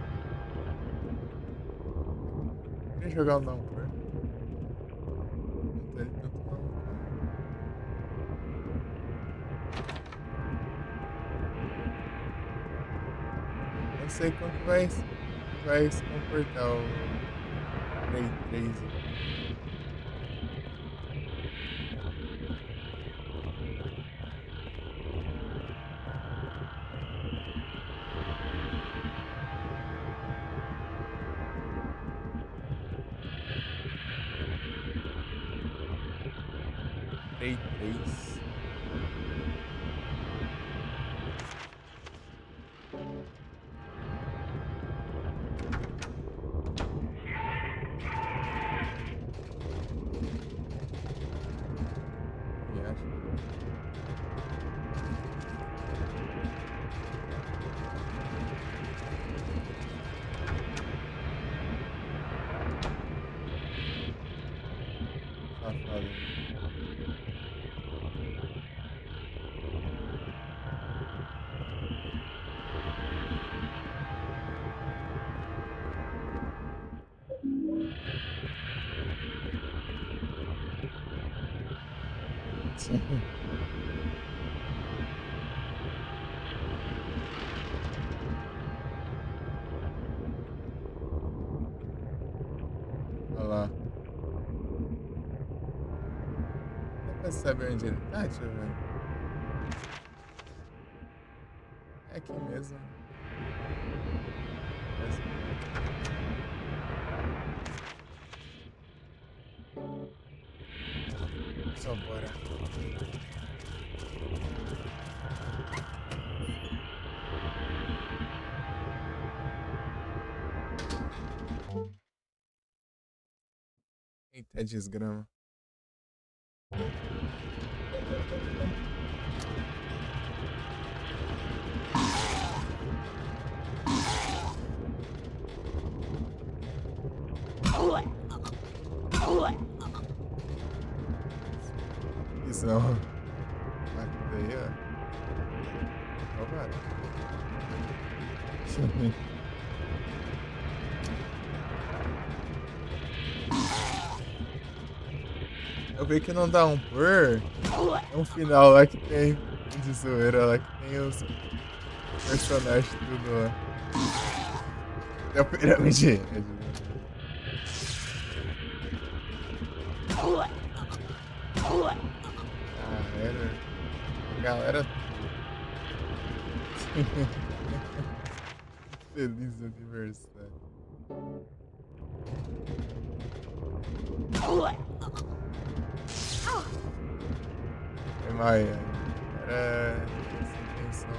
Queria jogar o não, por. Não tem tanto não. Não sei como que vai se comportar o Ray Tracing. Ray Trace. Safado. Olha lá. Dá pra saber onde ele tá? Deixa eu ver. É aqui mesmo. Só bora. Eita desgrama. Isso não. Aqui daí, ó. Roubado. Eu vi que não dá um por. É um final lá que tem de zoeira lá que tem os personagens tudo lá. É a pirâmide. Galera. Feliz aniversário. É Maia. Era sem intenção.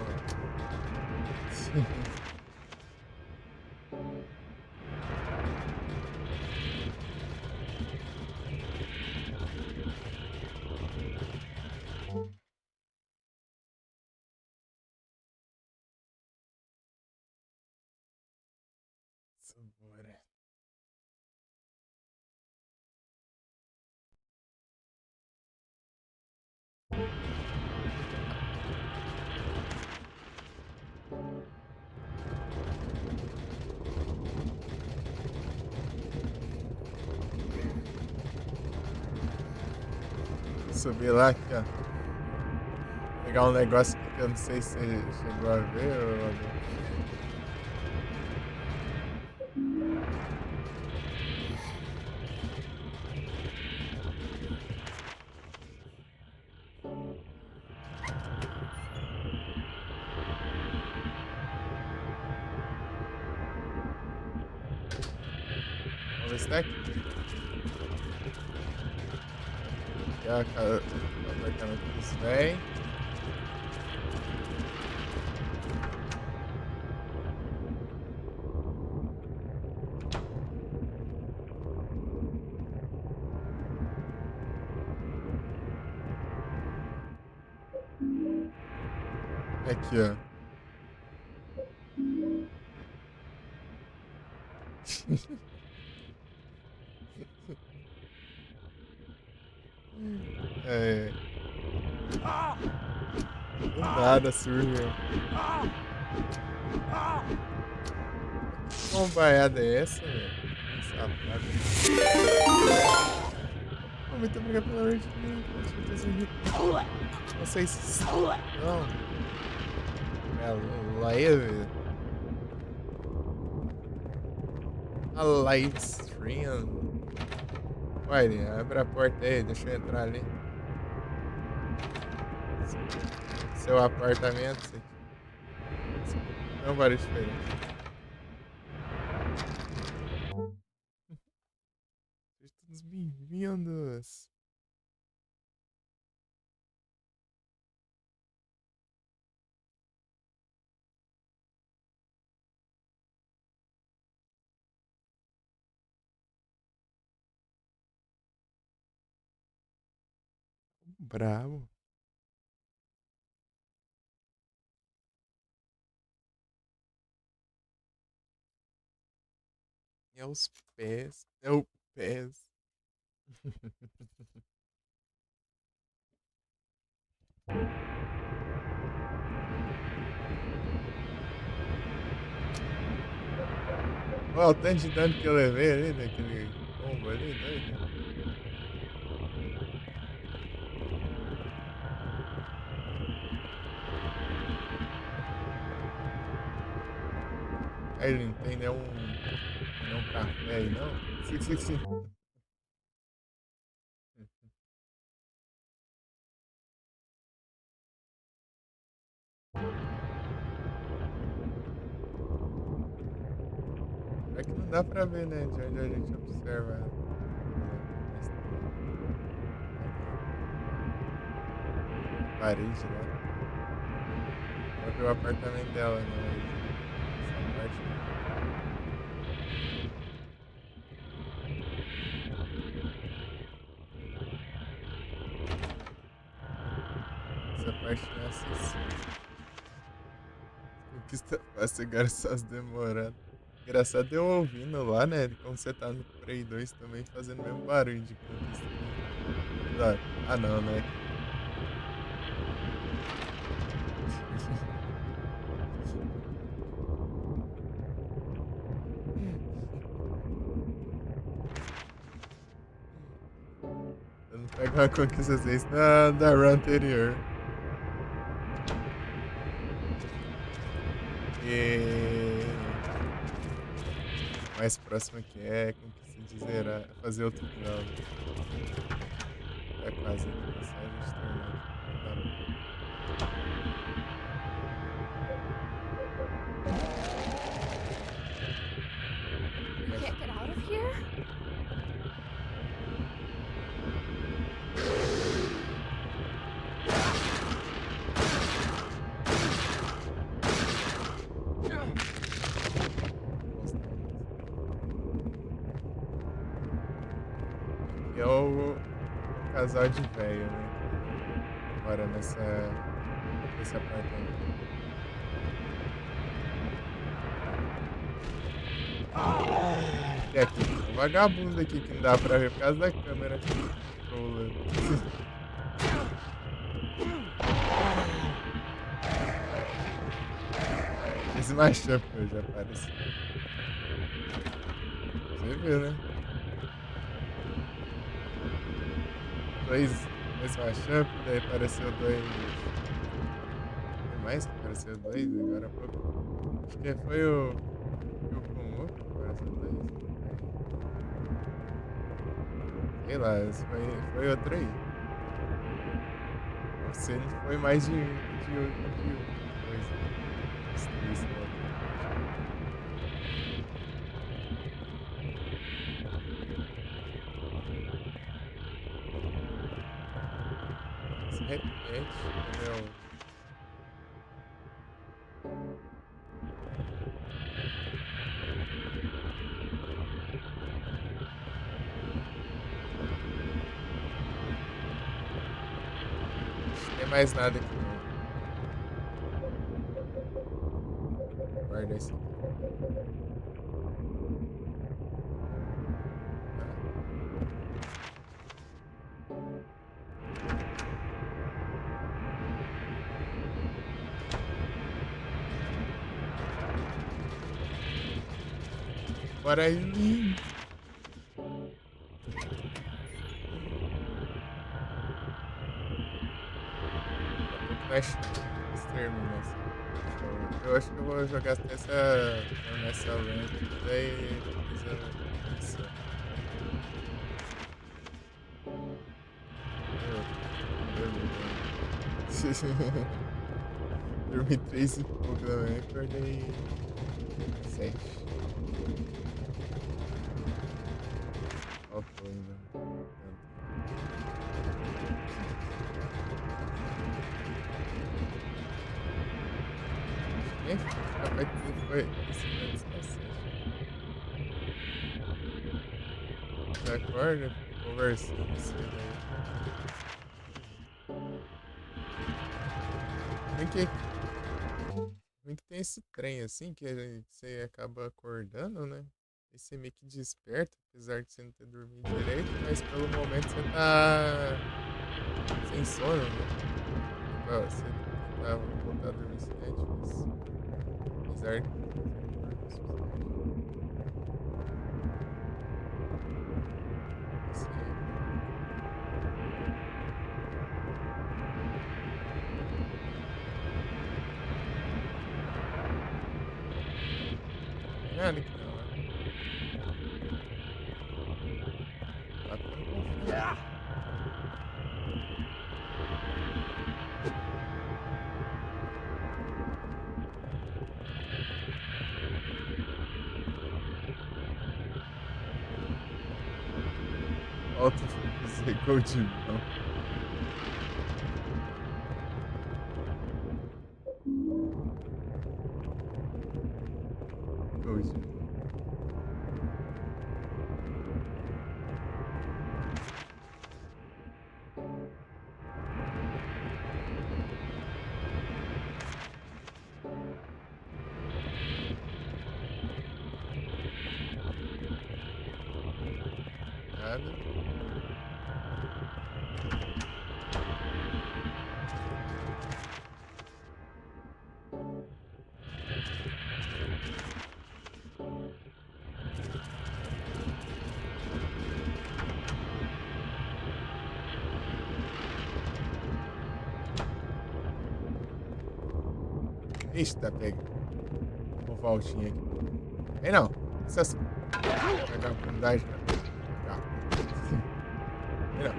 Bora. Subir lá aqui, ó. Pegar um negócio aqui que eu não sei se você chegou a ver ou... Vamos ver se tá aqui. Aqui é o apartamento dos véi. Aqui, ó. É. Do nada surge. Que bombaiada é essa, velho? Safado. Oh, muito obrigado pela arte. Não sei se. Não. É live. A live stream. Ué, abre a porta aí, deixa eu entrar ali. Seu apartamento, isso aqui. Não várias diferentes. Sejam todos bem-vindos. Bravo. É os pés. É o pés. Olha o tanto de dano que eu levei ali daquele combo ali, doido. Aí ele não tem nenhum café aí, não? Sim. É que não dá pra ver, né? De onde a gente observa ela. A parede, né? Vai ver o apartamento dela, né? Essa parte. Essa parte não é acessível. Conquista fácil, agora só as demoradas. Engraçado eu ouvindo lá, né? Quando você tá no Prey 2 também fazendo o mesmo barulho de conquista. Da hora. Ah não, né? Eu não pego uma conquista 6 da run anterior. E mais próximo que é conquista de zerar, fazer outro final. Né? É quase aqui, só a gente terminar. We can't get out of here? E é o casal de velho, né? Que mora nesse apartamento. E aqui, um vagabundo aqui que não dá pra ver por causa da câmera. Rolando. Esse mashup meu já apareceu. Você viu, né? Dois mashup, daí apareceu dois. Tem mais que apareceu dois agora há pouco? Acho que foi o com o que apareceu dois. Sei lá, esse foi outro aí. Você não foi mais de dois. Os três, sei lá. Se repete, entendeu? Não tem mais nada aqui não. Guarda esse aqui. Bora aí. Nós termina assim. Eu acho que eu vou jogar até nessa run aqui, daí precisa isso. Dormi 3 e pouco também, acordei 7. Faltou ainda. Nem capaz que foi esse cansaço. Você acorda, fica conversando assim, daí. Muito tem esse trem assim que você acaba acordando, né? E você meio que desperta, apesar de você não ter dormido direito, mas pelo momento você tá sem sono, né? Tipo, você tentar voltar a dormir assim é difícil. Apesar de você não dormir o suficiente. Isso aí. Não é nada que não, né? Lá que eu não confio. Volta a fazer gol de mão. Gol de mão. escada. Ixi, tá pegando. Vou voltinha aqui. Vem não. Essas... Pegar uma oportunidade, cara. Cá. Vem não.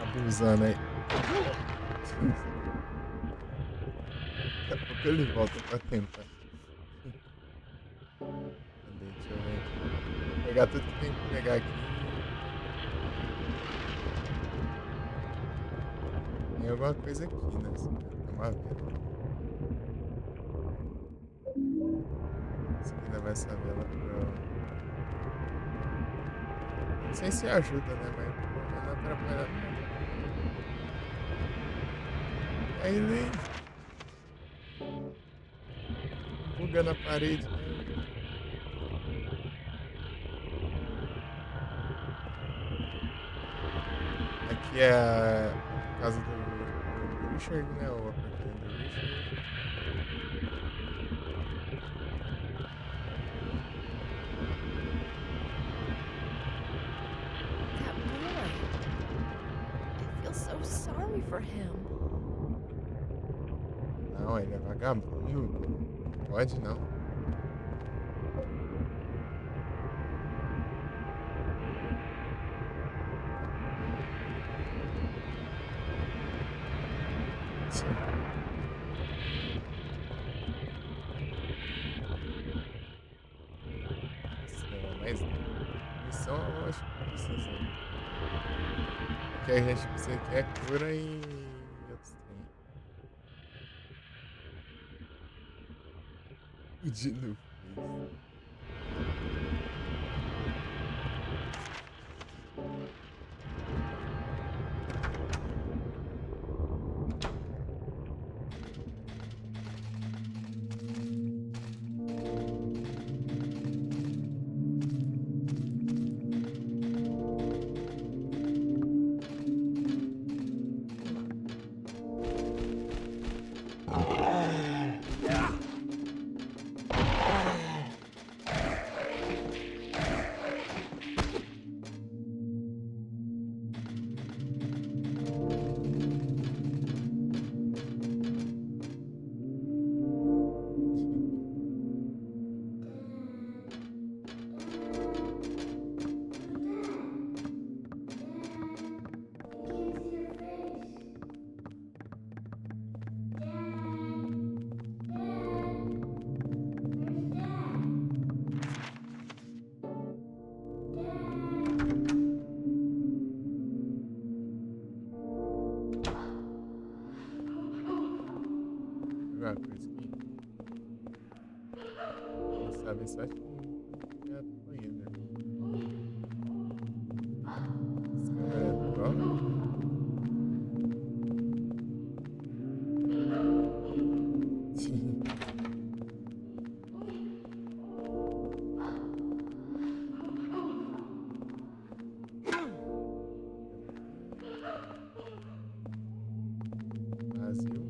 Abusando aí. Daqui a pouco ele volta pra tentar. Cadê? Deixa eu ver aqui. Vou pegar tudo que tem que pegar aqui. Tem alguma coisa aqui, né? Tem uma vela. Isso aqui levar essa vela pro... Não sei se ajuda, né? Mas não atrapalha não. Aí ele... Buga na parede, né? Aqui é a casa do Richard, né? O apartamento do Richard. That boy. I feel so sorry for him. Não, ele é vagabundo. Não pode não. Mas missão eu acho que precisa. O que a gente precisa aqui é cura e outros trem. O Dino fez. Jogar coisa aqui. Quem sabe só que já apanhando. Essa câmera é prova. Vazio.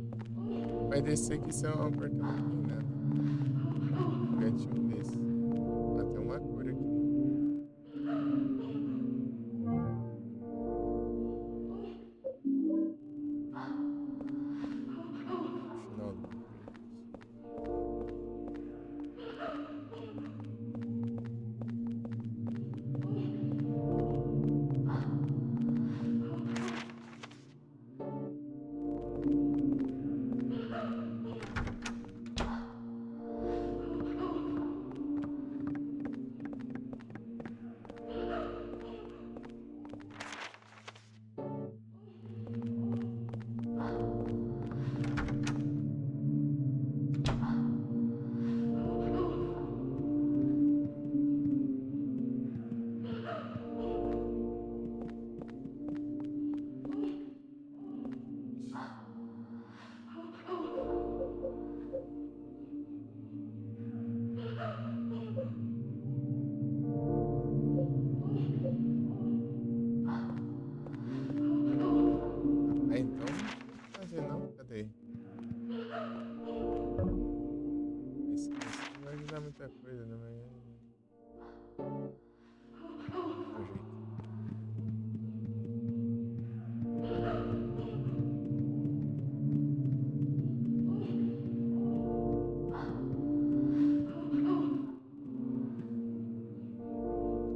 Vai descer aqui se é um apartamentinho, né? Um cantinho desse. Ah, tem uma cura aqui. Final do vídeo.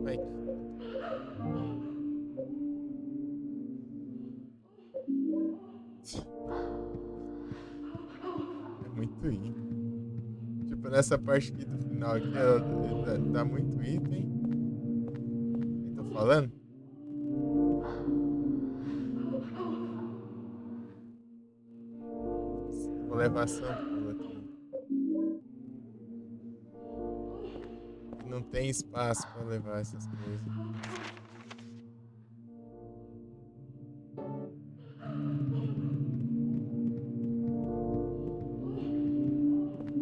Vai. É muito item. Tipo, nessa parte aqui do final aqui, dá muito item. Eu tô falando? Vou levar a Sampa também. E não tem espaço pra levar essas coisas.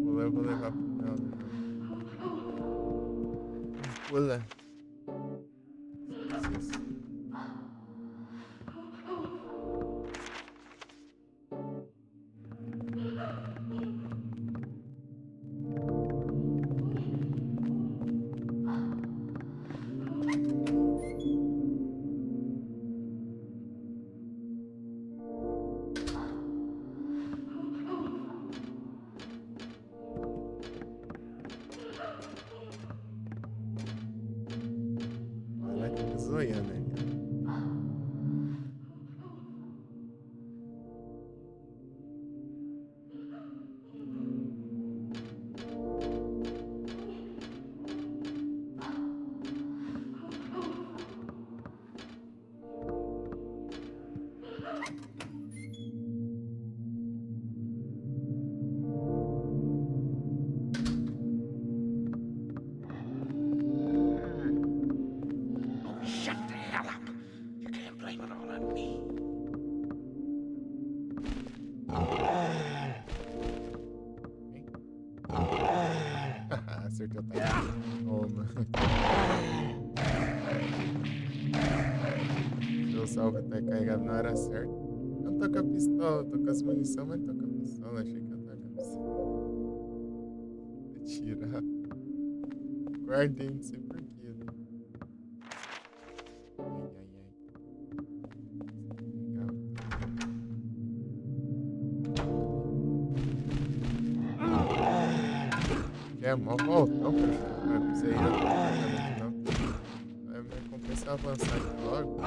Vou levar pro final do jogo. Pula. Isso. Caraca, zoiando ali. Oh, shut the hell up. You can't blame it all on me. Acertou o ataque. Toma. Seu salvo tá carregado na hora certa. Eu não tô com a pistola, tô com as munição, mas não tô com a pistola. Achei que eu tava com a pistola. Vou tirar. Guardei, não sei porquê, né? É mó voltão, cara. Não é pra você ir automaticamente, não. Vai me compensar avançar aqui logo.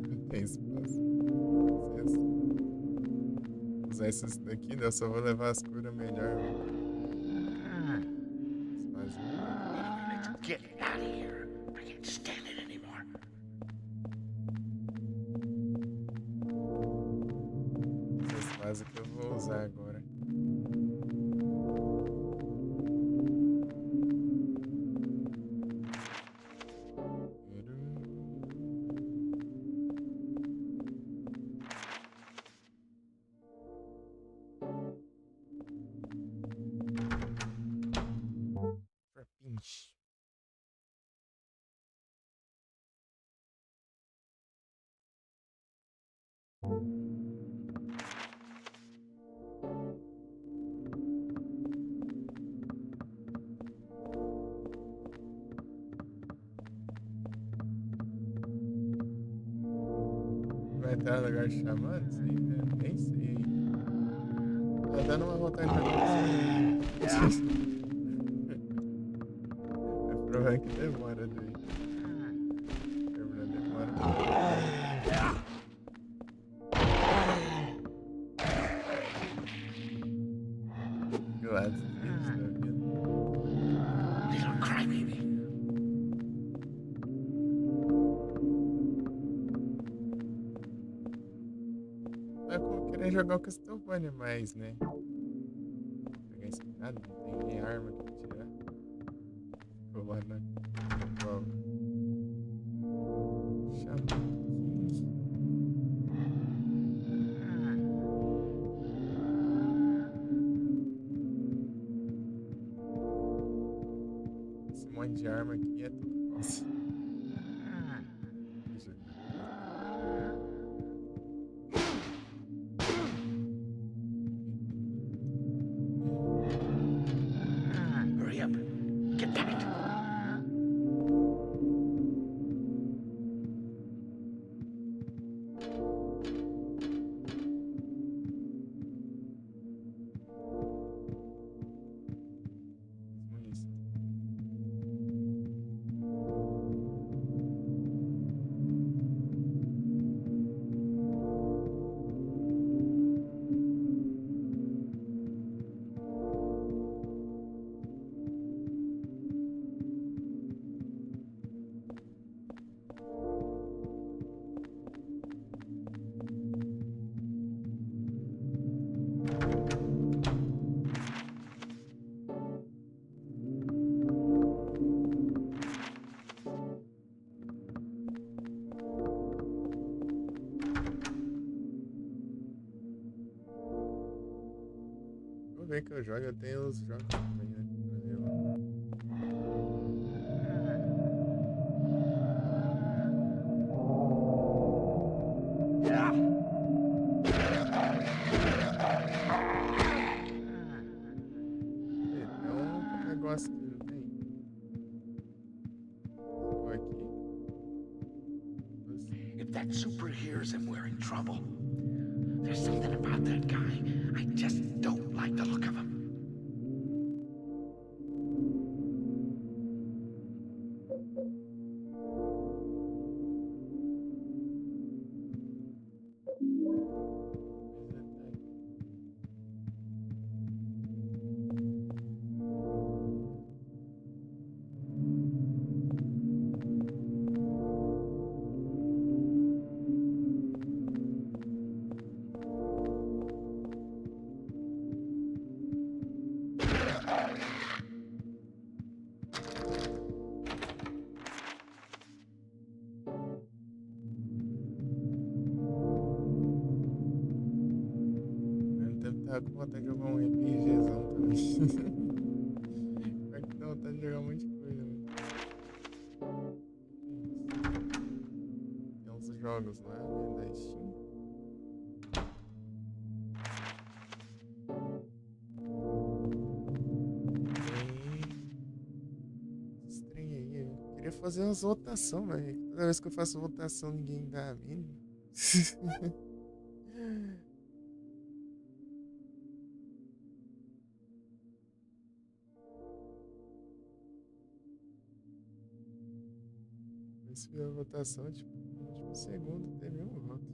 Não tem espaço. Licença. Vou usar esses daqui, né? Eu só vou levar as curas melhor. Mais Let's get out of here. I can't stand it anymore. essas fases que eu vou usar agora. Pinch. Vai entrar no lugar de xamã? Não sei, né? Nem sei. Tá dando uma vontade de acontecer. É provável que demora daí. Terminar demora. Glad da vida. Little crybaby. Tá querendo jogar o Castlevania mais, né? Pegar espada, não tem nem arma pra tirar. Vou lá na. Qual? Shaman King. monte de arma aqui é tudo nossa. Hurry up. Get that. Munição. Vou ver que eu jogo, eu tenho os jogos também, né? Pra ver lá. É um negócio que não tem. Vou aqui. If that super hears him, we're in trouble. There's something about that guy. I just don't like the look of him. Tava com vontade de jogar um RPGzão também. Vai que dá vontade de jogar um monte de coisa, né? Tem uns jogos lá, né, da Steam. Estranhei. Eu queria fazer umas votações, mas toda vez que eu faço votação ninguém dá a mínima. Se a votação, tipo, no último segundo teve um voto.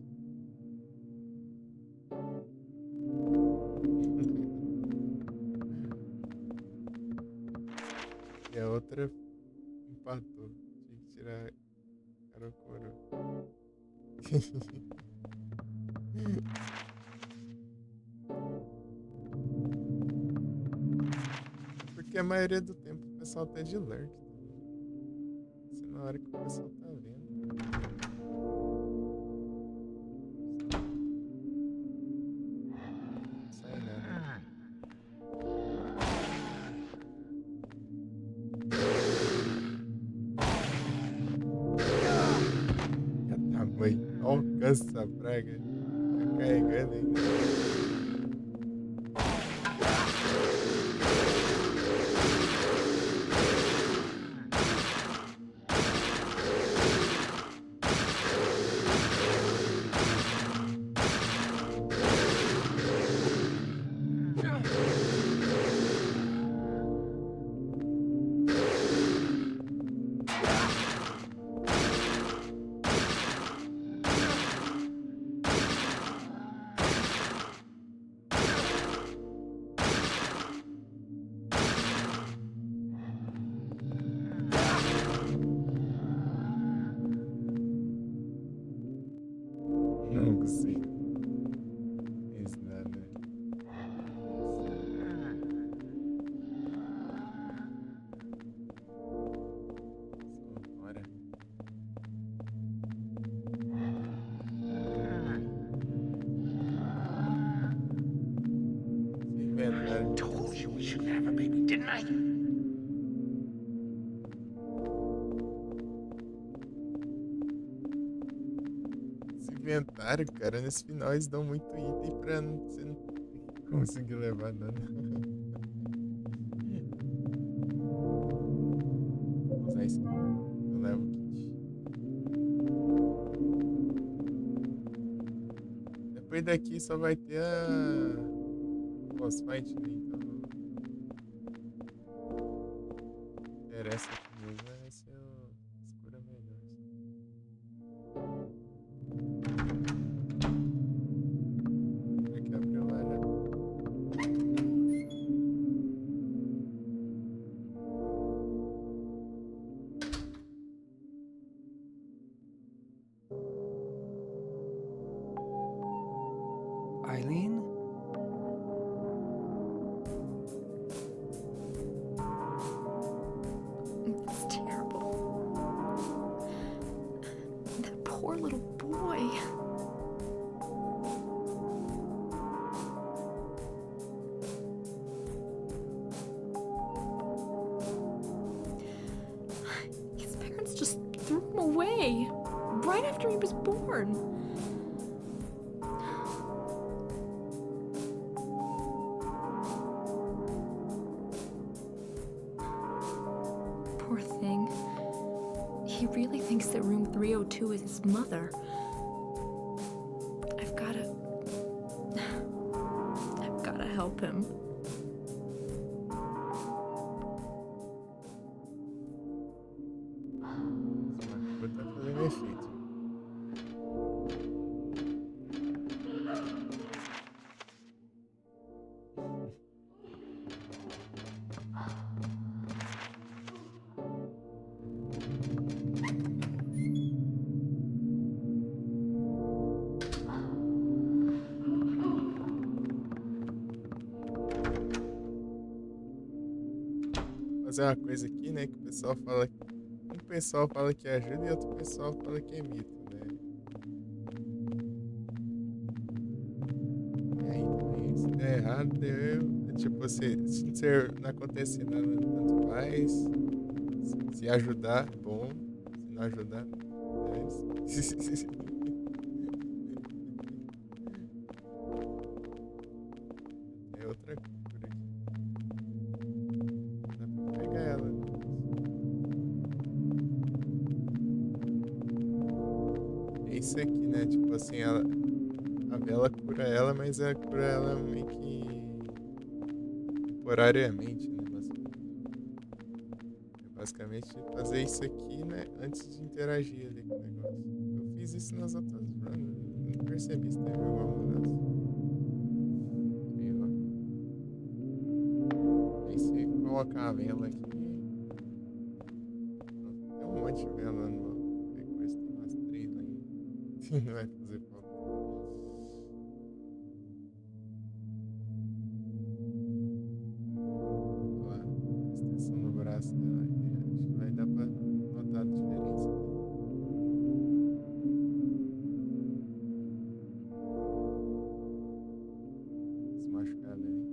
E a outra empatou. Tinha que tirar cara ou coroa. Porque a maioria do tempo o pessoal tá de lurk. Isso é na hora que o pessoal tá vendo. Não sai nada. Que tamanho. Alcança essa praga. Tá carregando ainda. Não consigo. Isso nada. Só bora. Se inventar. Told you we shouldn't have a baby, didn't I? inventário, cara. Nesse final eles dão muito item pra você não conseguir levar nada. Vou usar isso aqui. Eu levo o kit. Depois daqui só vai ter a boss fight, né? Então não interessa aqui mesmo, vai ser o escura melhor. Será que abriu lá já? Eileen? It's terrible. That poor little boy. His parents just threw him away right after he was born. Poor thing. He really thinks that room 302 is his mother. I've gotta help him. Essa macumba tá fazendo efeito. Fazer uma coisa aqui, né? Que o pessoal fala. Um pessoal fala que ajuda e outro pessoal fala que é mito, né? E aí, também, se der errado, deu. Tipo, se não acontecer nada, tanto faz. Se ajudar, bom. Se não ajudar, é. É outra cura aqui. Dá pra pegar ela. É isso aqui, né? Tipo assim, a vela cura ela, mas ela cura ela meio que temporariamente, né? Basicamente fazer isso aqui, né? Antes de interagir ali com o negócio. Eu fiz isso nas outras runs, não percebi se teve alguma mudança. Sei lá. Aí você coloca a vela aqui. Pronto, tem um monte de vela no depois tem umas 3 ainda. Não vai fazer falta. Olha lá, extensão no braço dela aqui. Acho que vai dar pra notar a diferença. Esse machucado ali.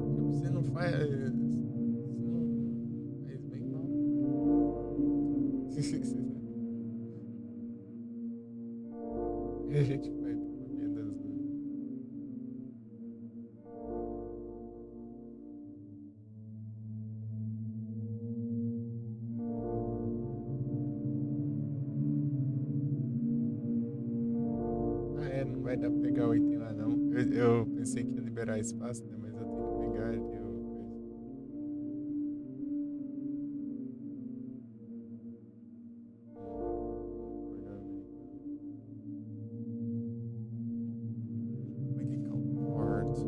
Tipo, você não faz. Você não faz bem mal. E a gente vai pro meio das nuvens. Ah, é, não vai dar pra pegar o item lá não. Eu pensei que ia liberar espaço, né? Mas eu tenho que pegar ali o coisa. Medical card.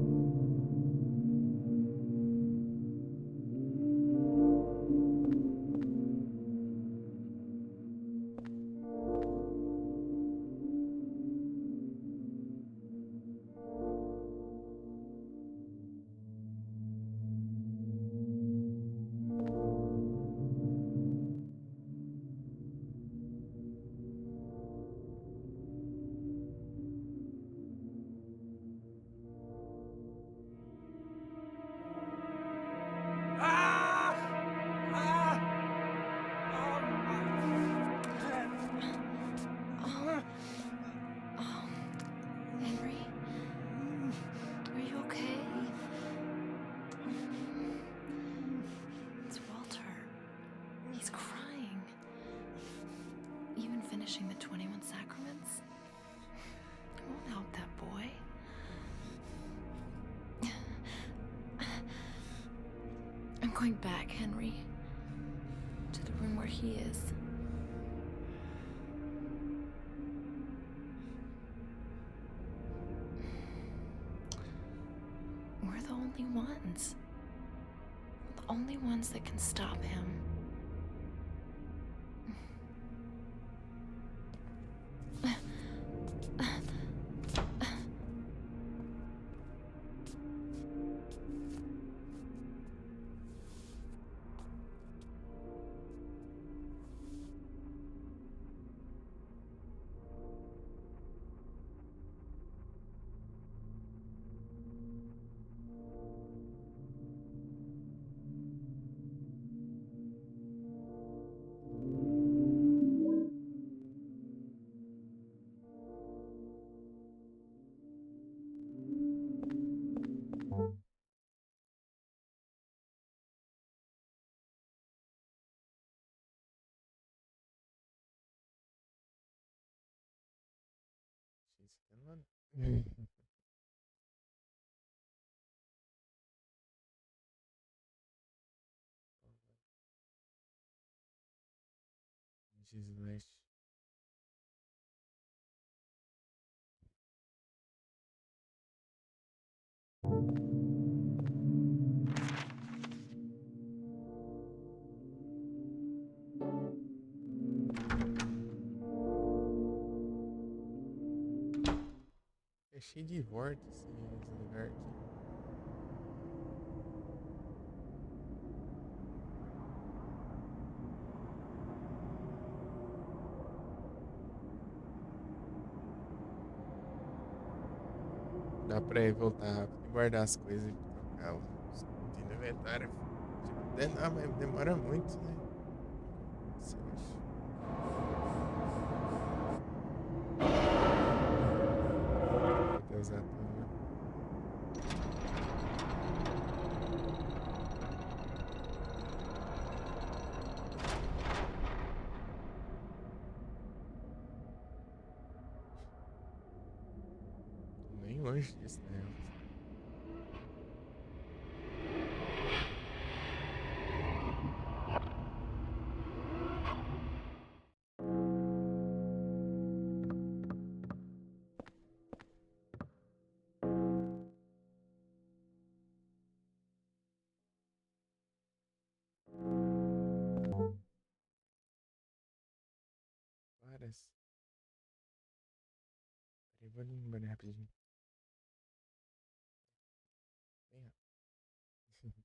finishing the 21 sacraments? It won't help that boy. I'm going back, Henry. To the room where he is. We're the only ones. The only ones that can stop him. Finland? Jesus. É cheio de vórtice esse lugar aqui. Dá pra ir voltar rápido e guardar as coisas e trocar os itens no inventário. Tipo, mas demora muito, né? Você acha? Vou usar tudo. Nem longe disso, né? Várias. Peraí, vou ali no banheiro rapidinho. Bem rápido.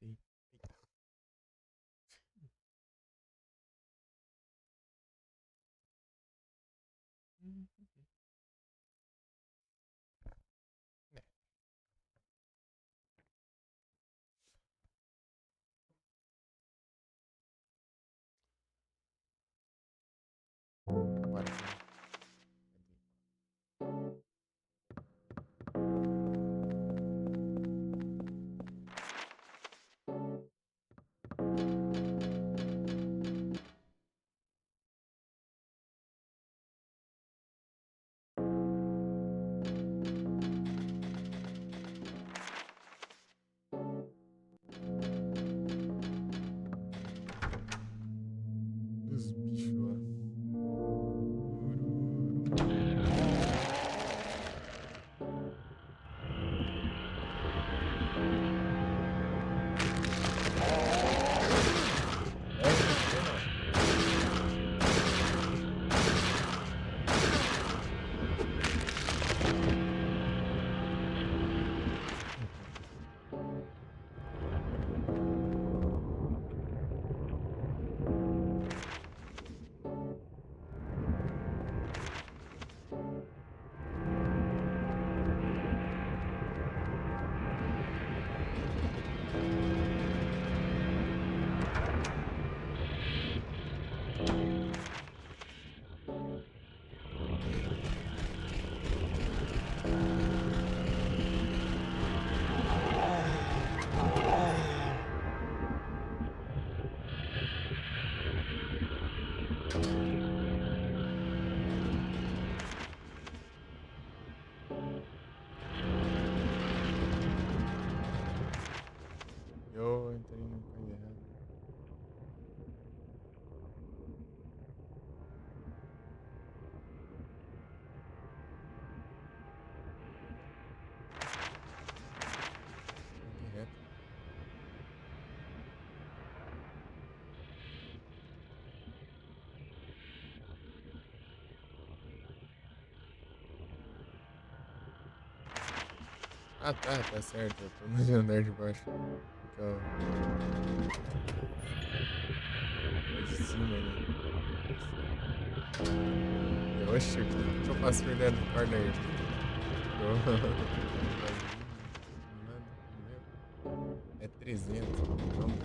matei. Eita. É. Bora. Os bichos lá. Eu entrei no coisa errada. Direto. Ah, tá certo. Eu tô no andar de baixo. Então. De cima, né? Oxe, o que eu faço perdendo corner? É 300. Vamos.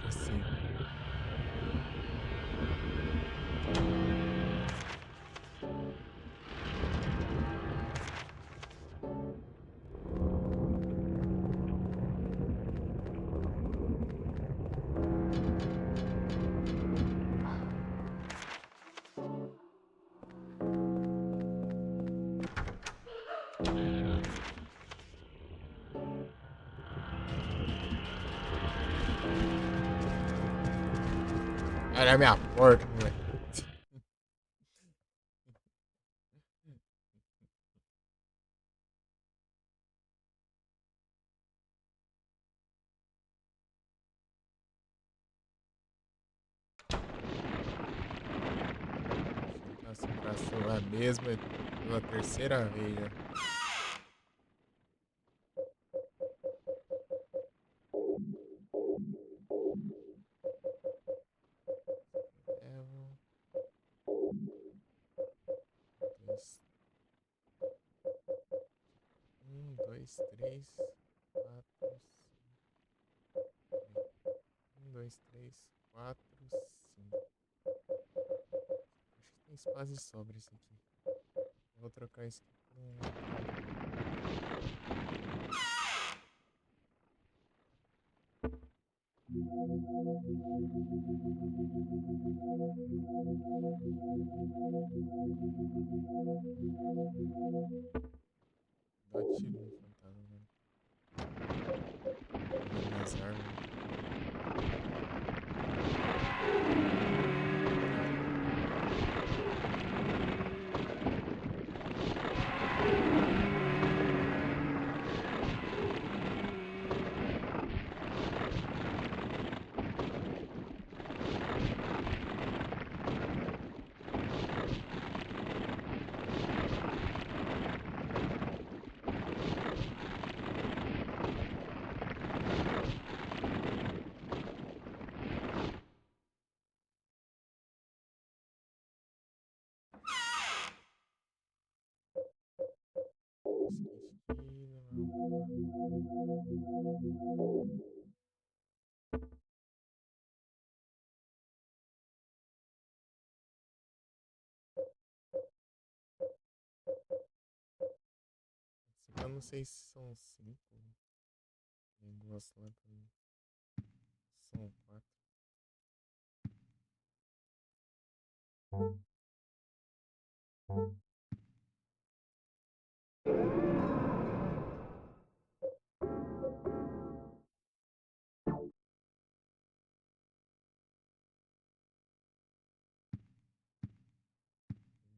Assim. Era a minha porta, moleque. Concentração a mesma pela terceira vez já. Dois. 2, 3, 4, 2, 3, 4, 5. Acho que tem espaço de sobra esse aqui. Eu vou trocar esse aqui por um. Dá tiro no fantasma, mano. as árvores. Eu não sei se são 5 negócios lá também. São 4. Boa.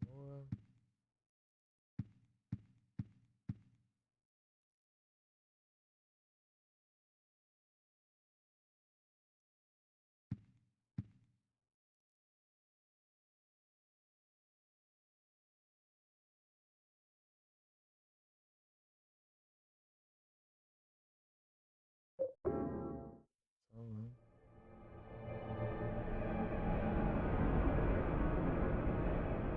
Só lá.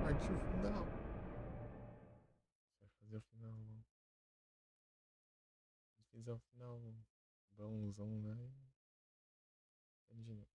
Partiu o final. Vai fazer o final. Se fizer o final bonzão, né? É de novo.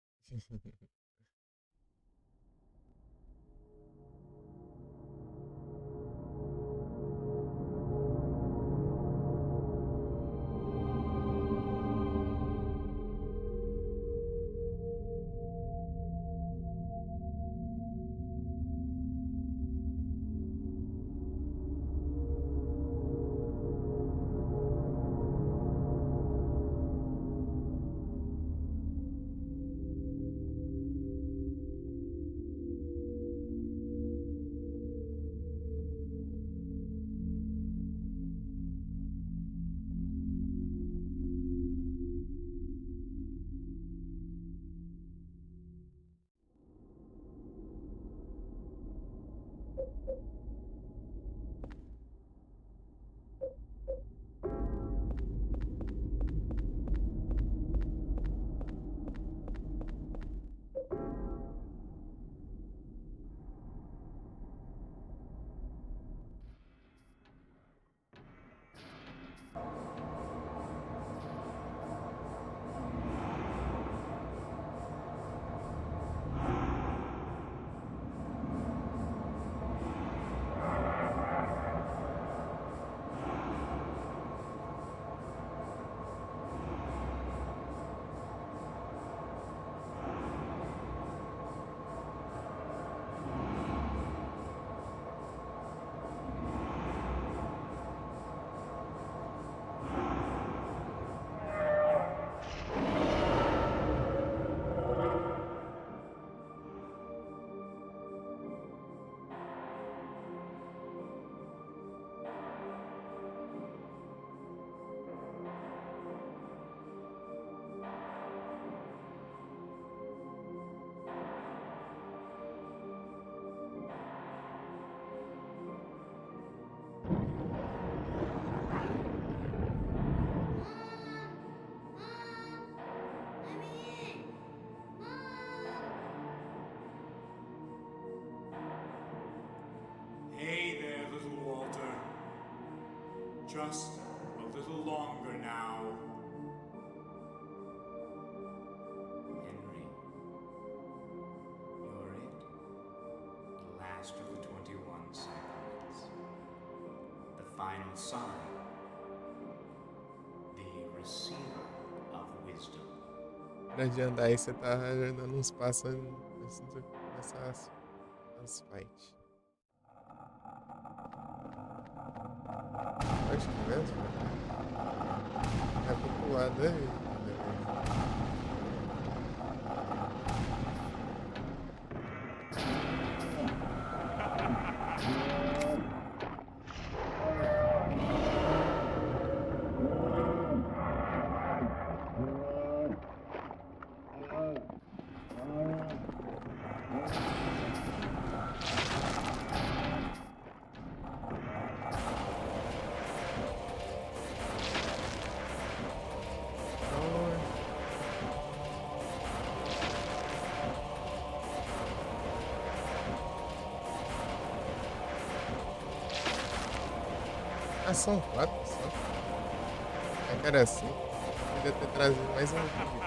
Hey there, little Walter. Just a little longer now. Henry, you're it. The last of the 21 sacraments. The final sign. The receiver of wisdom. Para de andar aí, você tá dando uns passos antes de começar as fights. Acho que mesmo. É pro lado aí. Ah, são 4 só. É que era assim. Eu podia ter trazido mais um vídeo.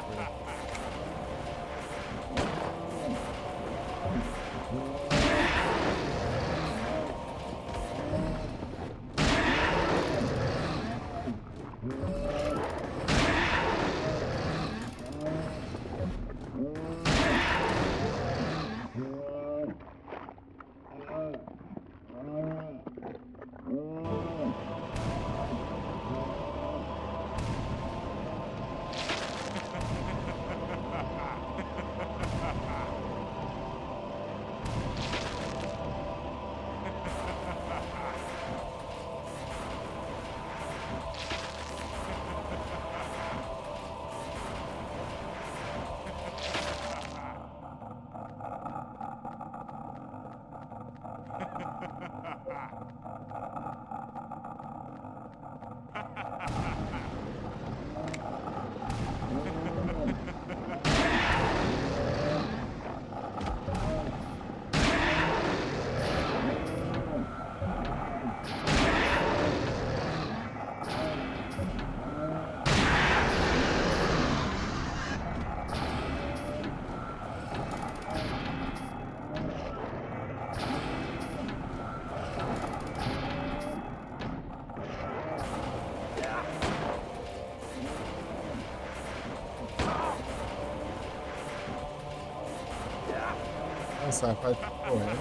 Nossa, rapaz, tá correndo.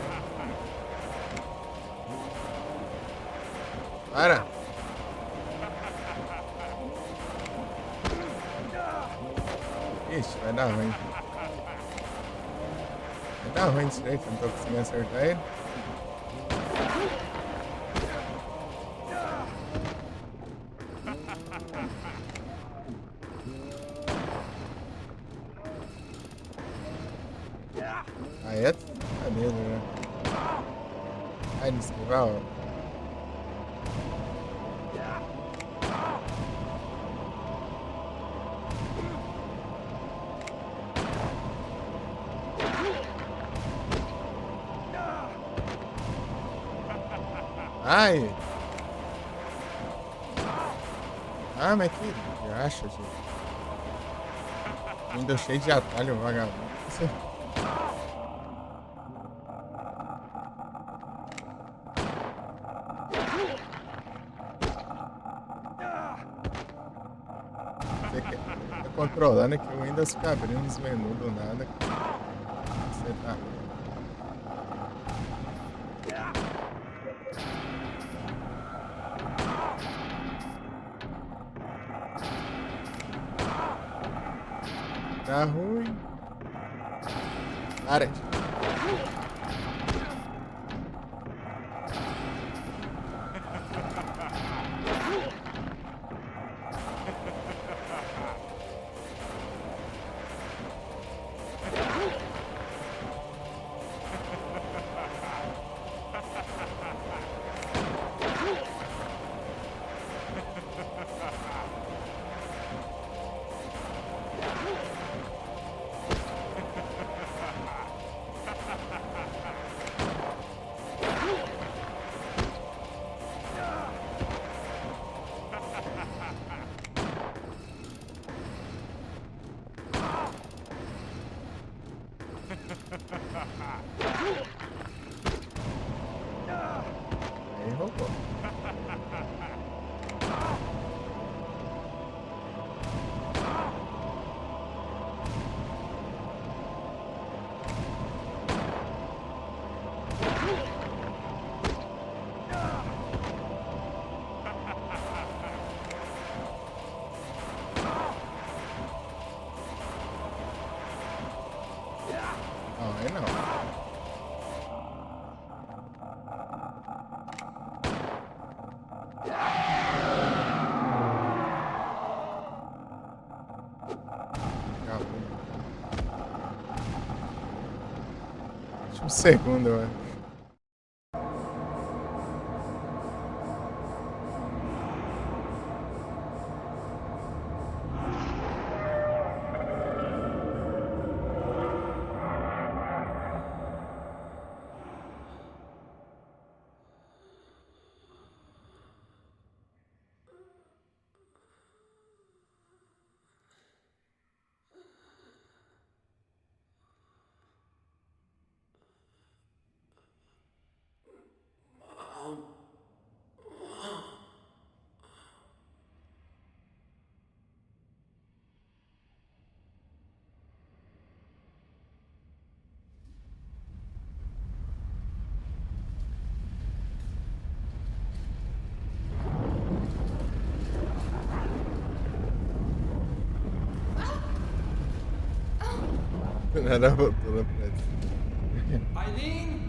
Para! Ixi, vai dar ruim. Vai dar ruim isso daí, que eu não tô conseguindo acertar ele. Aí é brincadeira, né? Ai, de esquivar, ó. Ai! Ah, mas que graxa, gente. Ainda cheio de atalho, vagabundo. Você quer controlando que o Windows fica abrindo os menus do nada. Você tá. Tá ruim. Para. Aí roubou. Não, aí não. Um segundo, eu acho. Do nada voltou lá pra cima. Eileen?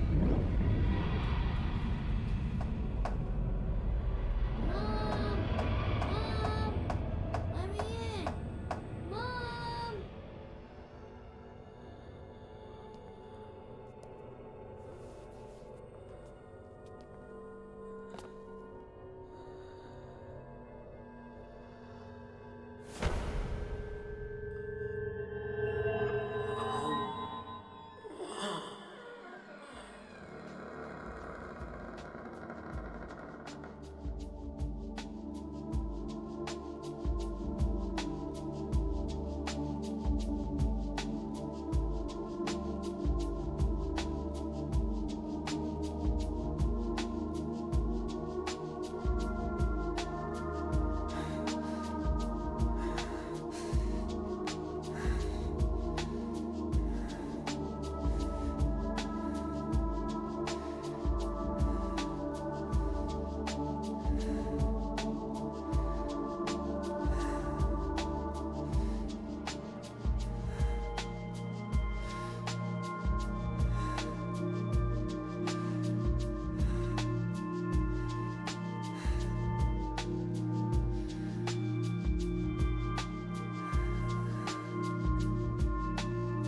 Mom! Let me in! Mom!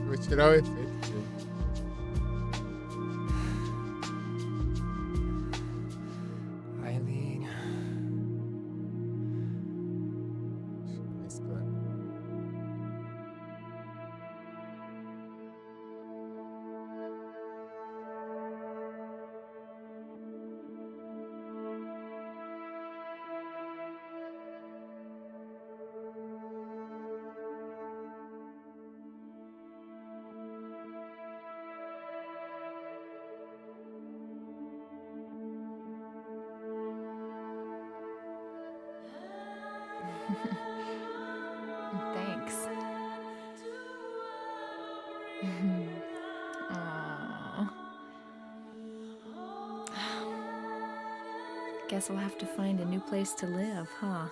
Vou tirar o efeito dele. Eileen. Mais claro. Thanks. Aw. Guess we'll have to find a new place to live, huh?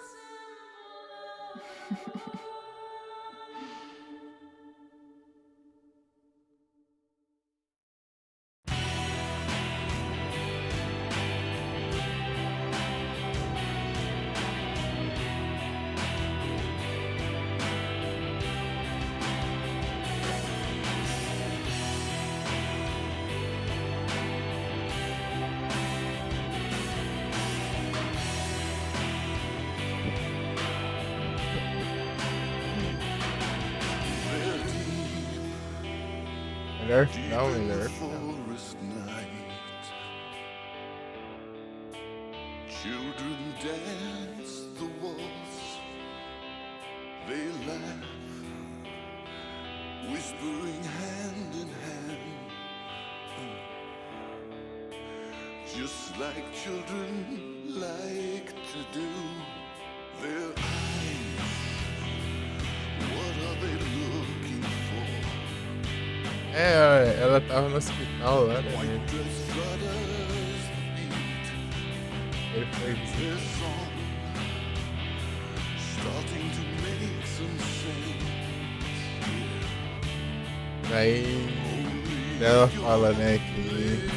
Melhor final, melhor final. Forest night. Children dance the waltz. They laugh, whispering hand in hand. Just like children like to do. Their eyes, what are they looking for? É, ela tava no hospital lá, né? White dress flutters the beat. Ele foi visitar. Their song starting to make some sense. Daí ela fala, né, que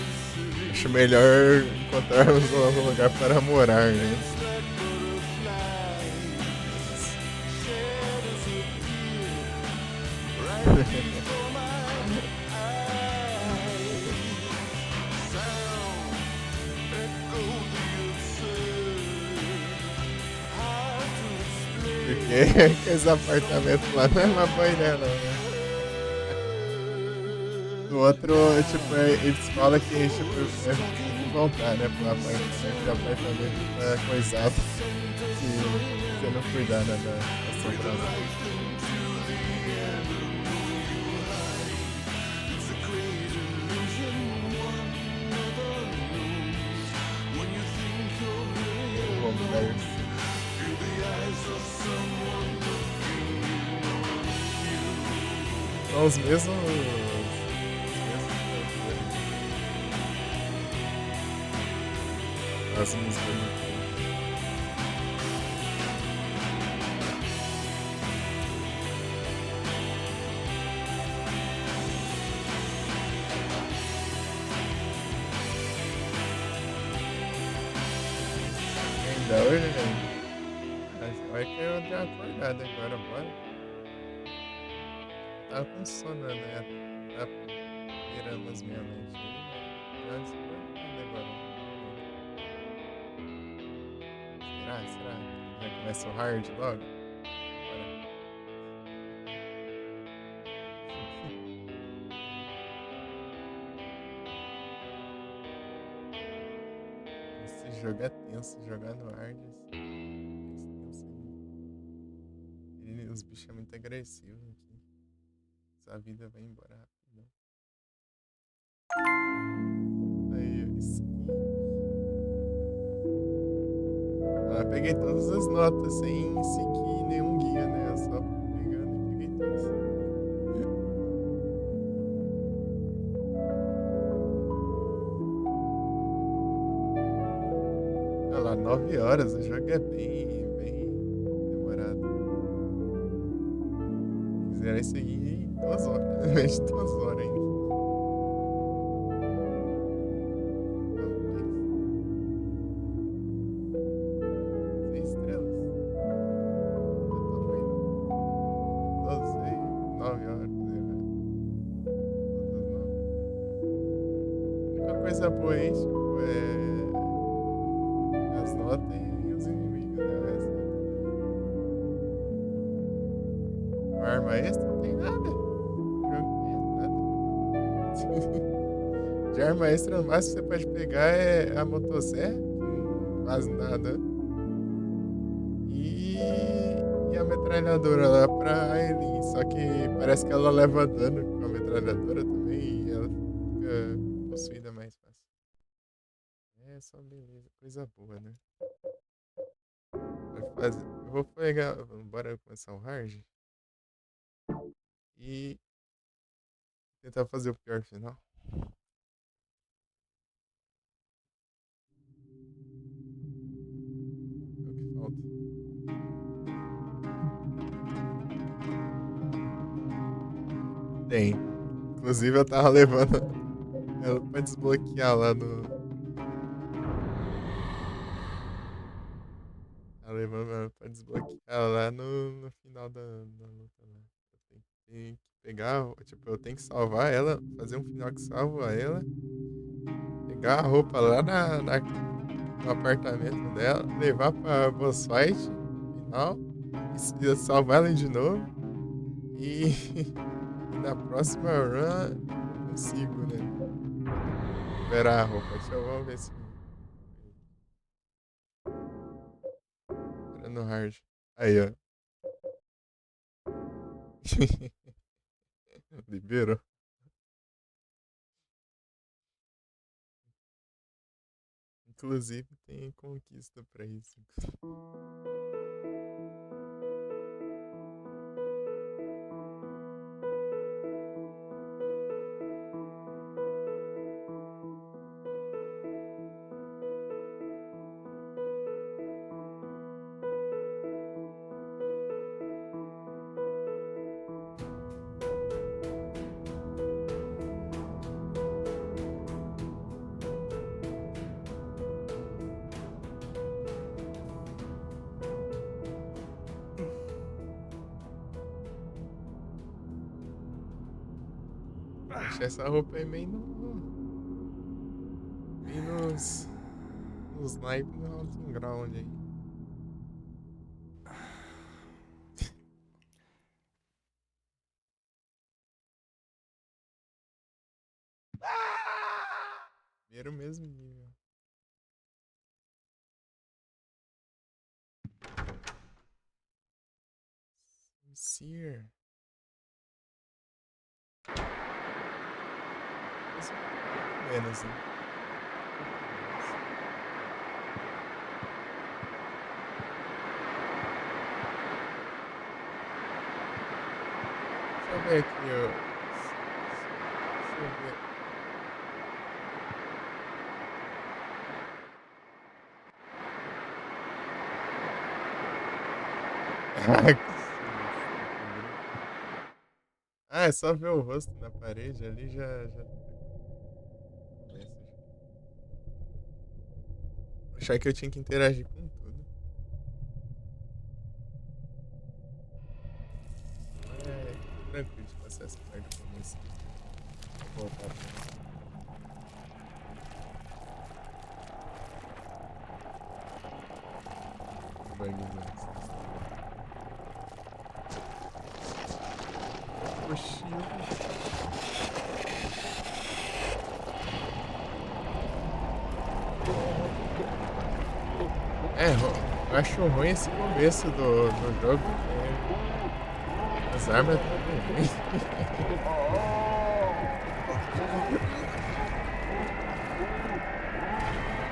acho melhor encontrarmos um lugar para morar, né? Porque esse apartamento lá não é uma boa ideia, não, né? No outro, tipo, eles falam que tipo, tem que voltar, né, pro apartamento, que o apartamento tá coisado se você não cuidar, né, da assombração. Conversa. São os mesmos. As músicas. Já hoje, né? Vai que eu dei uma acordada agora, bora. Tava com sono, né? Tá virando umas meia-noite aí, mas já desacordado agora. Será? Já começa o hard logo? Bora. Esse jogo é tenso, jogar no hard assim, tenso aí. Os bichos são muito agressivos aqui. Essa vida vai embora rapidão. Aí, skin. Ah, peguei todas as notas sem seguir nenhum guia, né? Eu só fui pegando e peguei todas. Olha lá, 9 horas, o jogo é bem demorado. Se quiser isso aí em 2 horas, em vez de 2 horas ainda. Vamos, 6 estrelas. Não é tão ruim, não. 12, 9 horas. Todas 9. A única coisa boa aí, tipo, as notas e os inimigos, né? O resto não. Arma extra não tem nada. O jogo não tem nada. De arma extra, no máximo que você pode pegar é a motosserra, que quase nada. E a metralhadora lá pra Aileen. Só que parece que ela leva dano com a metralhadora também e ela fica possuída mais fácil. É só beleza, coisa boa, né? Eu vou pegar. Bora começar o hard e tentar fazer o pior final. É o que falta. Tem. Inclusive eu tava levando ela pra desbloquear lá no. Tava levando ela pra desbloquear lá no final da luta lá. Eu tenho que pegar, tipo, eu tenho que salvar ela, fazer um final que salva ela, pegar a roupa lá no apartamento dela, levar pra boss fight final, e salvar ela de novo. E, e na próxima run eu consigo, né? Liberar a roupa. Vamos ver se. Era no hard. Aí, ó. Liberou. Inclusive tem conquista pra isso. Achei essa roupa aí meio bem nos naipes do Hunting Ground aí. Primeiro mesmo nível. Sincere. Mais ou menos, né? Deixa eu ver aqui, ó. Deixa eu ver. Ah, é só ver o rosto na parede ali já começa. Achar que eu tinha que interagir com tudo. tranquilo de passar essa parte do começo. Vou voltar pra... Eu acho ruim esse começo do jogo. As armas tudo ruim.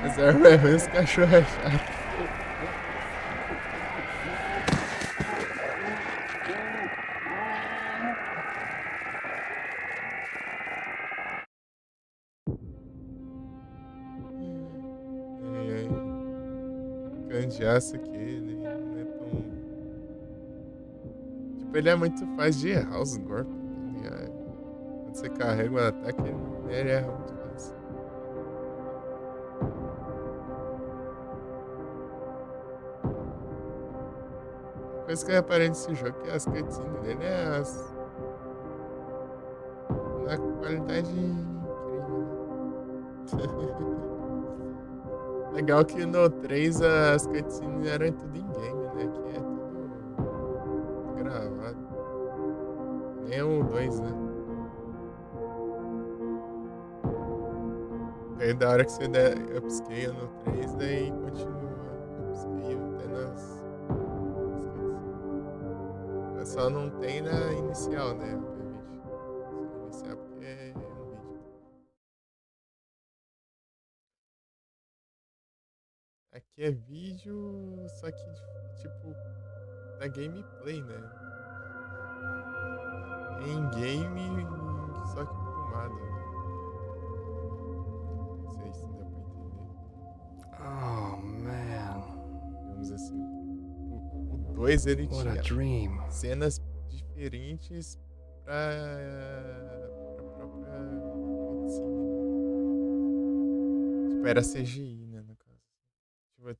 As armas é ruim, os cachorros é chato. Candeaço aqui, ele não é tão. Tipo, ele é muito fácil de errar os golpes. Quando você carrega o ataque, ele erra muito fácil. Uma coisa que eu reparei nesse jogo é que as cutscenes dele na qualidade incrível. Legal que no 3 as cutscenes eram tudo em game, né? Aqui é tudo gravado. Nem o 2, né? Aí da hora que você der upscale no 3, daí continua upscale até nas cutscenes. Mas só não tem na inicial, né? Obviamente. Só inicial porque é um vídeo. Aqui é vídeo, só que tipo da gameplay, né? Em game, só que filmado. Não sei se dá pra entender. Oh, man. Digamos assim. O 2 ele What a tinha dream. cenas diferentes pra própria cutscene. Tipo, era CGI, né, no caso.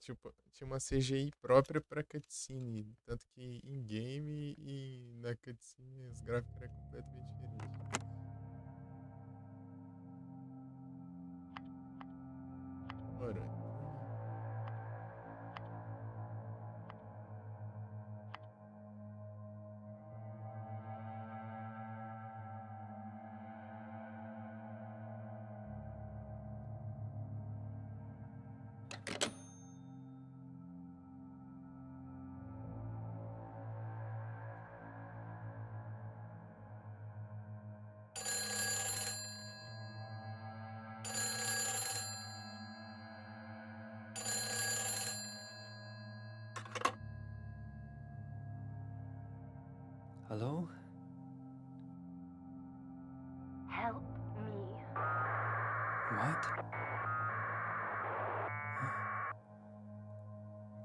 Tipo, tinha uma CGI própria pra cutscene. Tanto que em game e na cutscene os gráficos eram completamente diferentes. Ora. Hello? Help me. What?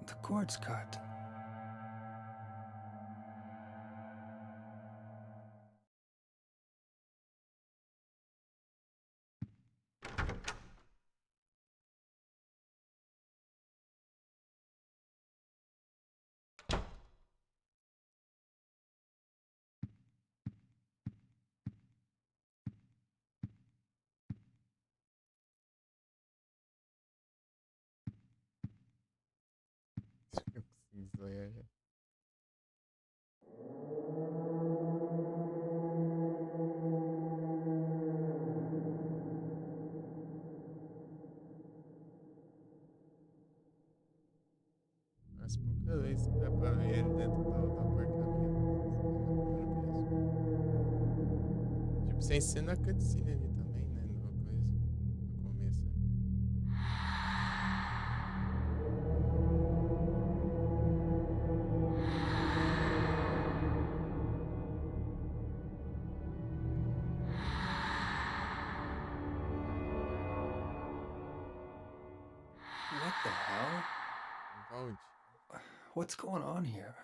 The cord's cut. Eu consigo sonhar já. As poucas vezes que dá pra ver ele dentro do apartamento. Na primeira pessoa. Tipo, sem ser na cutscene ali também, né? No coisa. No começo ali. What the hell? Valde. What's going on here?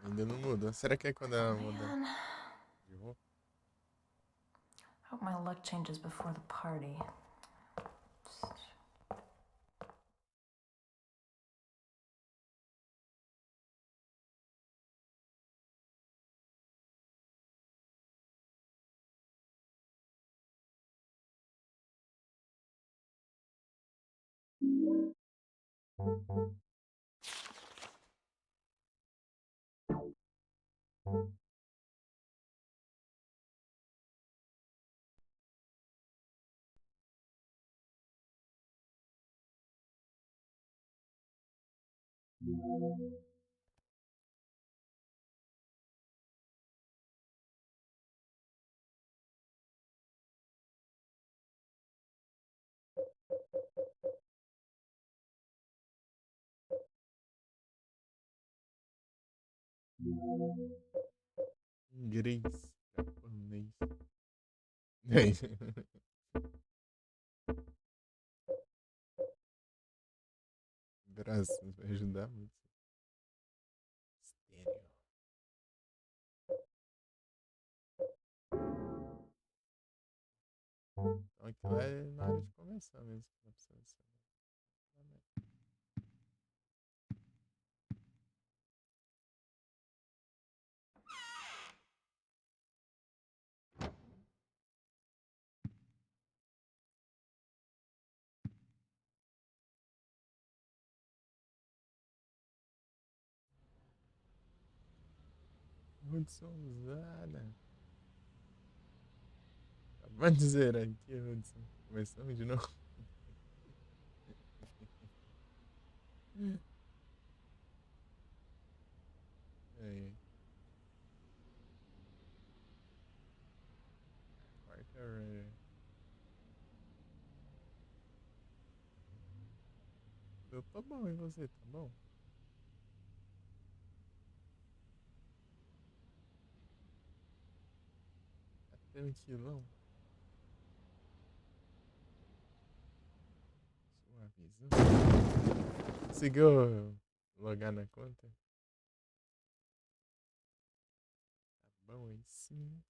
Ainda não mudou. Será que é quando ela muda? Man. my luck changes before the party. Inglês, japonês. Graças, vai ajudar muito. Estéreo. Então aquilo é na hora de começar mesmo. Que dá pra selecionar. Hudson usada. Acabando de zerar aqui, Hudson. Começamos de novo. Aí. Quarta runner. Eu tô bom, e você? Tá bom? Tá tranquilão? Suavizão. Conseguiu logar na conta? Tá bom aí sim.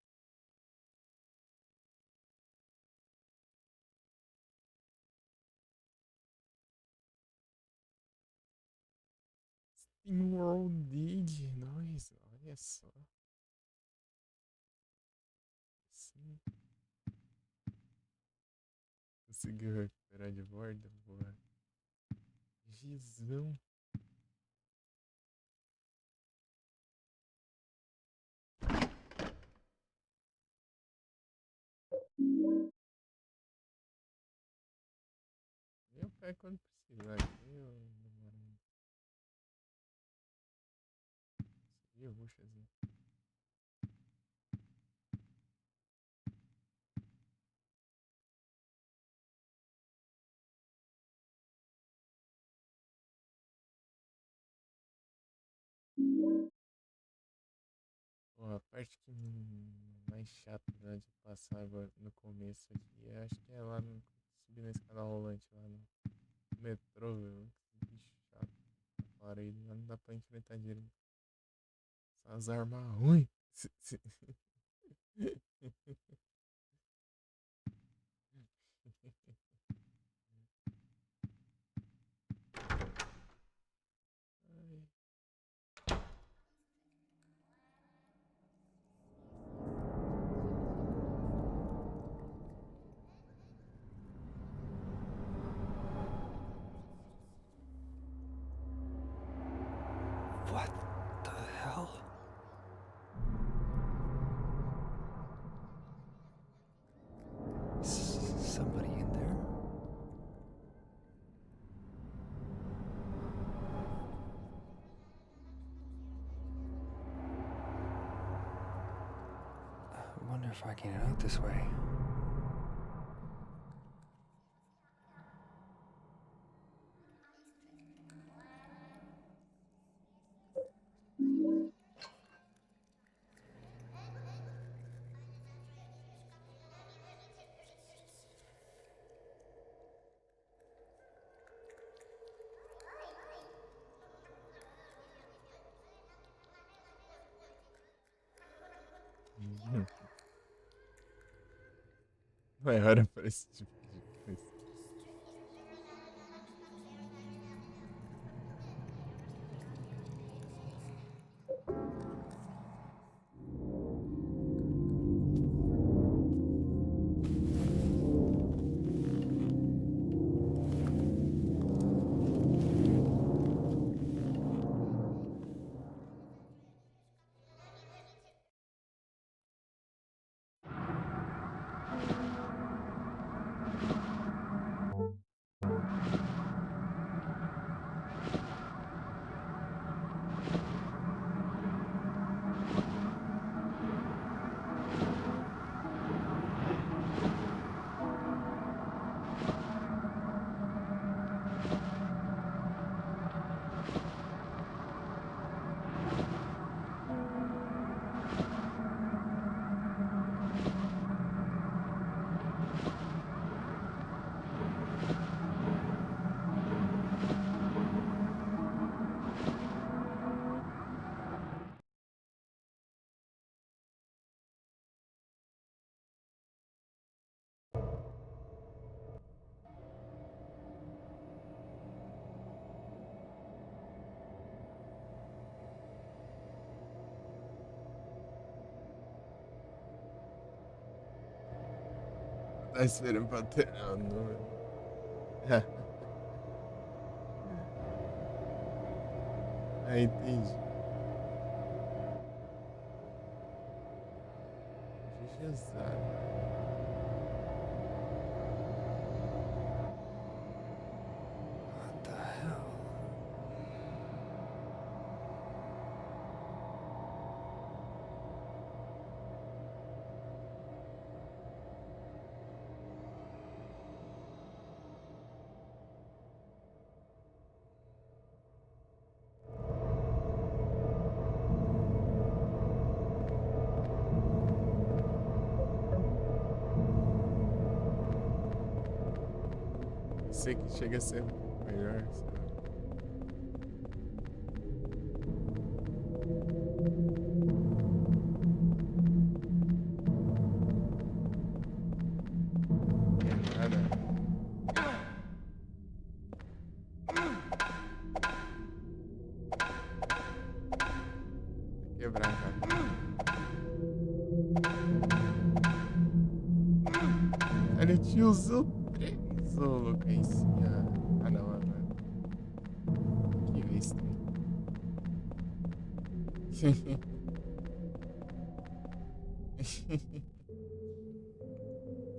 Steam World Dig, nós, olha só. Sim. Conseguiu recuperar de borda? Boa. Gizão. Eu pego quando precisar aqui, eu demoro muito. Seria ruxazinho. Pô, a parte que mais chata, né, de passar agora no começo aqui, eu acho que é lá no, subir na escada rolante lá no metrô, velho. Que bicho chato. Para aí, lá não dá pra enfrentar direito. Só as armas ruins. Ai. What the hell? Somebody in there? I wonder if I can get out this way. Não é hora pra esse tipo de coisa. Tá esperando pra ter. Não, não. Ah, entendi. Jesus. What the hell? Sei que chega a ser um pouco melhor, sabe? Nada. Vai quebrar, cara. Ele te usou 3, ô louco aí sim. Ah, não, agora. Que besta.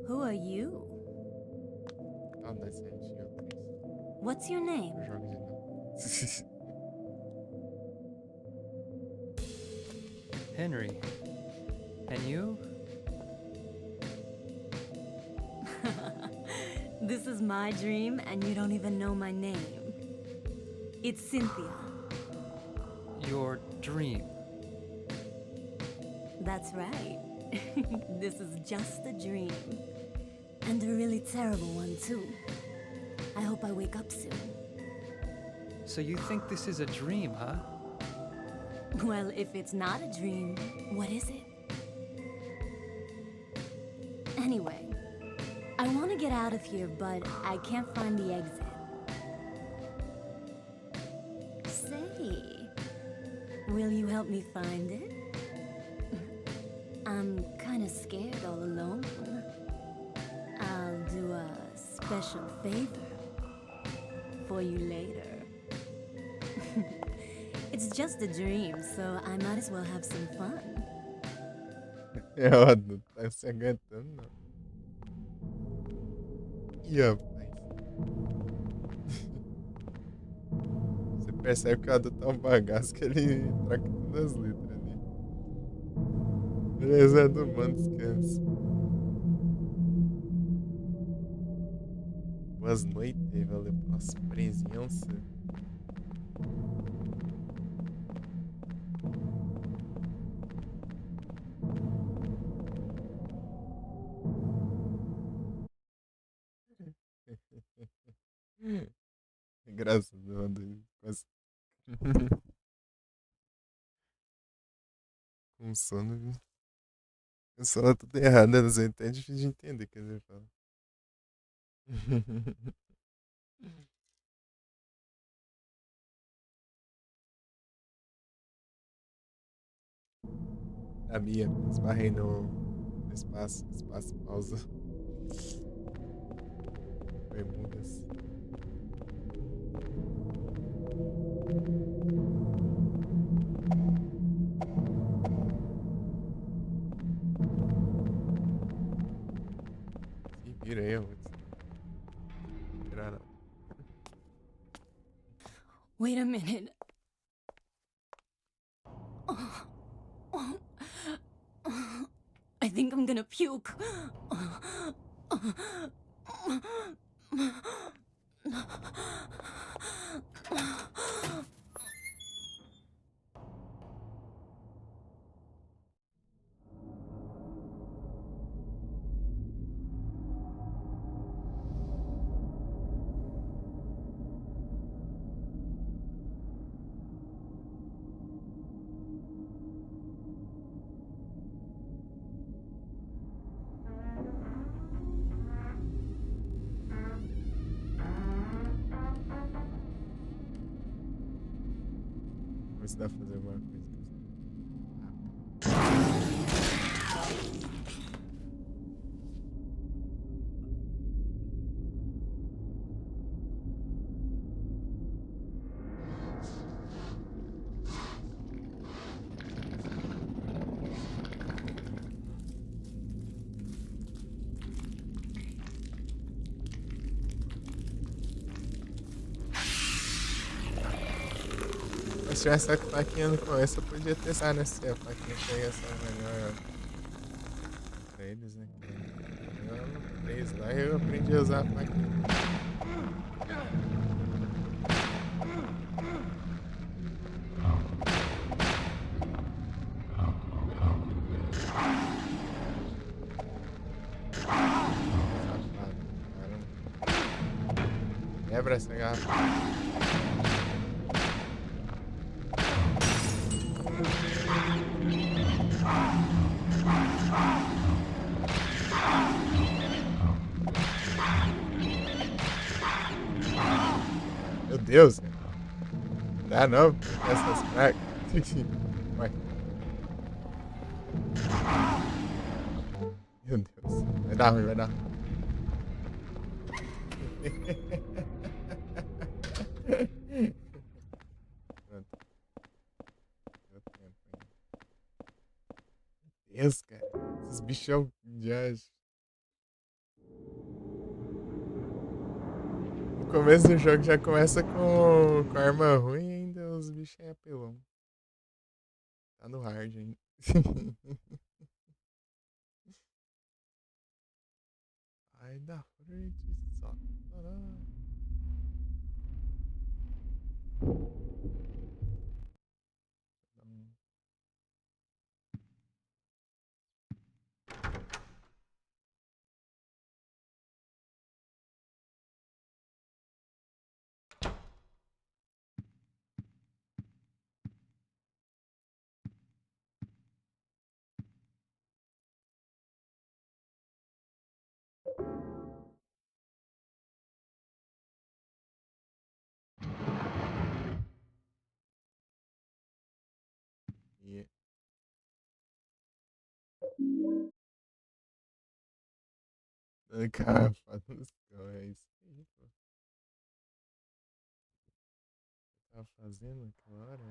Who are you? Ah, dá certo, eu 3. What's your name? Eu jogo de novo. Henry. And you? This is my dream, and you don't even know my name. It's Cynthia. Your dream. That's right. This is just a dream. And a really terrible one, too. I hope I wake up soon. So you think this is a dream, huh? Well, if it's not a dream, what is it? Anyway, I want to get out of here, but I can't find the exit. Say, will you help me find it? I'm kind of scared all alone. I'll do a special favor for you later. It's just a dream, so I might as well have some fun. É, ó, não tá se aguentando, não. Ih, rapaz. Você percebe que o Adu tá um bagaço que ele troca todas as letras ali. Beleza, Adu, mano, descanso. Boas noites, valeu pela sua presença. Engraçado, Adu. Com sono, viu? Eu só tudo errado, né? É até difícil de entender o que ele fala. A Mia, esbarrei no espaço, pausa. Bermudas. Se vira aí, Woods. Virar não. Wait a minute. I think I'm gonna puke. Vamos ver se dá pra fazer alguma coisa. Se tivesse a faquinha no começo, eu podia testar, né? Se a faquinha pega essa melhor pra eles, né? Eu não fiz lá e eu aprendi a usar a faquinha. Safado, caramba. Quebra essa garrafa. Meu Deus, cara. Não dá não, essas placas. Ué. Meu Deus. Vai dar ruim, vai dar ruim. Pronto. Deu tempo ainda. Meu Deus, cara. Esses bichão já. No começo do jogo já começa com arma ruim e ainda os bichos é apelão. Tá no hard ainda. Ai, da frente só. E... Cara, é isso aí, pô. Tava fazendo aquela hora.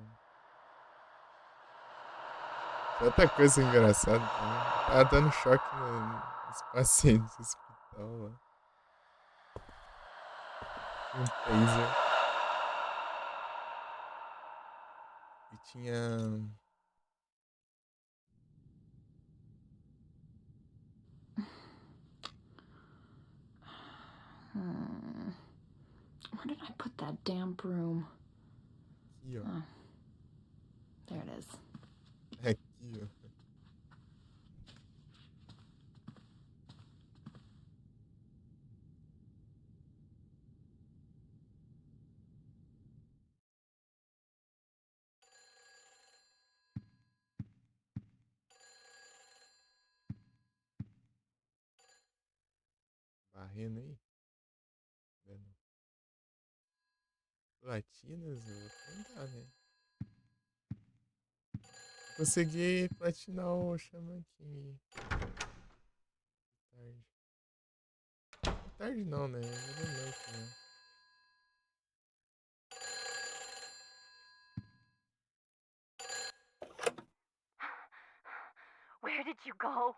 Outra coisa engraçada também. Tava dando choque nos pacientes do hospital lá. Um taser. E tinha. Where did I put that damn broom? Aqui, ó. Oh, there it is. Aqui, ó. barrendo aí. Vendo? Platinas, eu vou tentar, né? Consegui platinar o Shaman King. Tarde. Tarde não, né? Era noite, né? Where did you go?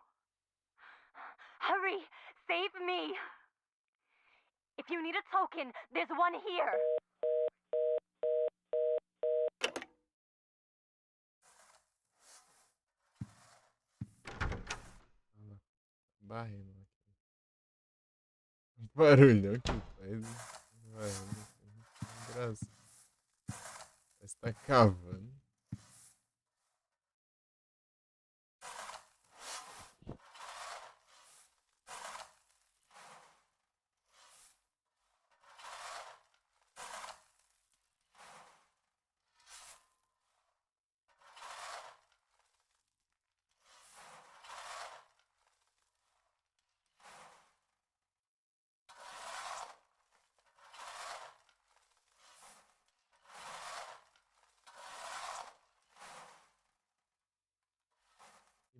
Hurry! Save me! If you need a token, there's one here. Barrendo aqui. Barulhão que faz. Barulho. Engraçado. Parece que tá cavando.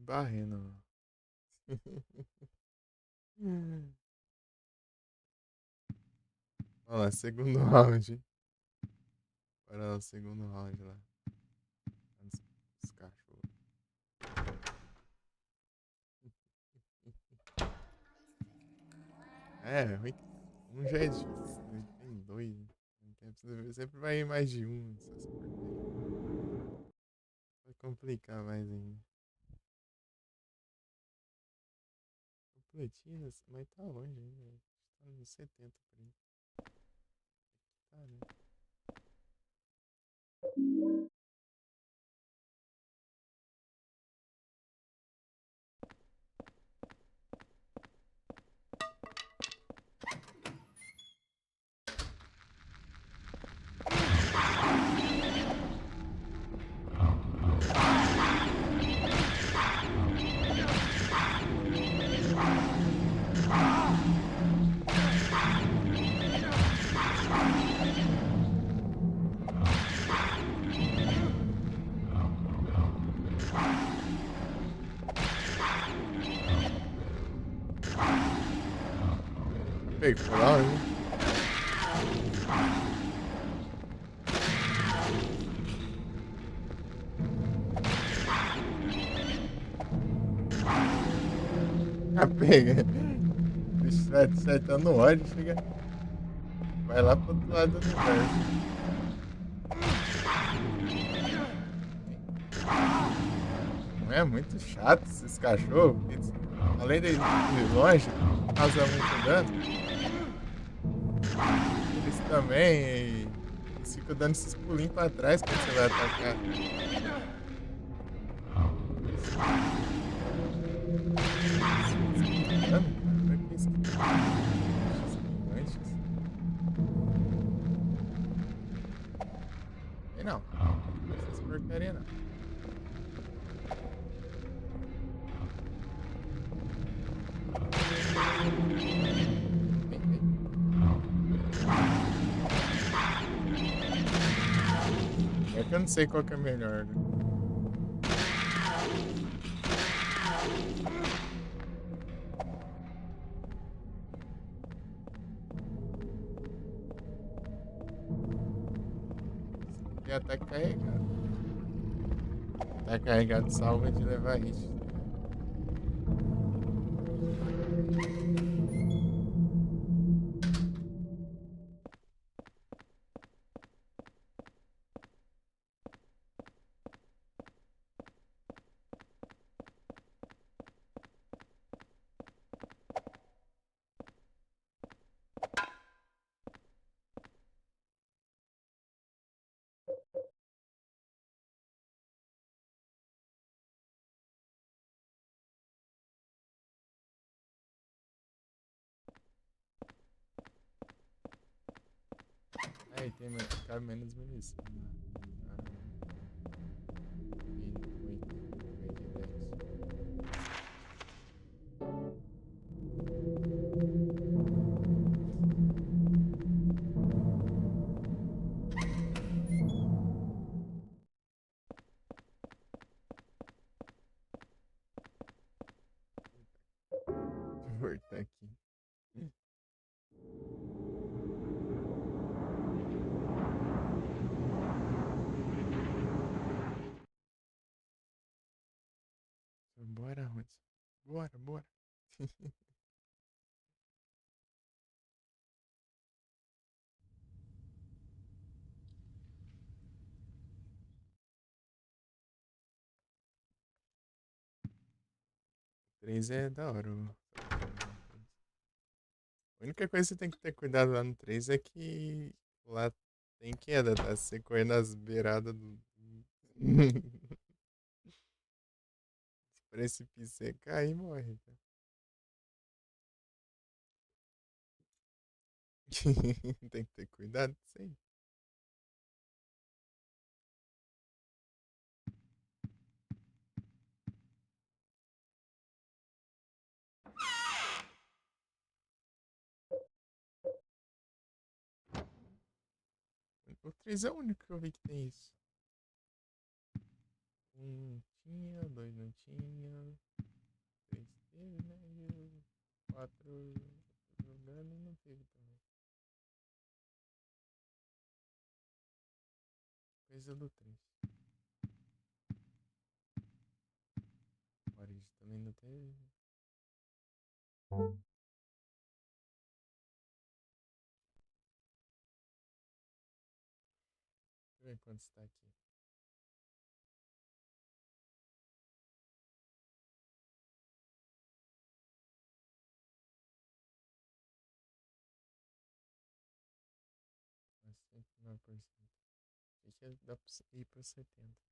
Barrendo. Olha lá, segundo round. Bora lá, o segundo round lá. Os cachorros. É, ruim. Um já é difícil, né? Tem dois. Né? Sempre vai ir mais de um. Essas porcarias. Vai complicar mais ainda. Platinas, mas tá longe ainda. Tá nos 70 por aí. Tá, né? Pegou lá, hein? Ah, pega. O bicho vai acertando o ódio, chega. Vai lá pro outro lado do universo. Não é muito chato esses cachorros. Eles, além de ir longe, causam muito dano. Eles também eles ficam dando esses pulinhos pra trás quando você vai atacar. E não, essas porcaria não. É que eu não sei qual que é melhor, né? Tem ataque carregado. Ataque carregado salva de levar hit. Aí tem cabe menos munição. voltar aqui. Bora, Hudson. Bora, bora. Três é da hora. A única coisa que você tem que ter cuidado lá no 3 é que lá tem queda, tá? Se você correr nas beiradas do. Se precipício, você cair e morre, tá? Tem que ter cuidado, sim. O 3 é o único que eu vi que tem isso. Um não tinha, dois não tinha. Três teve, né? E o quatro jogando e não teve também. Coisa do 3. O Origem também não teve. Deixa eu ver quanto está aqui. Mas 109%. Achei que dá pra ir pra 70%.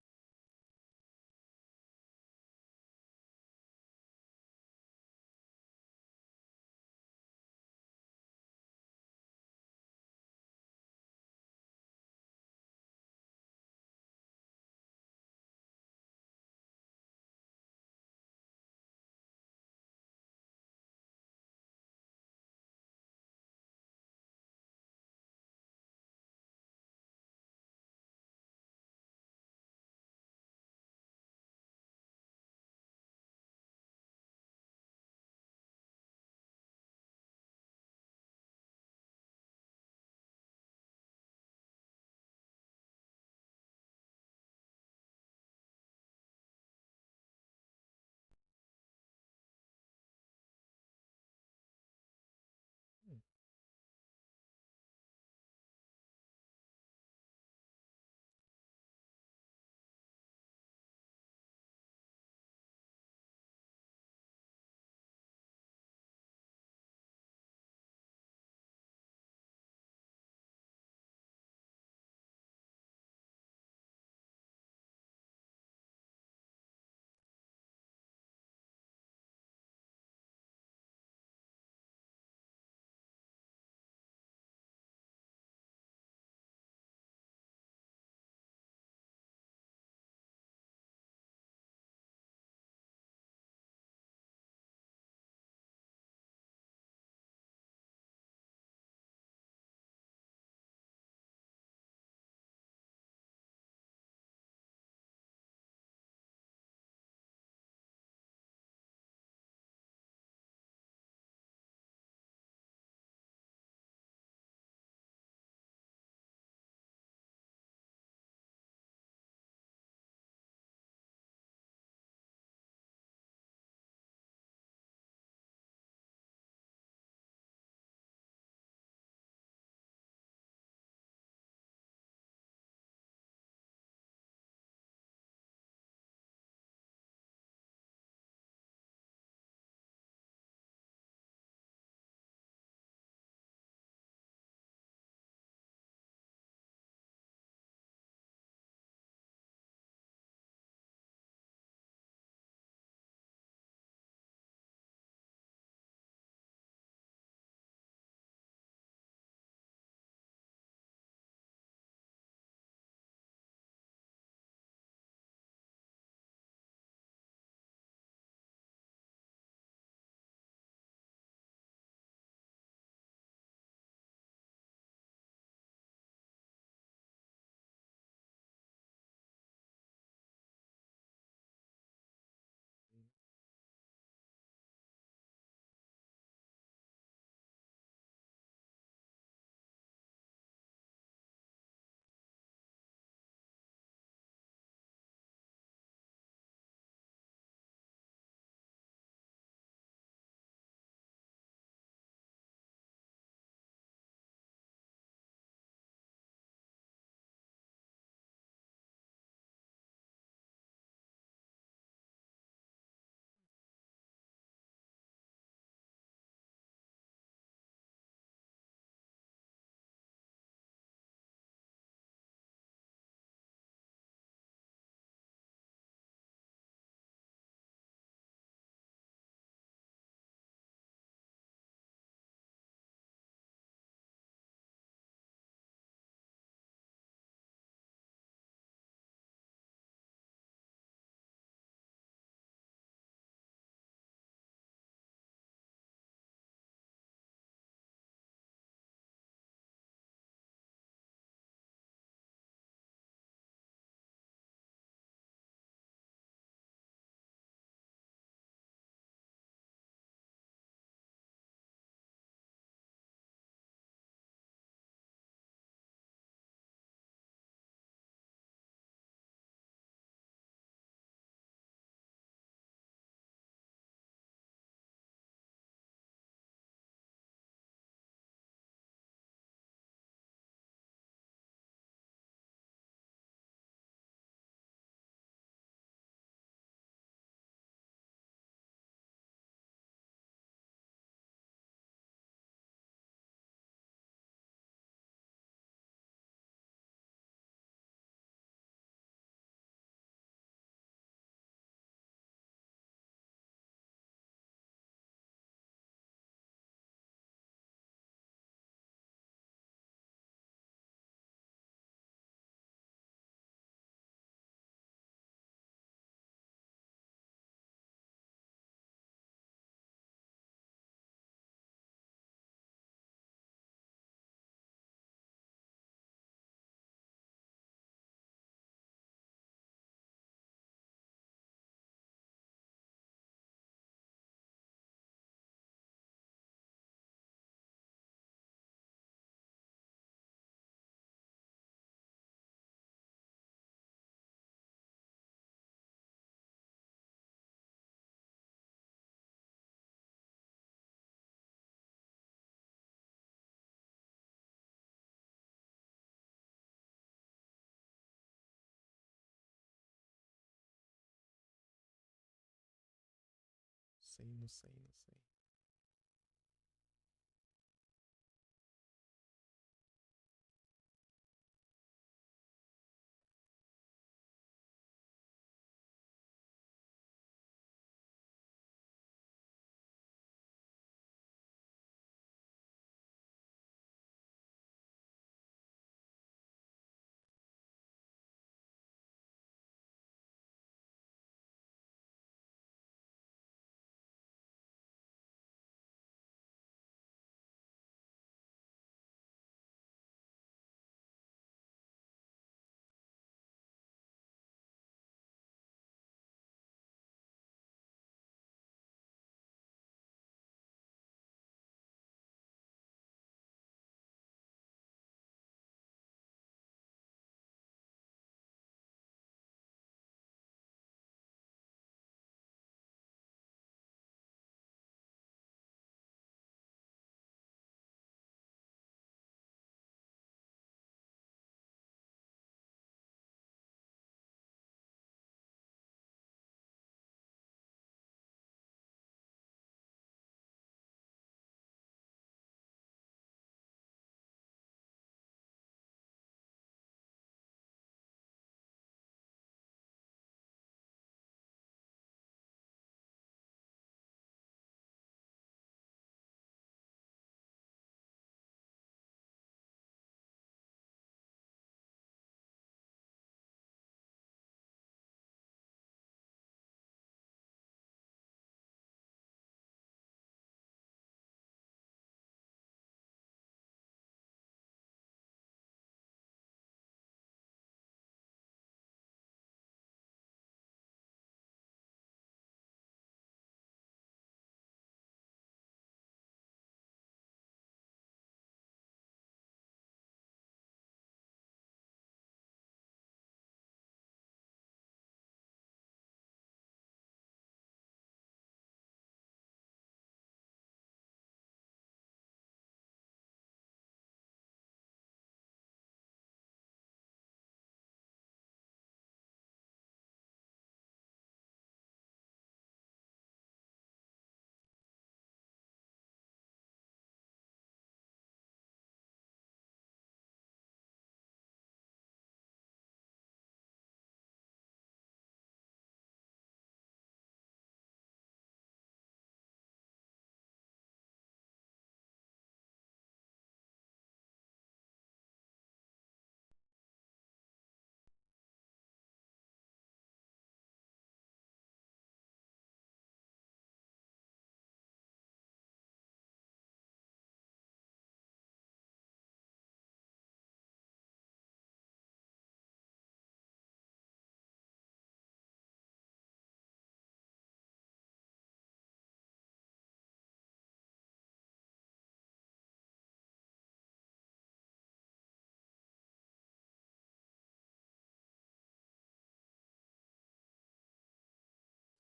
sei, não sei, não sei.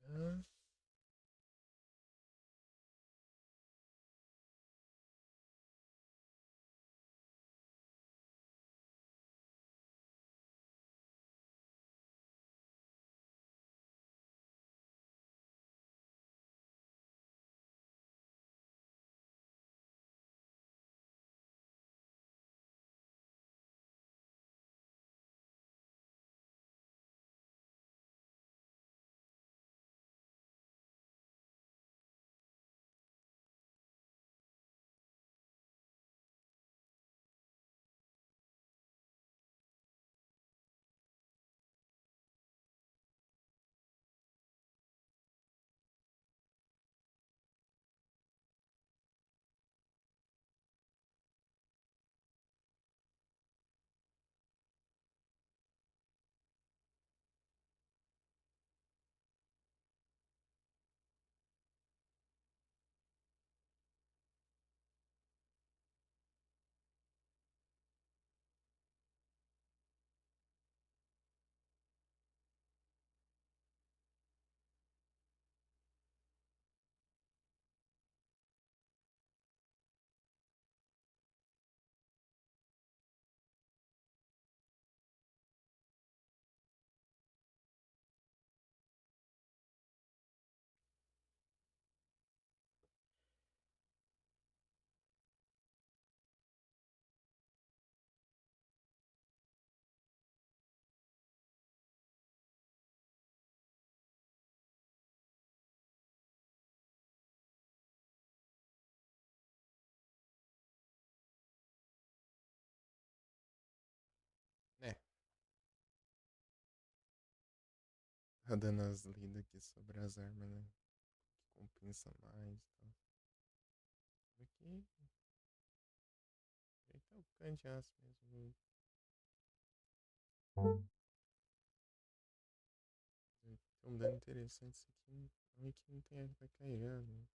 Ah, Tá dando as lidas aqui sobre as armas, né? Que compensa mais e tal. Aqui. Eita, o cano de aço mesmo. Tem um dano interessante isso aqui. Não é que não tem pra carregar, né?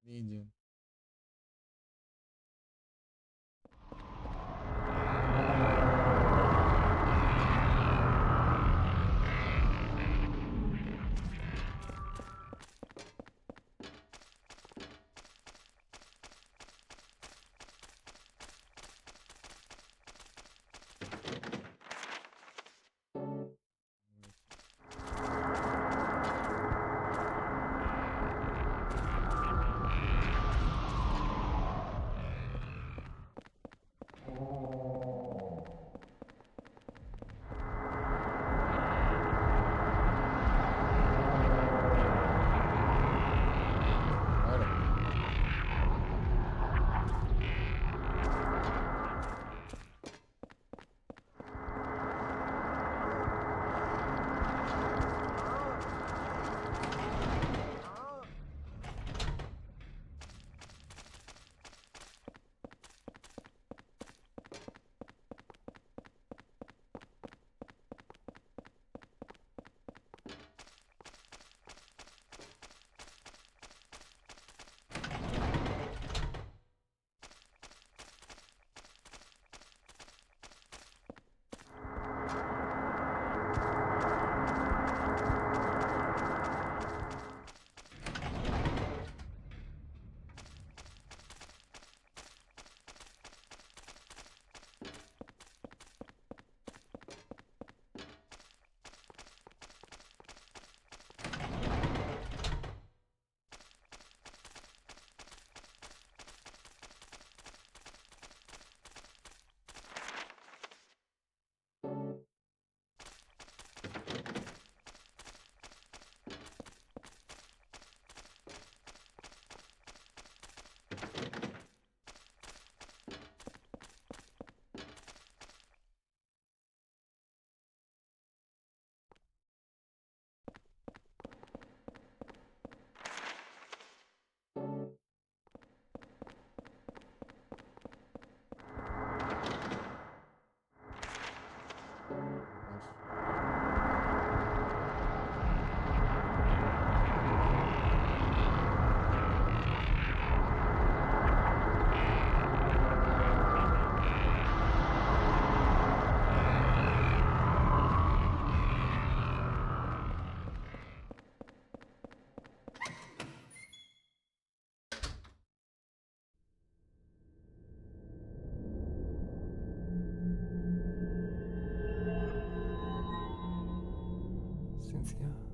Lydia. Cynthia.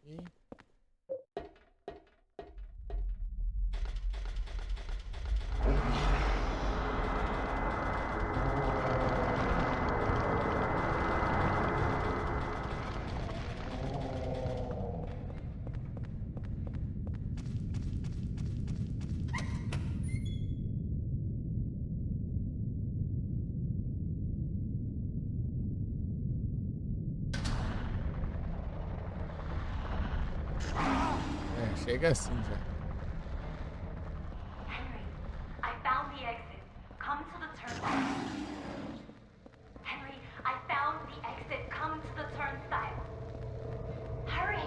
aqui. É, chega assim já. Henry, I found the exit. Come to the turnstile. Henry, I found the exit. Come to the turnstile. Hurry!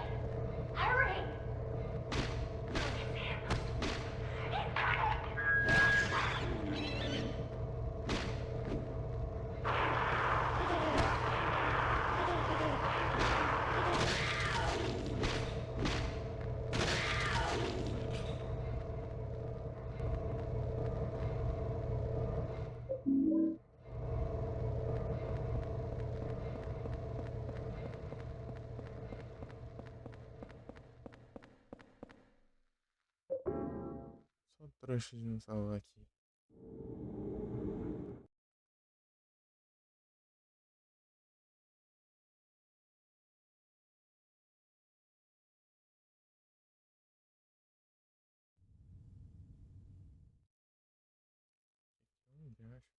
Hurry! It's him. He's coming! Só trouxa de não salvar aqui. Onde eu acho?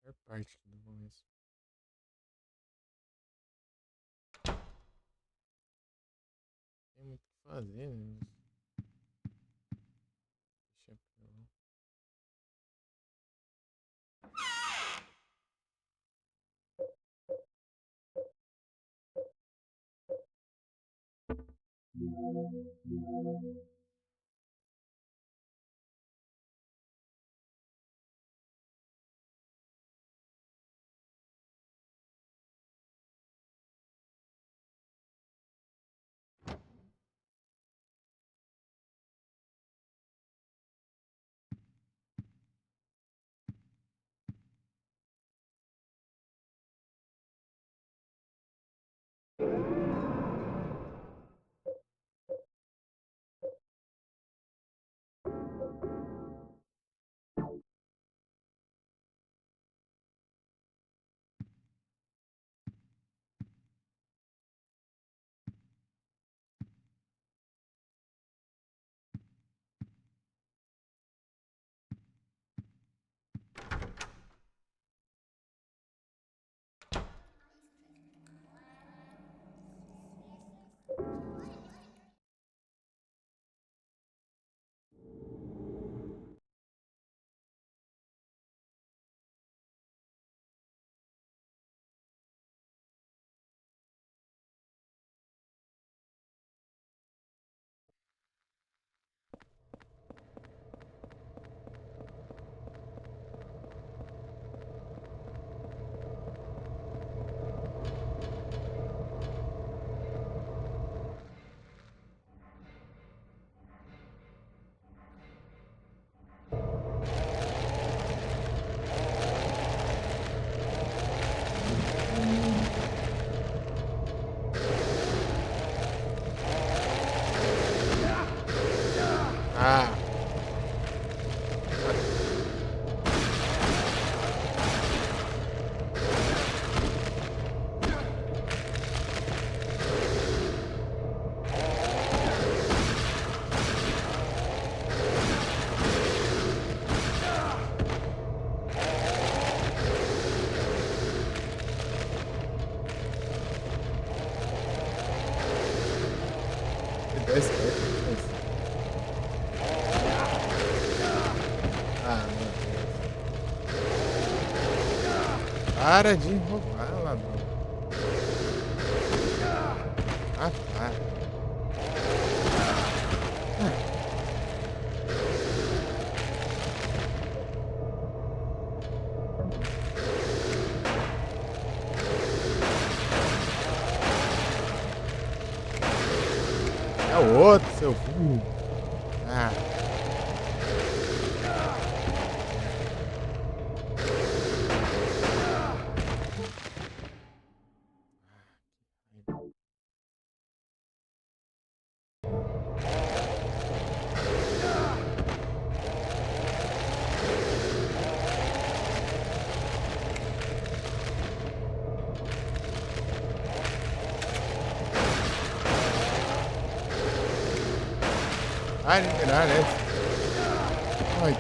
É parte aqui do começo. Tem muito o que fazer, né? Deixa pra lá. Ah! Que 10 metros. Ah, meu Deus. Para de roubar, ladrão. Ah, para. É o outro, seu burro. Ah. Ah, liberar essa. Ai,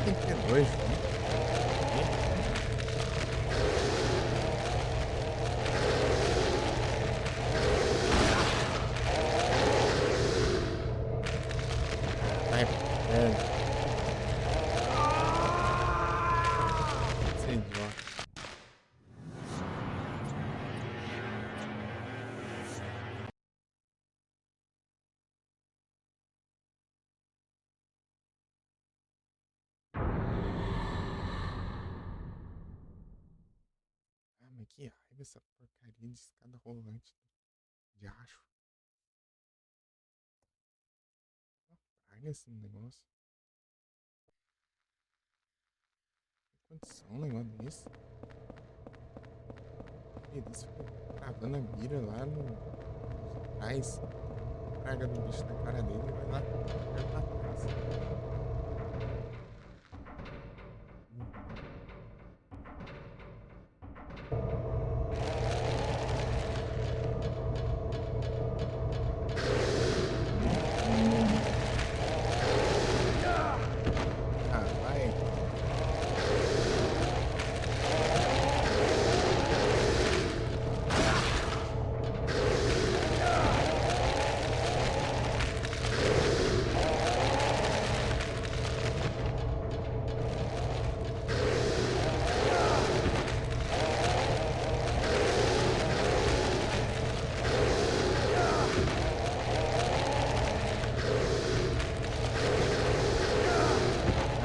tem que ter dois, né? Ai, velho. Esse idiota. Ah, mas que raiva essa porcaria de escada rolante de acho. Praga esse negócio. Tem condição um negócio desse? E desse fica travando a mira lá no. Atrás. Praga do bicho na cara dele e vai lá. Vai pra trás. Ah, vai.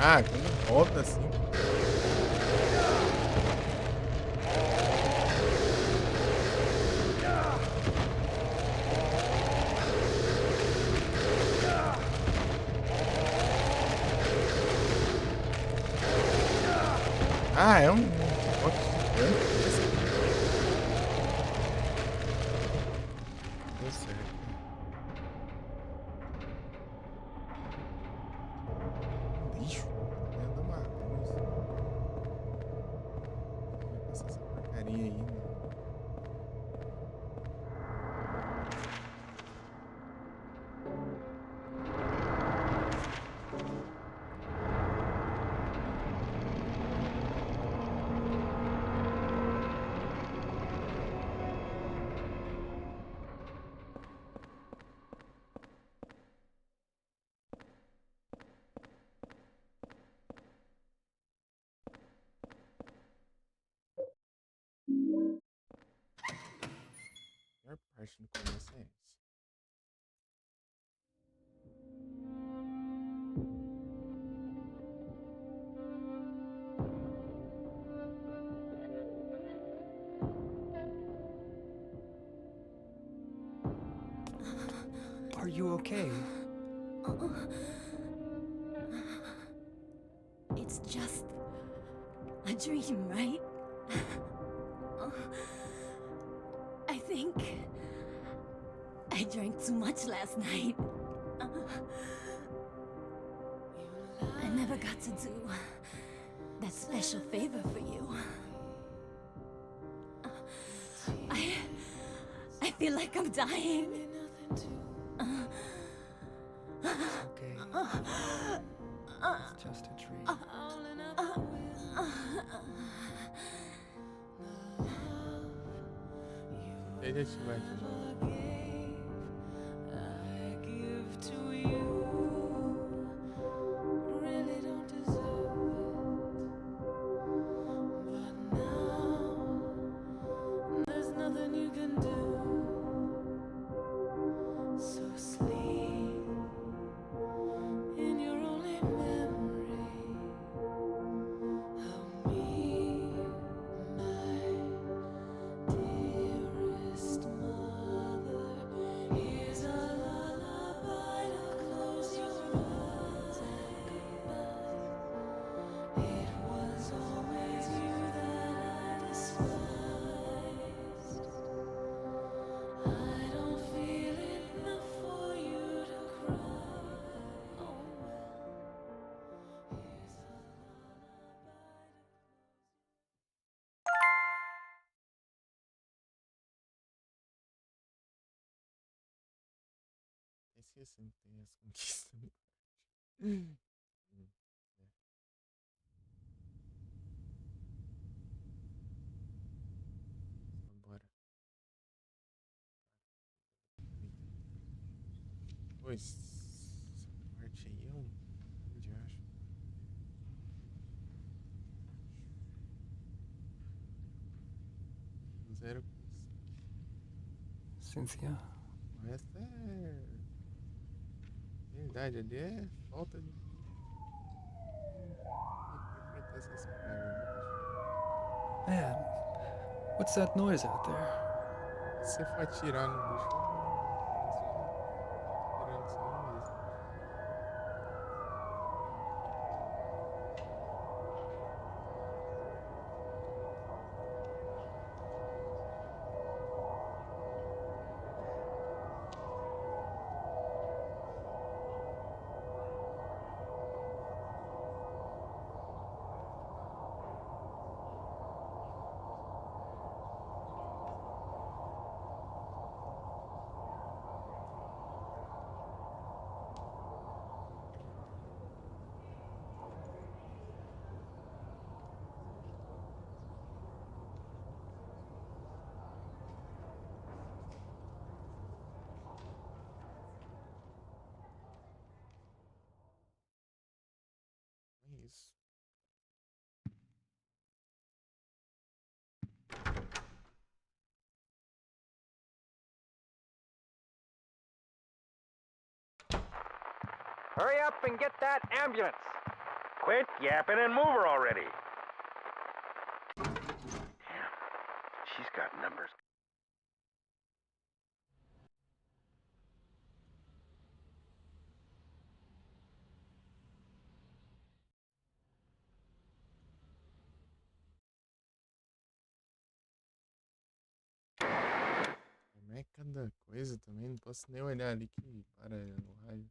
Ah, quando volta assim. Ah, é um box gigante esse. Deu certo. Um lixo. Dentro de uma arroz. Vai passar essa porcaria aí, né? A pior parte do começo é essa. Are you okay? It's just a dream, right? I think I drank too much last night. I never got to do that special favor for you. I feel like I'm dying. It's okay. It's just a dream. Ele ativar de novo. Assim, tem as conquistas. É. Bora. Pois, essa parte aí é um. Onde eu acho? Zero. Cynthia. Essa é. Verdade, ali é falta de. Enfrentar essas pragas, né, bicho? Man, what's that noise out there? Se você for atirar no bicho, não morre. É só atirando só no mesmo. É isso. Hurry up and get that ambulance. Quit yapping and move her already. Damn, she's got numbers. Como é cada coisa também? Não posso nem olhar ali que para o raio.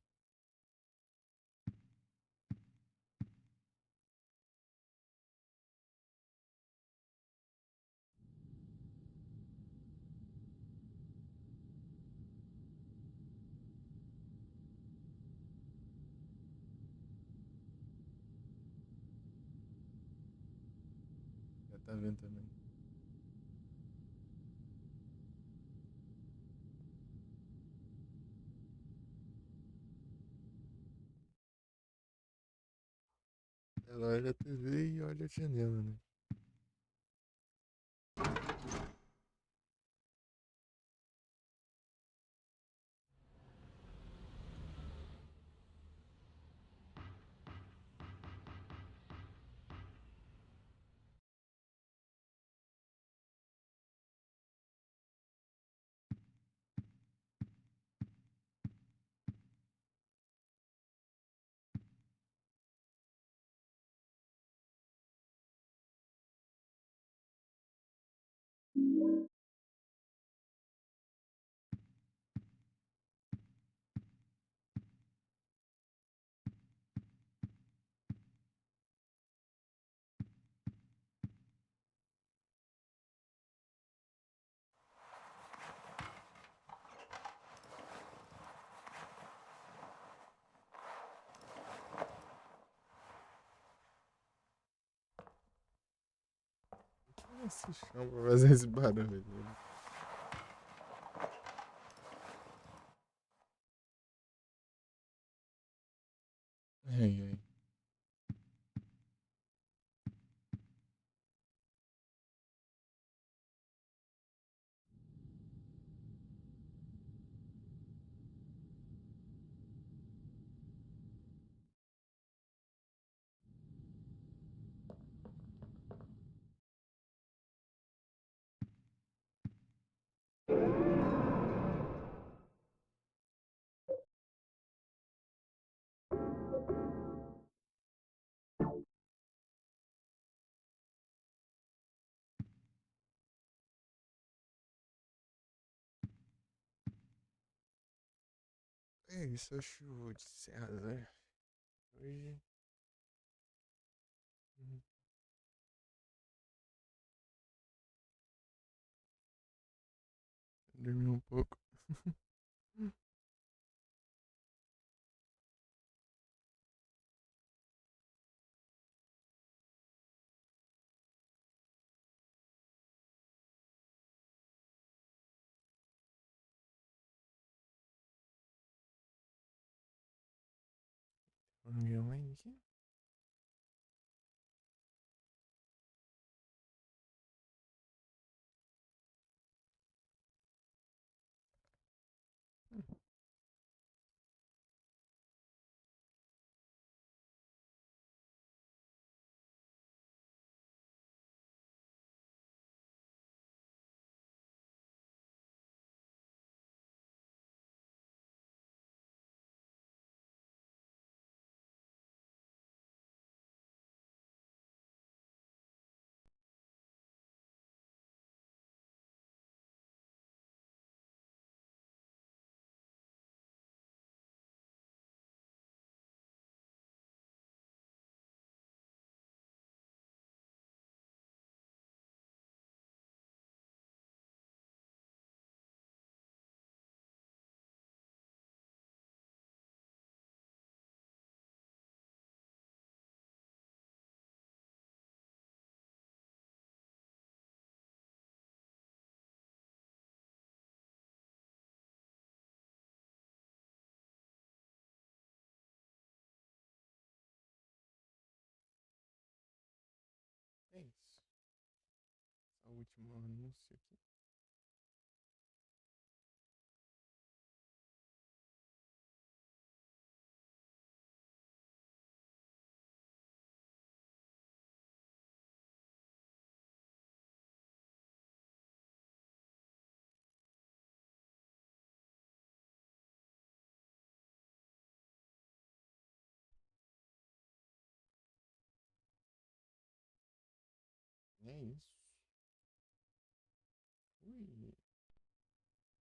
Já tá vendo também. Ela olha a TV e olha a janela, né? Esse chão pra fazer esse barulho. Ai, ai. É isso, acho que vou encerrar, né? Hoje. Dormi um pouco. Violência. É isso. Só o último anúncio aqui. É isso.